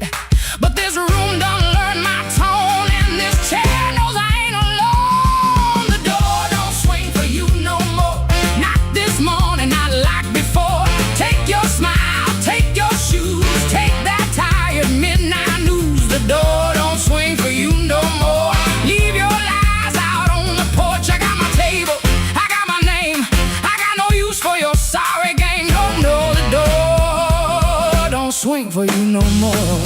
But this room done learned my tone, and this chair knows I ain't alone. The door don't swing for you no more, not this morning, not like before. Take your smile, take your shoes, take that tired midnight news. The door don't swing for you no more. Leave your lies out on the porch. I got my table, I got my name, I got no use for your sorry game. No, the door don't swing for you no more.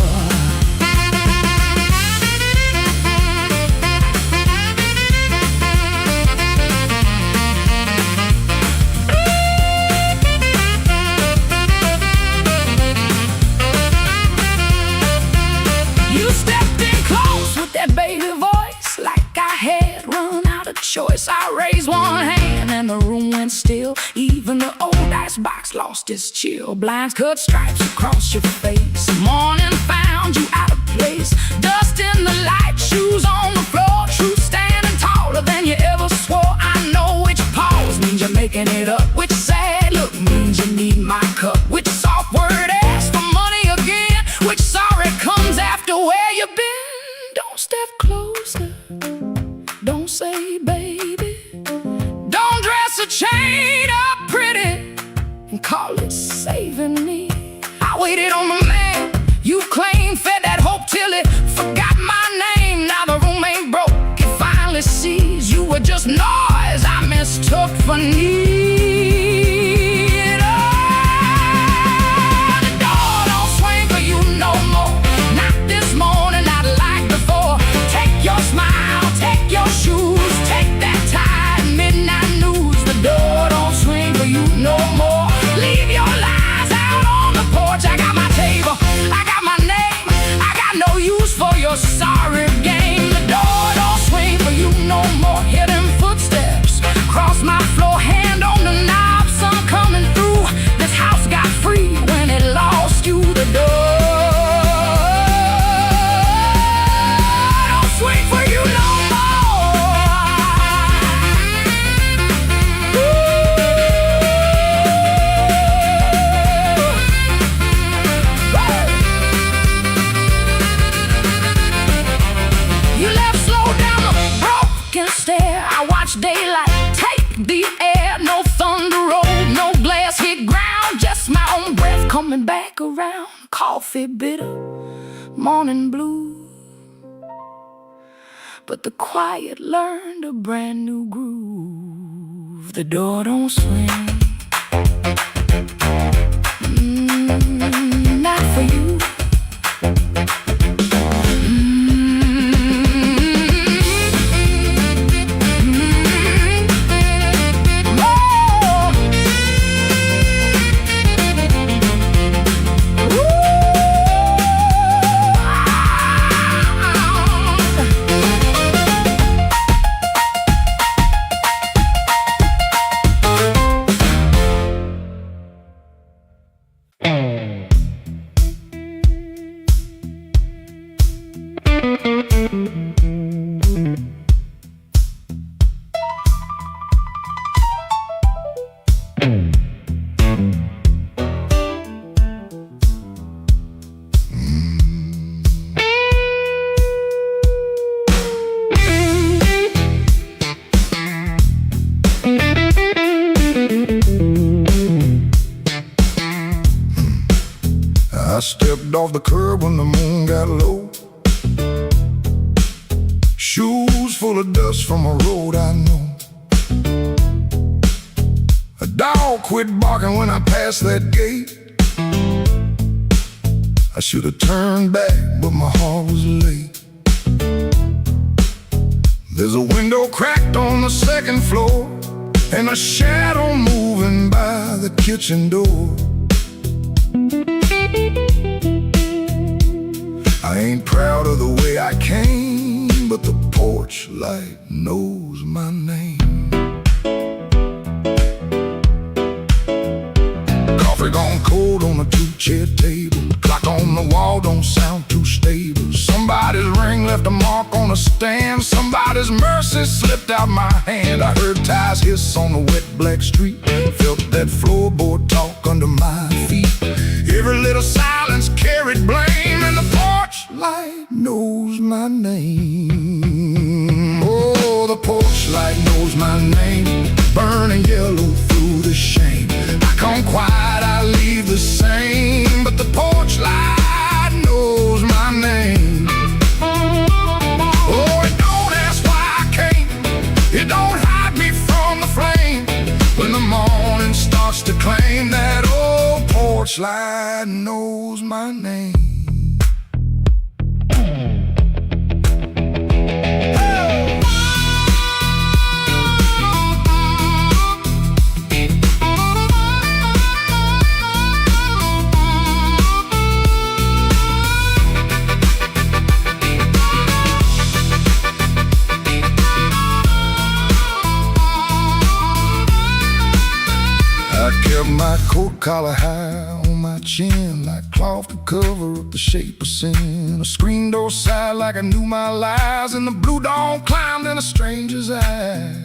You stepped in close with that baby voice, like I had run out of choice. I raised one hand and the room went still. Even the old icebox lost its chill. Blinds cut stripes across your face. Morning found you out of place. Dust in the light, shoes on the floor. Truth standing taller than you ever swore. I know which pause means you're making it up. Which sad look means you need my cup. Which soft word asks for money again. Which sorry comes after where you've been. Don't step closer, don't say baby. Don't dress a chain up pretty and call it saving me. I waited on the man you claimed, fed that hope till it forgot my name. Now the room ain't broke, it finally sees you were just noise I mistook for need. Oh, the door don't swing for you no more, not this morning, not like before. Take your smile, take your shoes, take that tired midnight news. The door don't swing for you no more. Leave your lies out on the porch. I got my table, I got my name, I got no use for your sorry game. The door don't swing for you no more. Hear them footsteps cross my floor, hand on the knob, sun coming through. This house got free when it lost you. The door don't swing for you no stare. I watch daylight take the air. No thunder roll, no glass hit ground. Just my own breath coming back around. Coffee bitter, morning blue, but the quiet learned a brand new groove. The door don't swing, not for you. I stepped off the curb when the moon got low. Shoes full of dust from a road I know. A dog quit barking when I passed that gate. I should have turned back, but my heart was late. There's a window cracked on the second floor, and a shadow moving by the kitchen door. I ain't proud of the way I came, but the porch light knows my name. Coffee gone cold on a two-chair table. Clock on the wall don't sound too stable. Somebody's ring left a mark on a stand. Somebody's mercy slipped out my hand. I heard tires hiss on the wet black street. Felt that floorboard talk under my feet. Every little silence carried blame, and the porch light knows my name. Oh, the porch light knows my name. Burning yellow through the shame. I come quiet, I leave the same, but the porch light knows my name. Oh, it don't ask why I came. It don't hide me from the flame. When the morning starts to claim, that old porch light knows my name. I kept my coat collar high on my chin, like cloth to cover up the shape of sin. A screen door sighed like I knew my lies, and the blue dawn climbed in a stranger's eyes.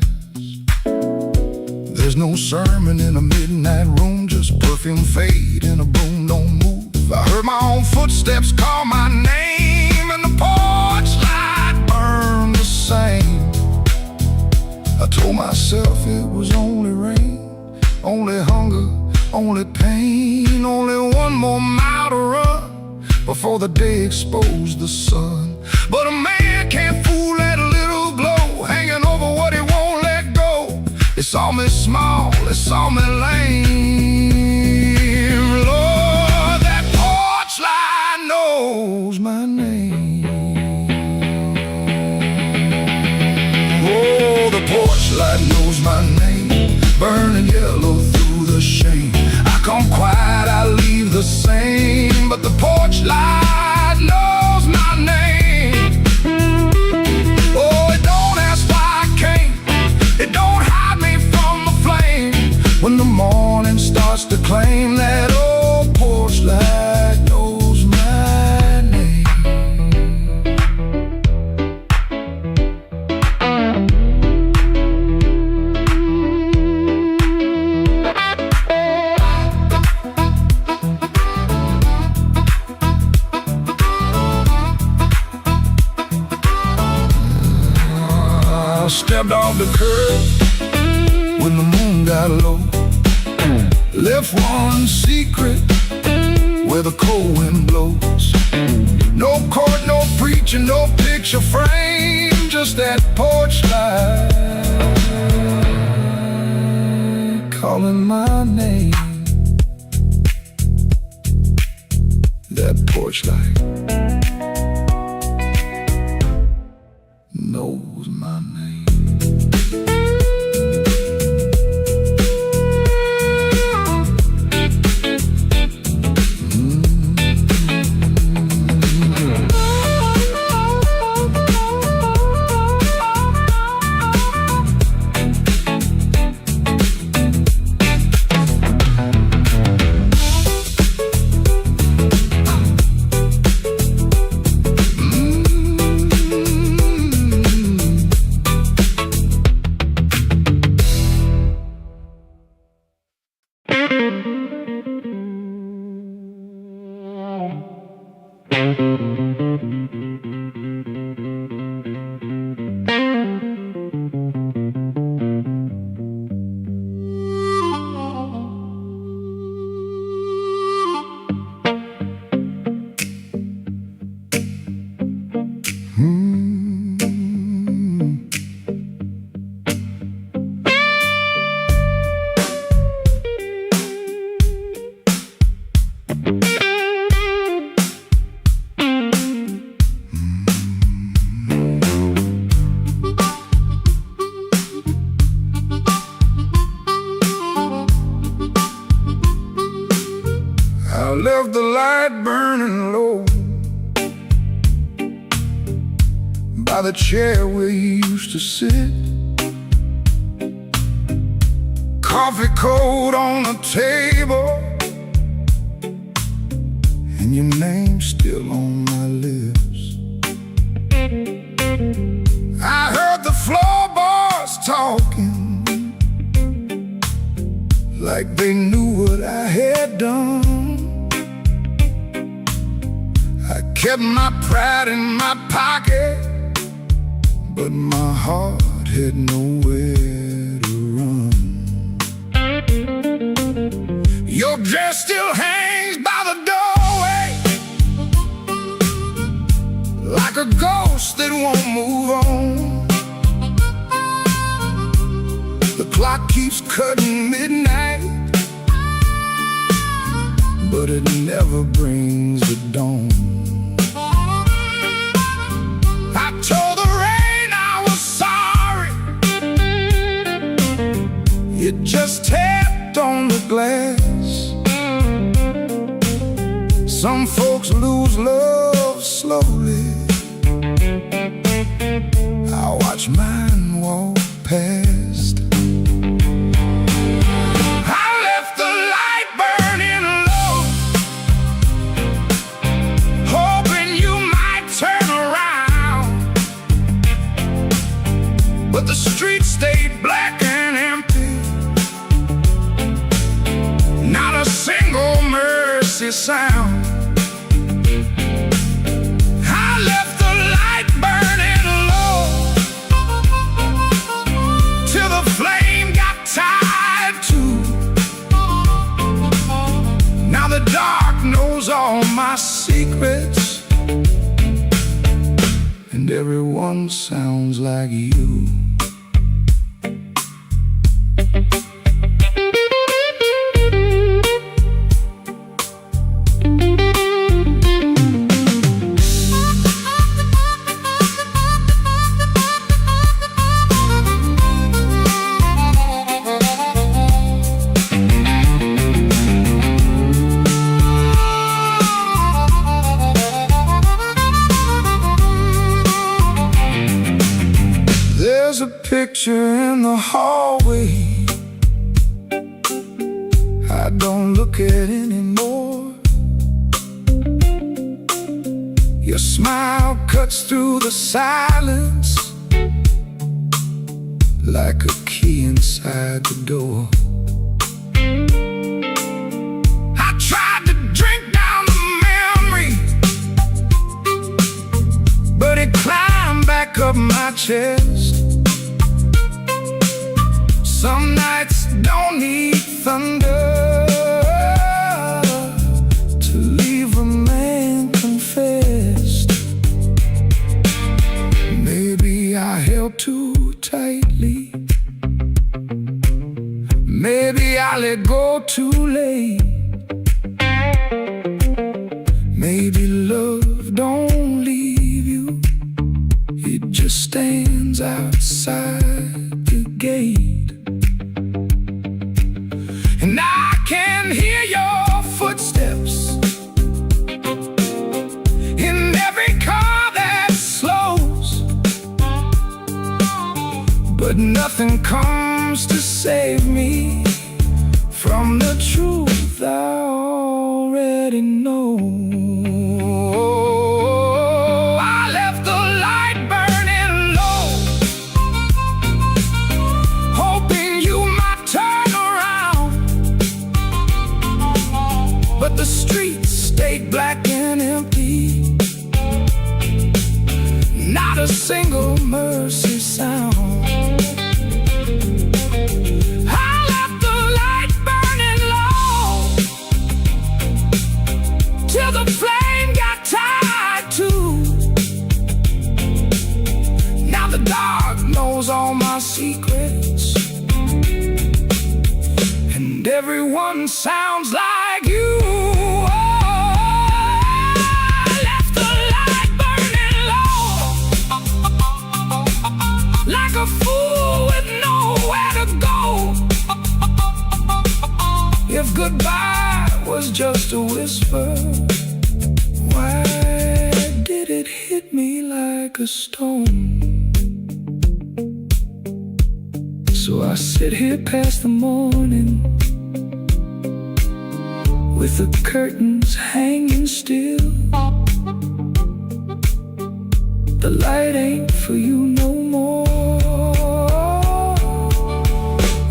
There's no sermon in a midnight room, just perfume fade and a broom don't move. I heard my own footsteps call my name, and the porch light burned the same. I told myself it was only rain, only hunger, only pain, only one more mile to run before the day exposed the sun. But a man can't fool that little glow hanging over what he won't let go. It saw me small, it saw me lame. Lord, that porch light knows my name. Oh, the porch light knows my name. Burning yellow through the shame. I come quiet, I leave the same, but the porch light knows my name. Oh, it don't ask why I came. It don't hide me from the flame. When the morning starts to claim, that old porch light knows my name. Stepped off the curb when the moon got low. Left one secret where the cold wind blows. No court, no preacher, no picture frame, just that porch light calling my name. That porch light knows my name. left the light burning low by the chair where you used to sit. Coffee cold on the table, and your name's still on my lips. I heard the floorboards talking like they knew what I had done. I kept my pride in my pocket, but my heart had nowhere to run. Your dress still hangs by the doorway like a ghost that won't move on. The clock keeps cutting midnight, but it never brings the dawn. I told the rain I was sorry. It just tapped on the glass. Some folks lose love slowly. I watch mine walk past. I left the light burning low, hoping you might turn around. But the street stayed black and empty. Not a single mercy sound. All my secrets, and everyone sounds like you. There's a picture in the hallway I don't look at anymore. Your smile cuts through the silence like a key inside the door. I tried to drink down the memory, but it climbed back up my chest. Some nights don't need thunder to leave a man confessed. Maybe I held too tightly. Maybe I let go too late. Maybe love don't leave you, it just stands outside the gate. And I can hear your footsteps in every car that slows, but nothing comes to save me from the truth I already know. I left the light burning low, hoping you might turn around. But the streets stayed black and empty. Not a single mercy sound. I left the light burning low till the flame got tired too. Now the dark knows all my secrets, and everyone sounds like you. Like a fool with nowhere to go. If goodbye was just a whisper. Why did it hit me like a stone? So I sit here past the morning, with the curtains hanging still. The light ain't for you no more.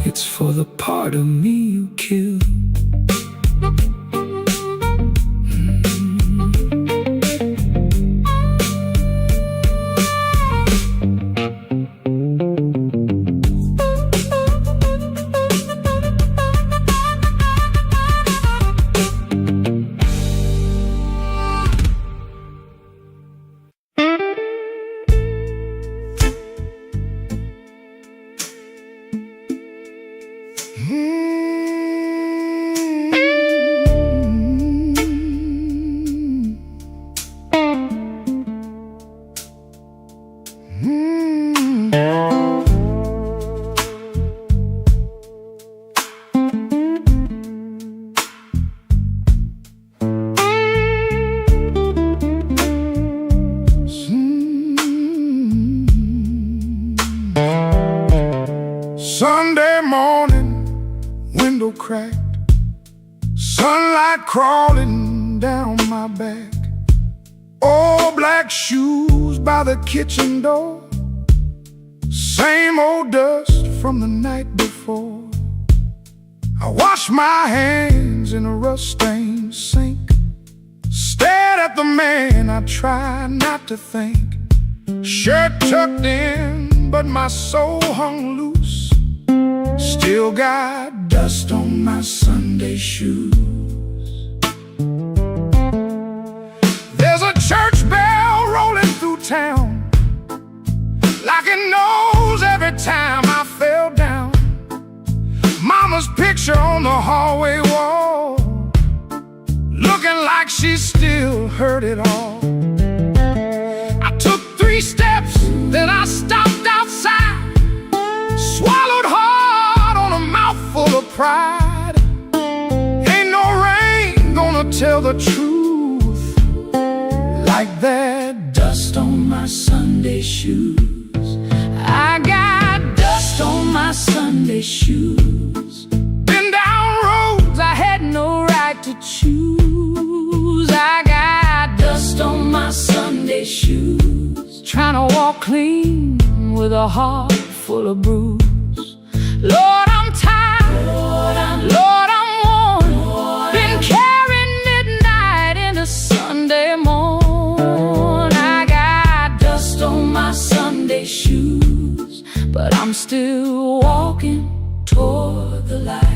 It's for the part of me you killed. Sunday morning, window cracked, sunlight crawling down my back. Old black shoes by the kitchen door, same old dust from the night before. I washed my hands in a rust-stained sink, stared at the man, I tried not to think. Shirt tucked in, but my soul hung loose. Still got dust on my Sunday shoes. There's a church bell rolling through town, like it knows every time I fell down. Mama's picture on the hallway wall, looking like she still heard it all. I took 3 steps, then I stopped outside, swallowed hard on a mouthful of pride. Ain't no rain gonna tell the truth like that dust on my Sunday shoes. I got dust on my Sunday shoes. Been down roads I had no right to choose. I got dust on my Sunday shoes, trying to walk clean with a heart full of bruise. Lord, I'm tired, Lord, I'm worn, been carrying midnight into Sunday morn. I got dust on my Sunday shoes, but I'm still walking toward the light.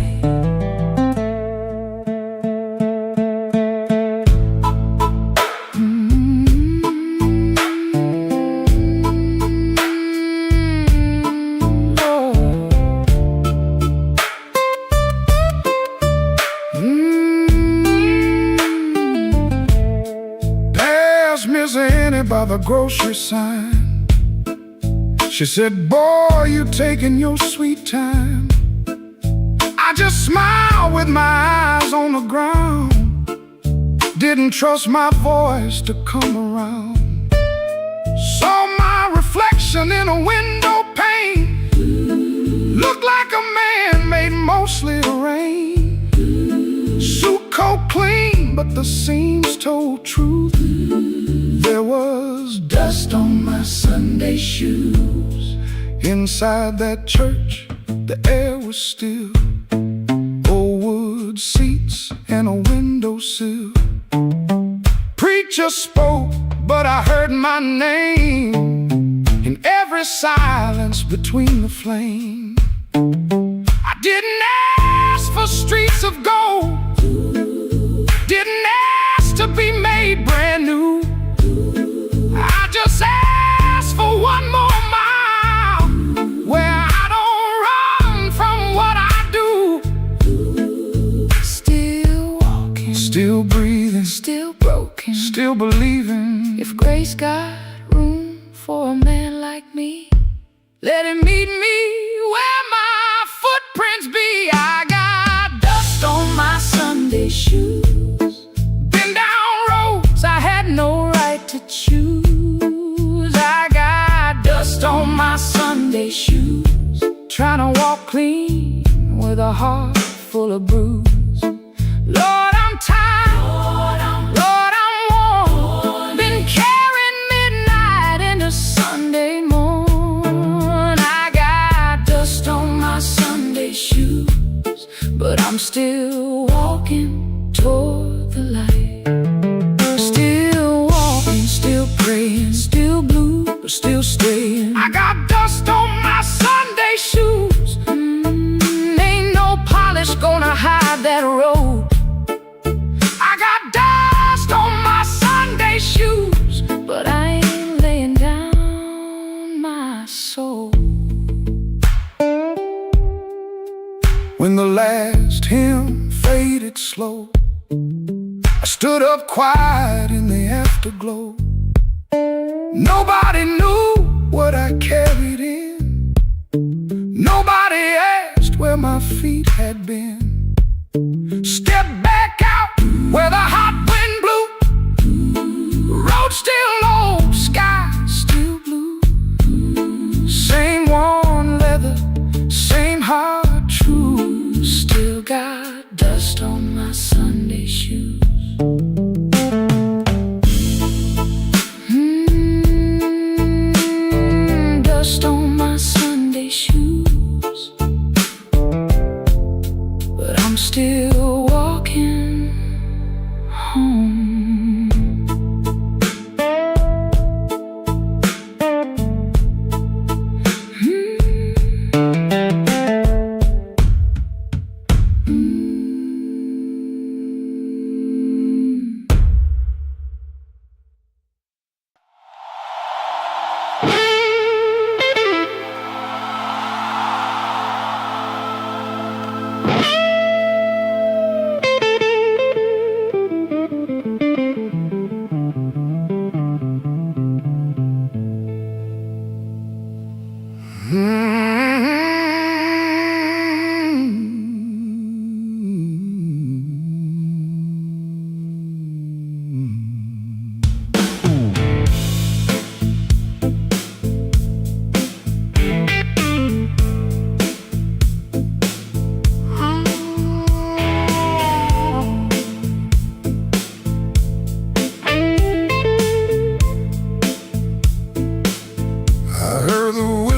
Miss Annie by the grocery sign, she said, boy, you taking your sweet time. I just smiled with my eyes on the ground, didn't trust my voice to come around. Saw my reflection in a window pane, looked like a man made mostly of rain. Suit coat clean, but the seams told truth. There was dust on my Sunday shoes. Inside that church, the air was still, old wood seats and a windowsill. Preacher spoke, but I heard my name in every silence between the flame. I didn't ask for streets of gold, didn't ask to be made brand new. I just asked for one more mile, where I don't run from what I do. Still walking, still breathing, still broken, still believing. If grace got room for a man like me, let him meet me where my footprints be. I got dust on my Sunday Sunday shoes. Been down roads I had no right to choose. I got dust on my Sunday shoes, trying to walk clean with a heart full of bruise. Lord, I'm tired. Lord, I'm worn. Been carrying midnight into Sunday morn. I got dust on my Sunday shoes, but I'm still walking toward the light. Still walking, still praying, still blue, but still staying. I got dust on my Sunday shoes. Ain't no polish gonna hide that road. I got dust on my Sunday shoes, but I ain't laying down my soul. When the last hymn faded slow, I stood up quiet in the afterglow. Nobody knew what I carried in. Nobody asked where my feet had been. Step back out where the hot wind blew. Road still low, sky still blue. Same worn leather, same heart true. Still got dust on my Sunday shoes. Dust on my Sunday shoes, but I'm still walking home.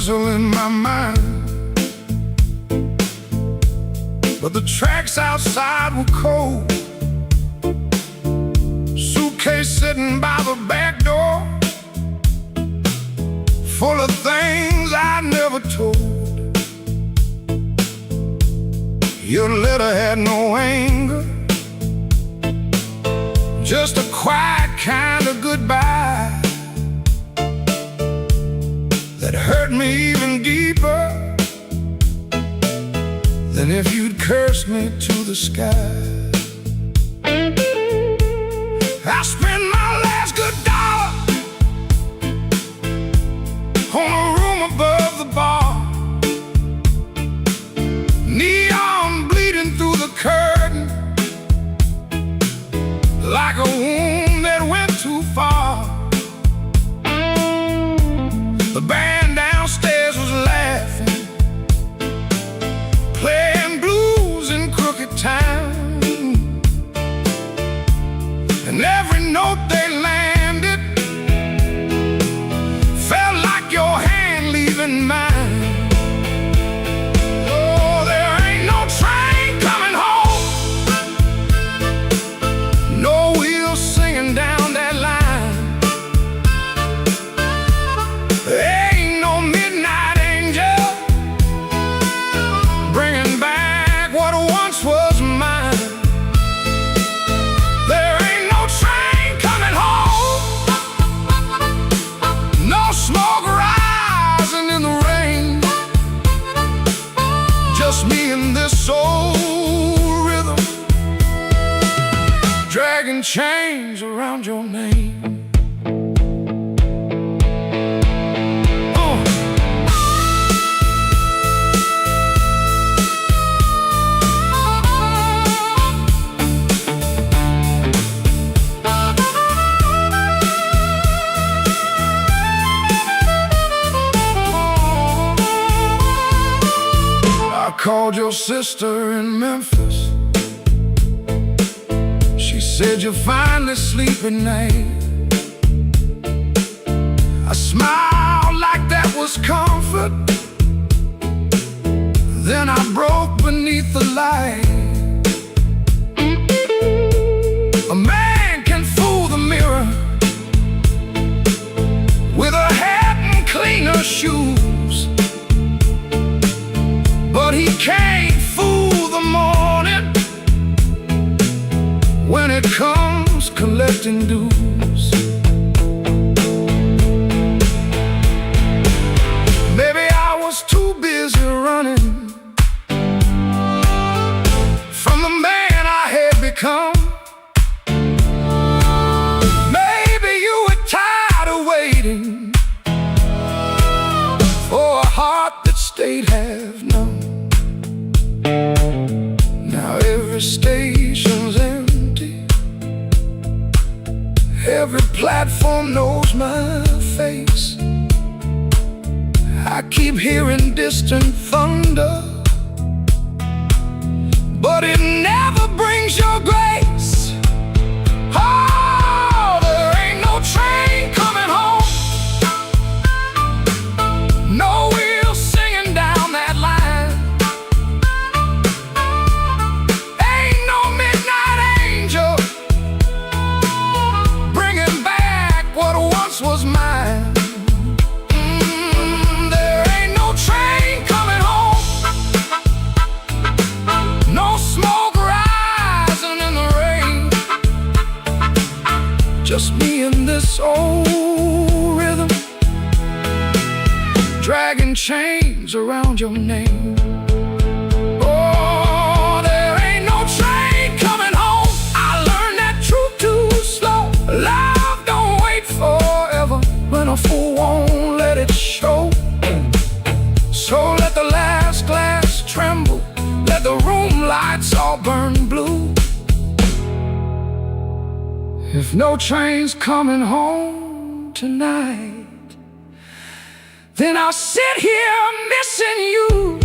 In my mind, but the tracks outside were cold. Suitcase sitting by the back door, full of things I never told. Your letter had no anger, just a quiet kind of goodbye that hurt me even deeper than if you'd cursed me to the sky. I spent my last good dollar on a room above the bar. Neon bleeding through the curtain like a wound that went too far. The band downstairs was laughing, playing blues in crooked time, and every note they landed felt like your hand leaving mine. Oh, there ain't no train coming home, no wheels singing down that line. Ain't no midnight angel bringing back what once was mine. There ain't no train coming home, no smoke rising in the rain. Just me and this soul rhythm, dragging chains around your name. sister in Memphis. She said you finally sleep at night. I smiled like that was comfort. Then I broke beneath the light. A man can fool the mirror with a hat and cleaner shoes, but he can't fool the morning when it comes collecting dues. Maybe I was too busy running from the man I had become. Maybe you were tired of waiting for a heart that stayed half numb. Now every station's empty, every platform knows my face. I keep hearing distant thunder, but it never brings your grace. Oh, there ain't no train coming home, no wheels singing down that line. Ain't no midnight angel bringing back what once was mine. There ain't no train coming home, no smoke rising in the rain. Just me and this old rhythm, dragging chains around your name. Oh, there ain't no train coming home. I learned that truth too slow. Love don't wait forever when a fool won't let it show. So let the last glass tremble, let the room lights all burn blue. If no train's coming home tonight, then I'll sit here missing you.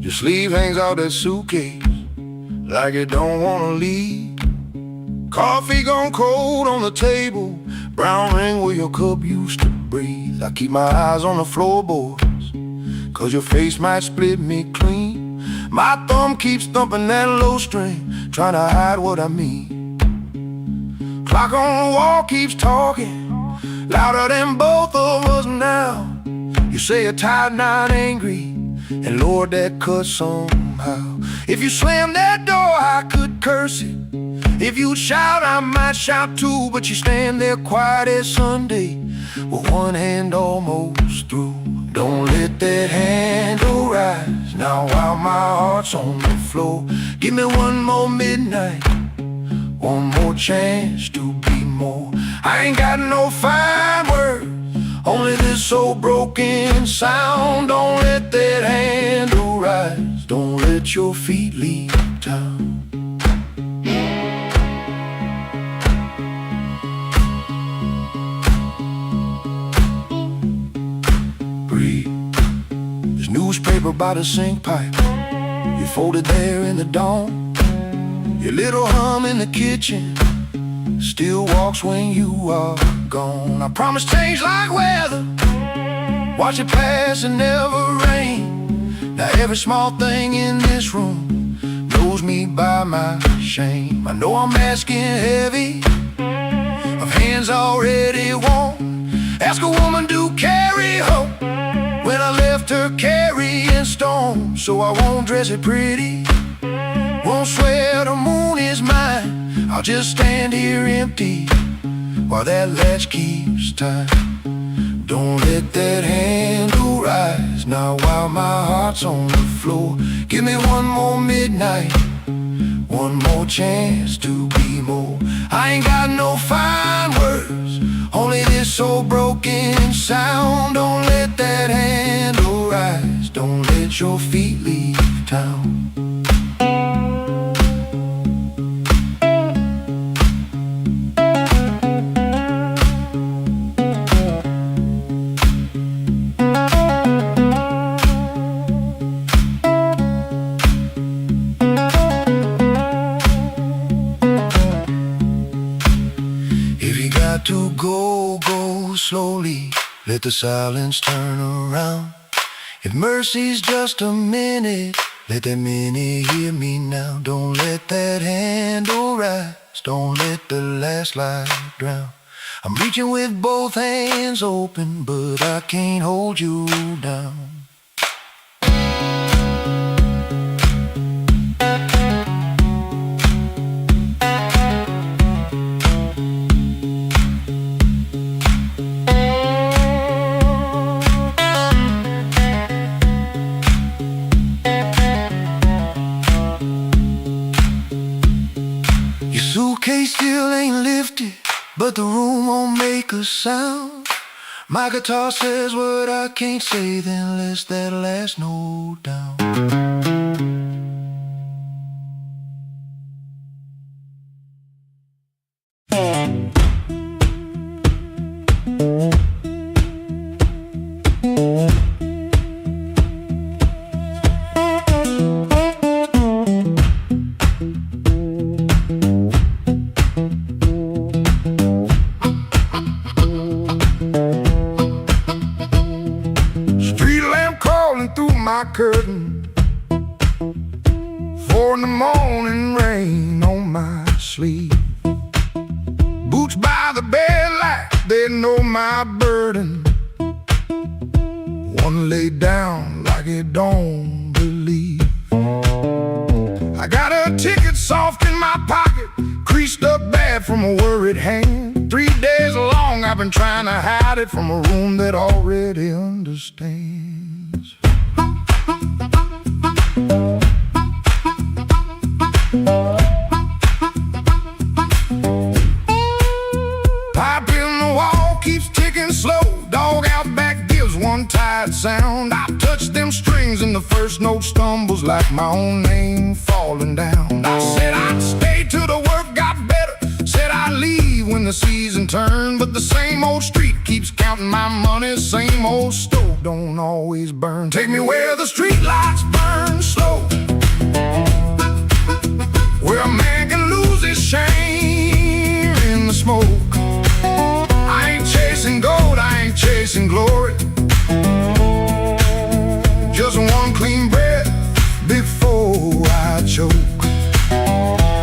Your sleeve hangs out that suitcase like it don't wanna leave. Coffee gone cold on the table, brown ring where your cup used to breathe. I keep my eyes on the floorboards, cause your face might split me clean. My thumb keeps thumping that low string, trying to hide what I mean. Clock on the wall keeps talking, louder than both of us now. You say you're tired, not angry, and Lord, that cuts somehow. If you slam that door, I could curse it. If you'd shout, I might shout too. But you stand there quiet as Sunday, with one hand almost through. Don't let that handle rise now while my heart's on the floor. Give me one more midnight, one more chance to be more. I ain't got no fine words, only this old broken sound. Don't let that handle rise, don't let your feet leave town. Breathe. There's newspaper by the sink pipe, you folded there in the dawn. Your little hum in the kitchen still walks when you are gone. I promise change like weather, watch it pass and never rain. Now every small thing in this room knows me by my shame. I know I'm asking heavy of hands already warm. Ask a woman to carry hope when I left her carrying storm. So I won't dress it pretty, won't swear the moon is mine. I'll just stand here empty while that latch keeps time. Don't let that handle rise now while my heart's on the floor. Give me one more midnight, one more chance to be more. I ain't got no fine words, only this old broken sound. Don't let that handle rise, don't let your feet leave town. To go, go slowly, let the silence turn around. If mercy's just a minute, let that minute hear me now. Don't let that handle rise, don't let the last light drown. I'm reaching with both hands open, but I can't hold you down. Suitcase still ain't lifted, but the room won't make a sound. My guitar says what I can't say, then let's that last note down. My curtain, 4 in the morning, rain on my sleeve. Boots by the bed light, they know my burden. One laid down like it don't believe. I got a ticket soft in my pocket, creased up bad from a worried hand. 3 days long I've been trying to hide it from a room that already understands. Pipe in the wall keeps ticking slow. Dog out back gives one tired sound. I touch them strings and the first note stumbles like my own name falling down. I said I'd stay till the work got better, said I'd leave when the season turned. But the same old street keeps counting my money, same old stove don't always burn. Take me where the street lights burn slow, where a man can lose his shame in the smoke. I ain't chasing gold, I ain't chasing glory, just one clean breath before I choke.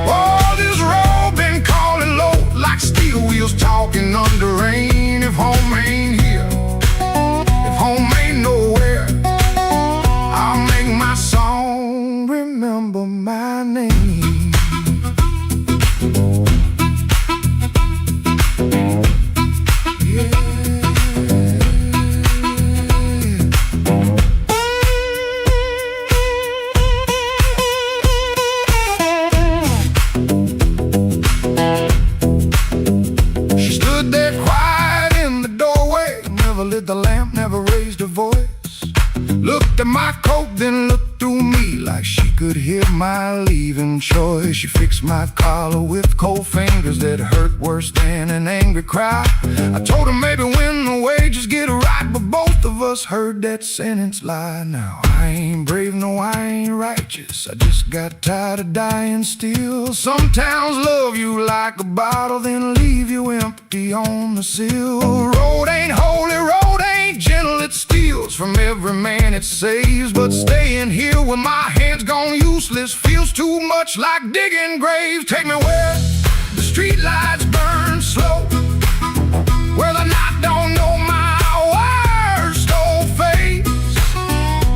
Oh, this road been calling low like steel wheels talking under rain. If home ain't here, if home ain't nowhere, I'll make my song remember my name. The lamp never raised her voice, Looked at my coat, then looked through me like she could hear my leaving choice. She fixed my collar with cold fingers that hurt worse than an angry cry. I told her maybe when the wages get right, but both of us heard that sentence lie. Now I ain't brave, no I ain't righteous, I just got tired of dying still. Some towns love you like a bottle, then leave you empty on the sill. Road ain't holy, road ain't gentle, it steals from every man it saves. But staying here with my hands gone useless feels too much like digging graves. Take me where the street lights burn slow, where the night don't know my worst old face.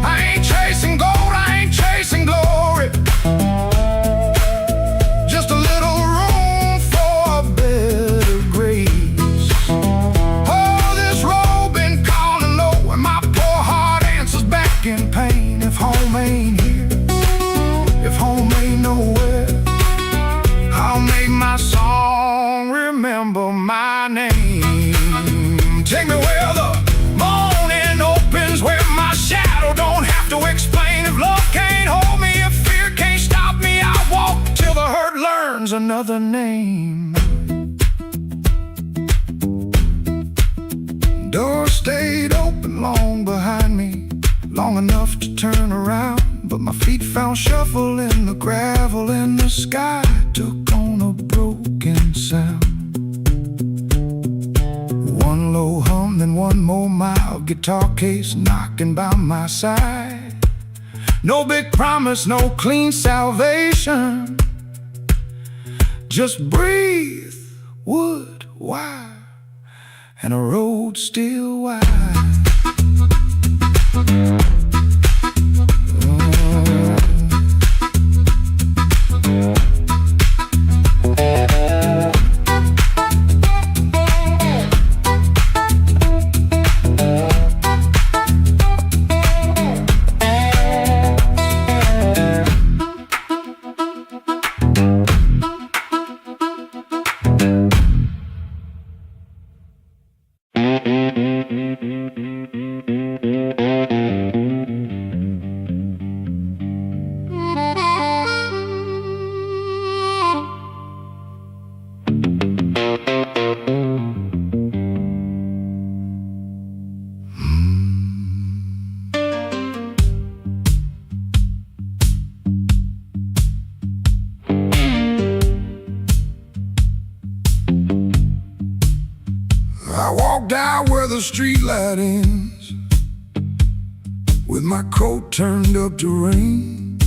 I ain't chasing gold, I ain't chasing glory, just a little room for a better grace. Oh, this road been calling low, and my poor heart answers back in pain. If home ain't here, if home ain't nowhere, I'll make my song remember my name. Take me where the morning opens, where my shadow don't have to explain. If love can't hold me, if fear can't stop me, I'll walk till the hurt learns another name. Door stayed open long behind me, long enough to turn around, but my feet found shuffle in the gravel, and the sky took on a broken sound. One low hum, then one more mild guitar case knocking by my side. No big promise, no clean salvation, just breathe, wood, wire, and a road still wide. I walked out where the street light ends, with my coat turned up to rain.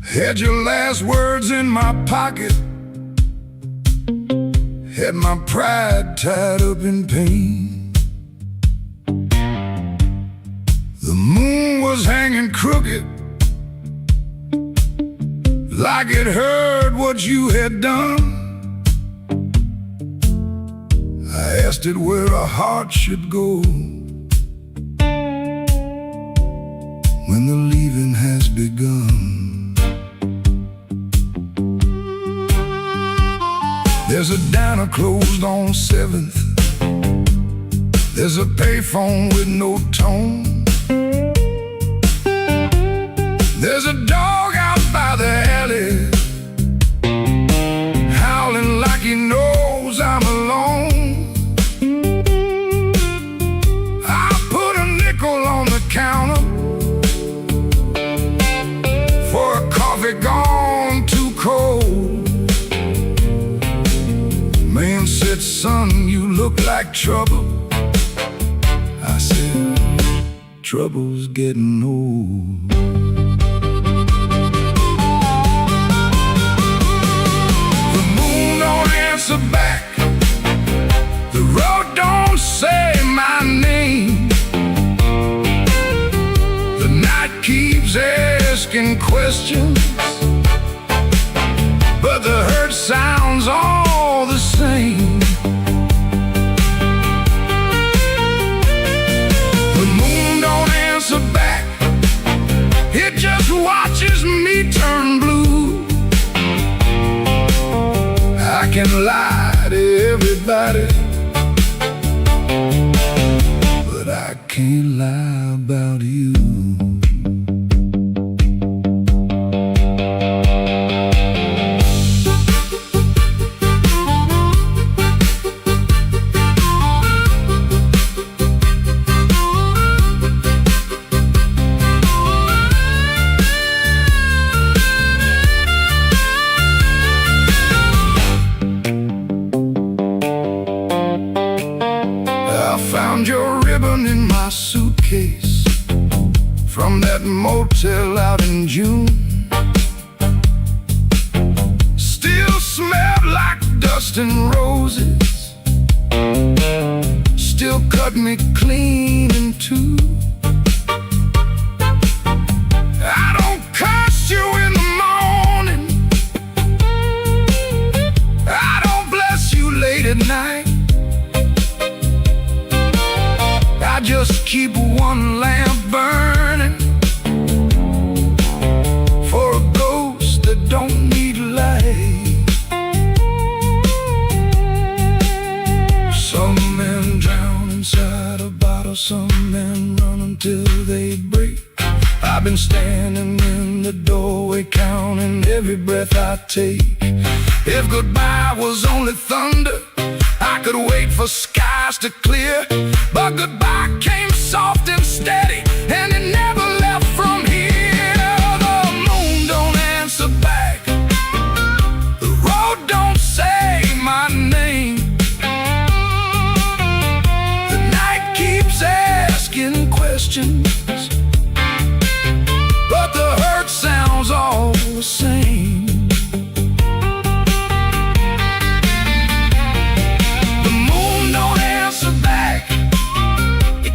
Had your last words in my pocket, had my pride tied up in pain. The moon was hanging crooked, like it heard what you had done. I asked it where a heart should go when the leaving has begun. There's a diner closed on 7th, there's a payphone with no tone, there's a dog out by the alley howling like he knows I'm alone. Counter for a coffee gone too cold. Man said, son, you look like trouble. I said, trouble's getting old. The moon don't answer back, the road don't say my name. Keeps asking questions, but the hurt sounds all the same. The moon don't answer back, it just watches me turn blue. I can lie to everybody, but I can't lie about you. I found your ribbon in my suitcase from that motel out in June. Still smelled like dust and roses, still cut me clean in two. I don't curse you in the morning, I don't bless you late at night. I just keep one lamp burning for a ghost that don't need light. Some men drown inside a bottle, some men run until they break. I've been standing in the doorway counting every breath I take. If goodbye was only thunder, I could wait for skies to clear. But goodbye came soft and steady, and it never left from here. The moon don't answer back, the road don't say my name. The night keeps asking questions, but the hurt sounds all the same.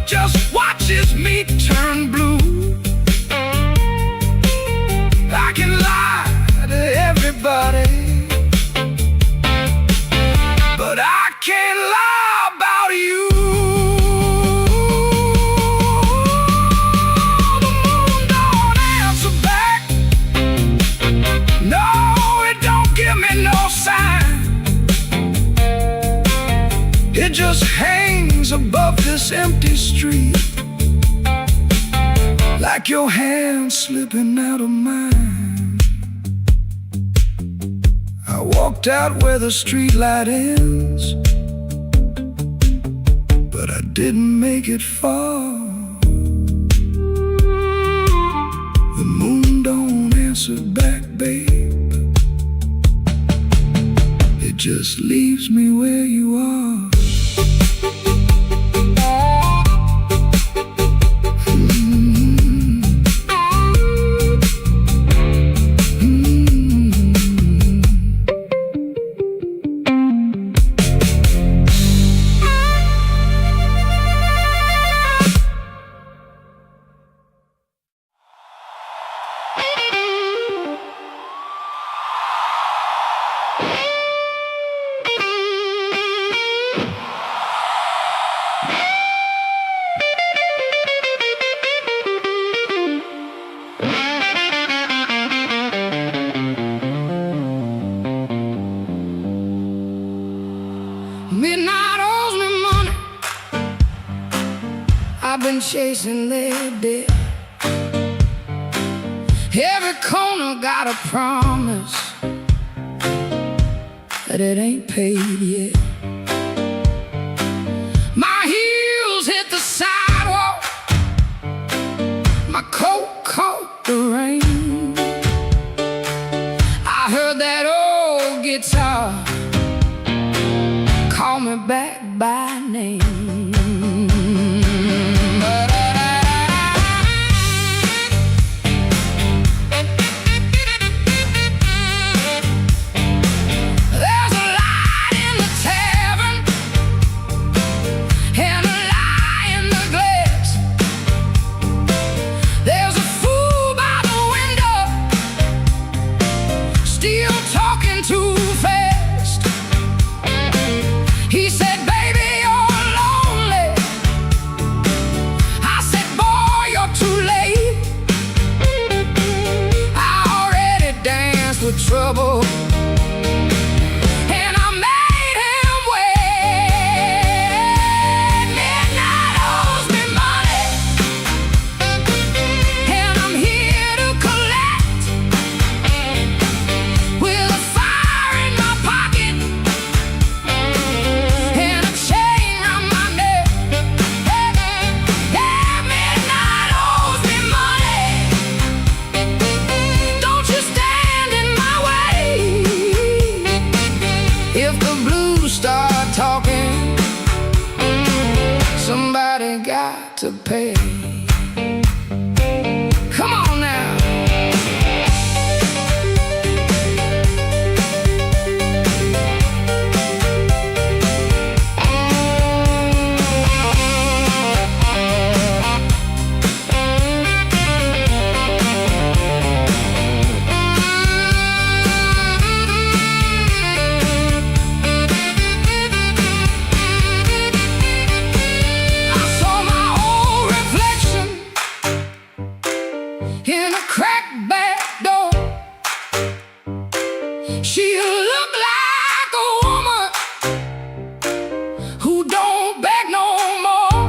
Just watches me turn blue. I can lie to everybody, but I can't lie about you. The moon don't answer back, no, it don't give me no sign. It just hangs above this empty street, like your hand slipping out of mine. I walked out where the street light ends, but I didn't make it far. The moon don't answer back, babe, it just leaves me where you are. Midnight owes me money, I've been chasing their debt. Every corner got a promise that it ain't paid yet. My heels hit the sidewalk, my coat caught the rain. I heard that old guitar call me back by name. There's a light in the tavern and a lie in the glass. There's a fool by the window, still talking too fast. He said, baby, you're alone. to pay. Come on now. In a cracked back door, she looked like a woman who don't beg no more.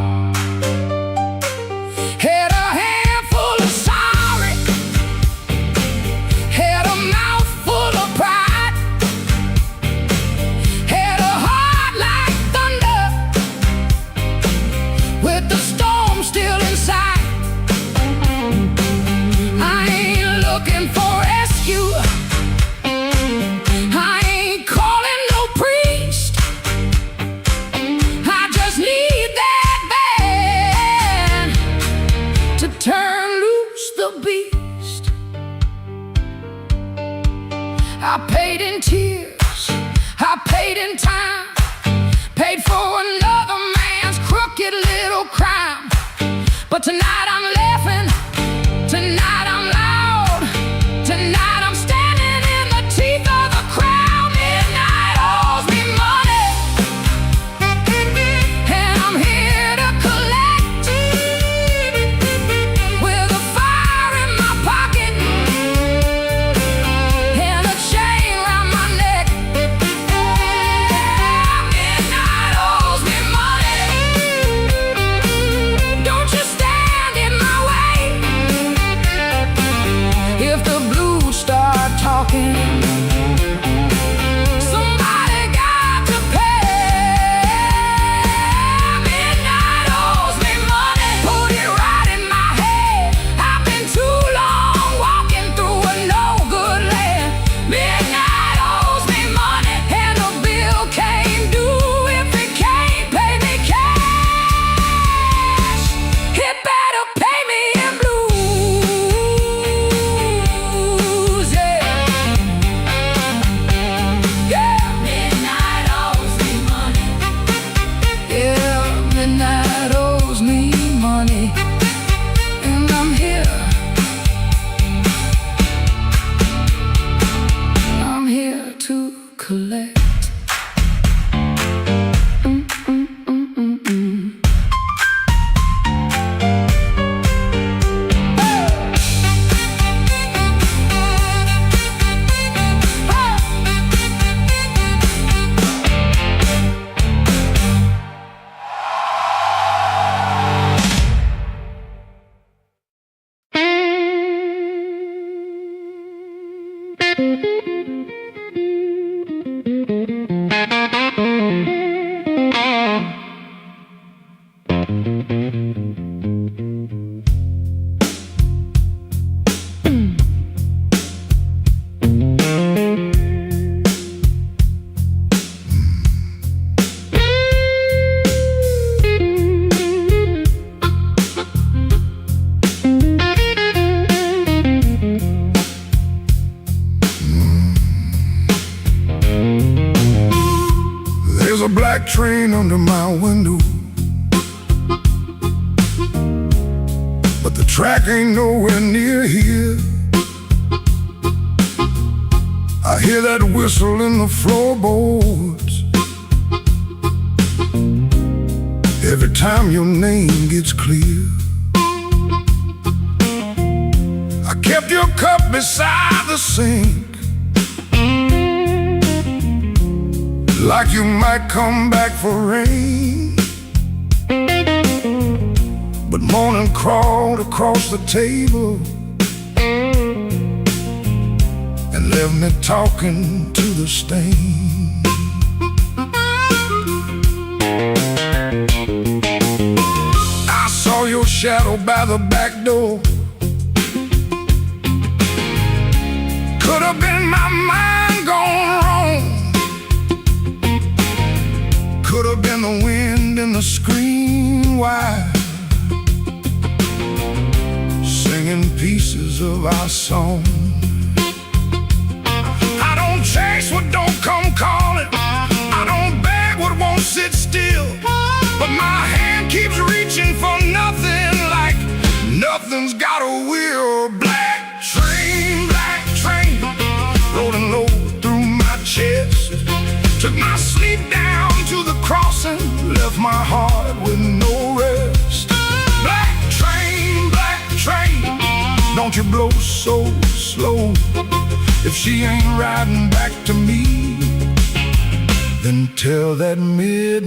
Had a handful of sorry, had a mouth full of pride, had a heart like thunder with the storm still inside. I ain't looking for rescue. I ain't calling no priest. I just need that band to turn loose the beast. I paid in tears, I paid in time, paid for another man's crooked little crime. But tonight I'm laughing, tonight I'm loud, tonight I'm standing in the teeth of the crowd. Midnight owes me money, and I'm here to collect. With a fire in my pocket and a chain round my neck. Midnight owes me money. Don't you stand in my way. If the blues start talking, somebody got to pay. Midnight owes me money. Put it right in my head. I've been too long walking through a no good land. Midnight owes me money, and the bill came due. If it can't pay me cash, it better pay me in blues. Yeah. Yeah. Midnight owes me money. Yeah, midnight owes me money, and I'm here. I'm here to collect. There's a black train under my window, but the track ain't nowhere near here. I hear that whistle in the floorboards every time your name gets clear. I kept your cup beside the sink, like you might come back for rain. But morning crawled across the table and left me talking to the stain. I saw your shadow by the back door. Could have been my mind gone wrong. Could have been the wind in the screen wire. singing pieces of our song. I don't chase what don't come calling. I don't beg what won't sit still. But my hand keeps reaching for nothing, like nothing's got a wheel. Black train, rolling low through my chest. Took my sleep down to the crossing, left my heart with no rest. Black train, don't you blow so slow. If she ain't riding back to me, then tell that midnight